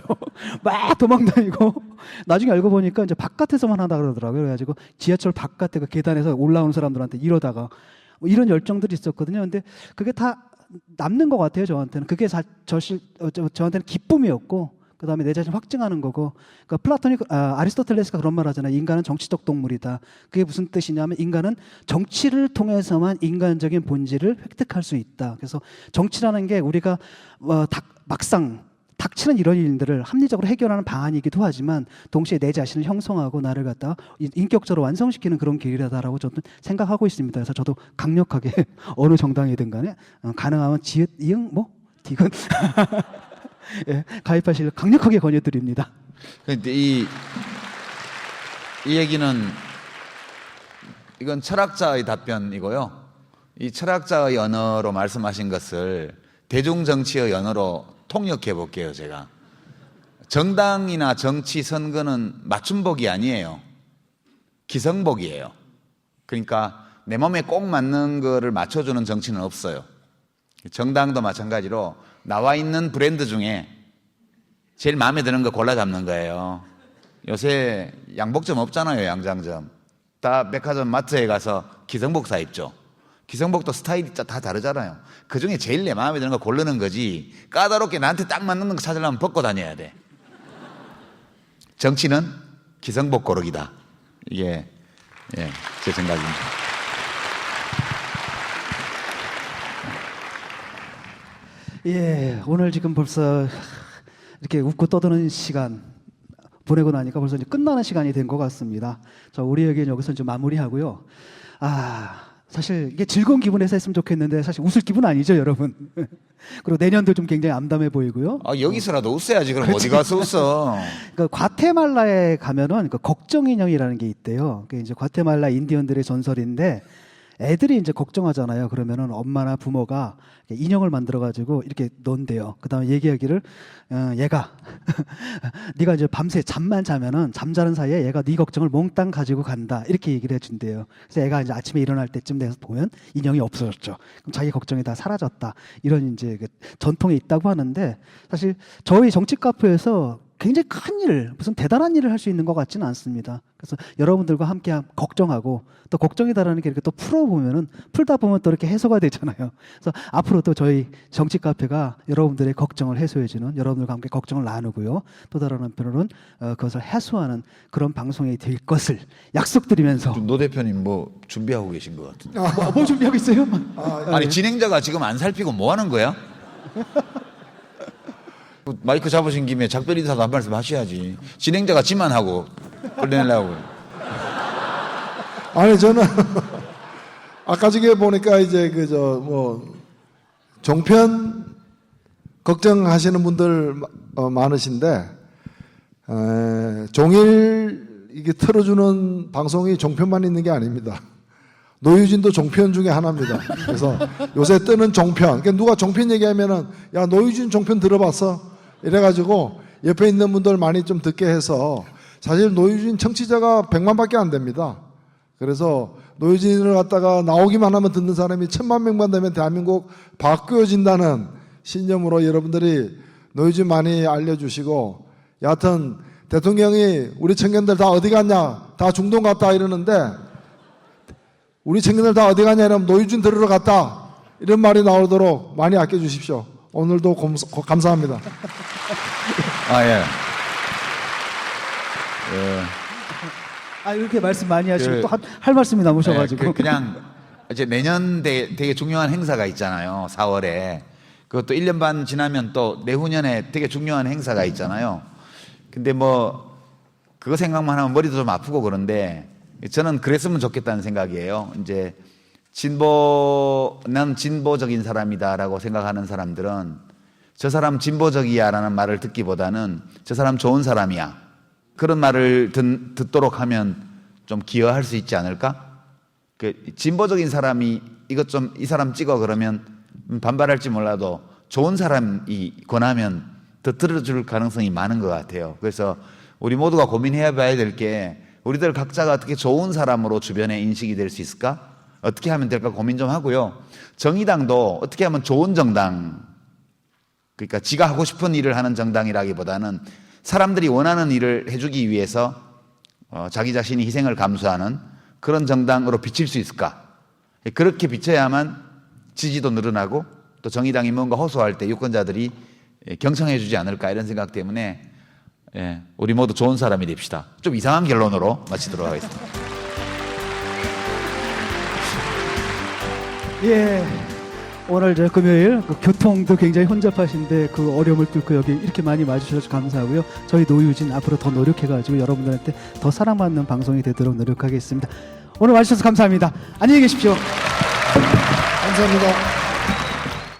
막 도망다니고 나중에 알고 보니까 이제 바깥에서만 한다 그러더라고요. 그래가지고 지하철 바깥에 그 계단에서 올라오는 사람들한테 이러다가 뭐 이런 열정들이 있었거든요. 근데 그게 다 남는 것 같아요, 저한테는. 그게 저한테는 기쁨이었고, 그 다음에 내 자신을 확증하는 거고. 그러니까 아리스토텔레스가 그런 말 하잖아요. 인간은 정치적 동물이다. 그게 무슨 뜻이냐면 인간은 정치를 통해서만 인간적인 본질을 획득할 수 있다. 그래서 정치라는 게 우리가 막상 닥치는 이런 일들을 합리적으로 해결하는 방안이기도 하지만 동시에 내 자신을 형성하고 나를 갖다가 인격적으로 완성시키는 그런 길이다라고 저는 생각하고 있습니다. 그래서 저도 강력하게 어느 정당이든 간에 가능하면 지읒, 이응, 디귿 예, 가입하실 강력하게 권유드립니다. 그런데 이 얘기는 이건 철학자의 답변이고요. 이 철학자의 언어로 말씀하신 것을 대중정치의 언어로 통역해 볼게요, 제가. 정당이나 정치 선거는 맞춤복이 아니에요. 기성복이에요. 그러니까 내 몸에 꼭 맞는 거를 맞춰주는 정치는 없어요. 정당도 마찬가지로 나와 있는 브랜드 중에 제일 마음에 드는 거 골라 잡는 거예요. 요새 양복점 없잖아요, 양장점. 다 백화점 마트에 가서 기성복 사 입죠. 기성복도 스타일이 다 다르잖아요. 그 중에 제일 내 마음에 드는 거 고르는 거지, 까다롭게 나한테 딱 맞는 거 찾으려면 벗고 다녀야 돼. 정치는 기성복 고르기다. 이게 제 생각입니다. 예, 오늘 지금 벌써 이렇게 웃고 떠드는 시간 보내고 나니까 벌써 이제 끝나는 시간이 된 것 같습니다. 우리 얘기는 여기서 이제 마무리하고요. 사실 이게 즐거운 기분에서 했으면 좋겠는데 사실 웃을 기분 아니죠, 여러분. 그리고 내년도 좀 굉장히 암담해 보이고요. 여기서라도 웃어야지. 그럼 어디 가서 웃어? 그러니까 과테말라에 가면은 그 걱정 인형이라는 게 있대요. 그게 이제 과테말라 인디언들의 전설인데 애들이 이제 걱정하잖아요. 그러면은 엄마나 부모가 인형을 만들어 가지고 이렇게 논대요. 그다음에 얘기하기를 얘가 네가 이제 밤새 잠만 자면은 잠자는 사이에 얘가 네 걱정을 몽땅 가지고 간다. 이렇게 얘기를 해준대요. 그래서 애가 이제 아침에 일어날 때쯤 돼서 보면 인형이 없어졌죠. 그럼 자기 걱정이 다 사라졌다. 이런 이제 그 전통이 있다고 하는데 사실 저희 정치 카페에서 굉장히 큰 일, 무슨 대단한 일을 할 수 있는 것 같지는 않습니다. 그래서 여러분들과 함께 걱정하고 또 걱정이다라는 게 이렇게 또 풀다 보면 또 이렇게 해소가 되잖아요. 그래서 앞으로도 저희 정치 카페가 여러분들의 걱정을 해소해주는, 여러분들과 함께 걱정을 나누고요. 또 다른 한편으로는 그것을 해소하는 그런 방송이 될 것을 약속드리면서. 노 대표님 뭐 준비하고 계신 것 같은데. 뭐 준비하고 있어요? 아니 진행자가 지금 안 살피고 뭐 하는 거야? 마이크 잡으신 김에 작별 인사도 한 말씀 하셔야지. 진행자가 지만 하고 끌려내려고. 아니 저는 아까 저게 보니까 이제 종편 걱정하시는 분들 많으신데 종일 이게 틀어주는 방송이 종편만 있는 게 아닙니다. 노유진도 종편 중에 하나입니다. 그래서 요새 뜨는 종편. 그러니까 누가 종편 얘기하면은 야 노유진 종편 들어봤어? 이래가지고 옆에 있는 분들 많이 좀 듣게 해서 사실 노유진 청취자가 100만밖에 안 됩니다. 그래서 노유진을 갖다가 나오기만 하면 듣는 사람이 1000만 명만 되면 대한민국 바뀌어진다는 신념으로 여러분들이 노유진 많이 알려주시고 여하튼 대통령이 우리 청년들 다 어디 갔냐? 다 중동 갔다 이러는데 우리 청년들 다 어디 갔냐 이러면 노유진 들으러 갔다 이런 말이 나오도록 많이 아껴주십시오. 오늘도 감사합니다. 아 예. 이렇게 말씀 많이 하시고 또 할 말씀이 남으셔가지고. 그냥 이제 내년 되게 중요한 행사가 있잖아요. 4월에. 그것도 1년 반 지나면 또 내후년에 되게 중요한 행사가 있잖아요. 근데 뭐 그거 생각만 하면 머리도 좀 아프고 그런데 저는 그랬으면 좋겠다는 생각이에요. 이제 난 진보적인 사람이다라고 생각하는 사람들은 저 사람 진보적이야라는 말을 듣기보다는 저 사람 좋은 사람이야. 그런 말을 듣도록 하면 좀 기여할 수 있지 않을까? 진보적인 사람이 이것 좀 이 사람 찍어 그러면 반발할지 몰라도 좋은 사람이 권하면 더 들어줄 가능성이 많은 것 같아요. 그래서 우리 모두가 고민해 봐야 될 게 우리들 각자가 어떻게 좋은 사람으로 주변에 인식이 될 수 있을까? 어떻게 하면 될까 고민 좀 하고요. 정의당도 어떻게 하면 좋은 정당, 그러니까 지가 하고 싶은 일을 하는 정당이라기보다는 사람들이 원하는 일을 해주기 위해서 자기 자신이 희생을 감수하는 그런 정당으로 비칠 수 있을까? 그렇게 비춰야만 지지도 늘어나고 또 정의당이 뭔가 호소할 때 유권자들이 경청해 주지 않을까 이런 생각 때문에 우리 모두 좋은 사람이 됩시다. 좀 이상한 결론으로 마치도록 하겠습니다. 예. 오늘 저 금요일 교통도 굉장히 혼잡하신데 그 어려움을 뚫고 여기 이렇게 많이 와주셔서 감사하고요. 저희 노유진 앞으로 더 노력해가지고 여러분들한테 더 사랑받는 방송이 되도록 노력하겠습니다. 오늘 와주셔서 감사합니다. 안녕히 계십시오. 감사합니다.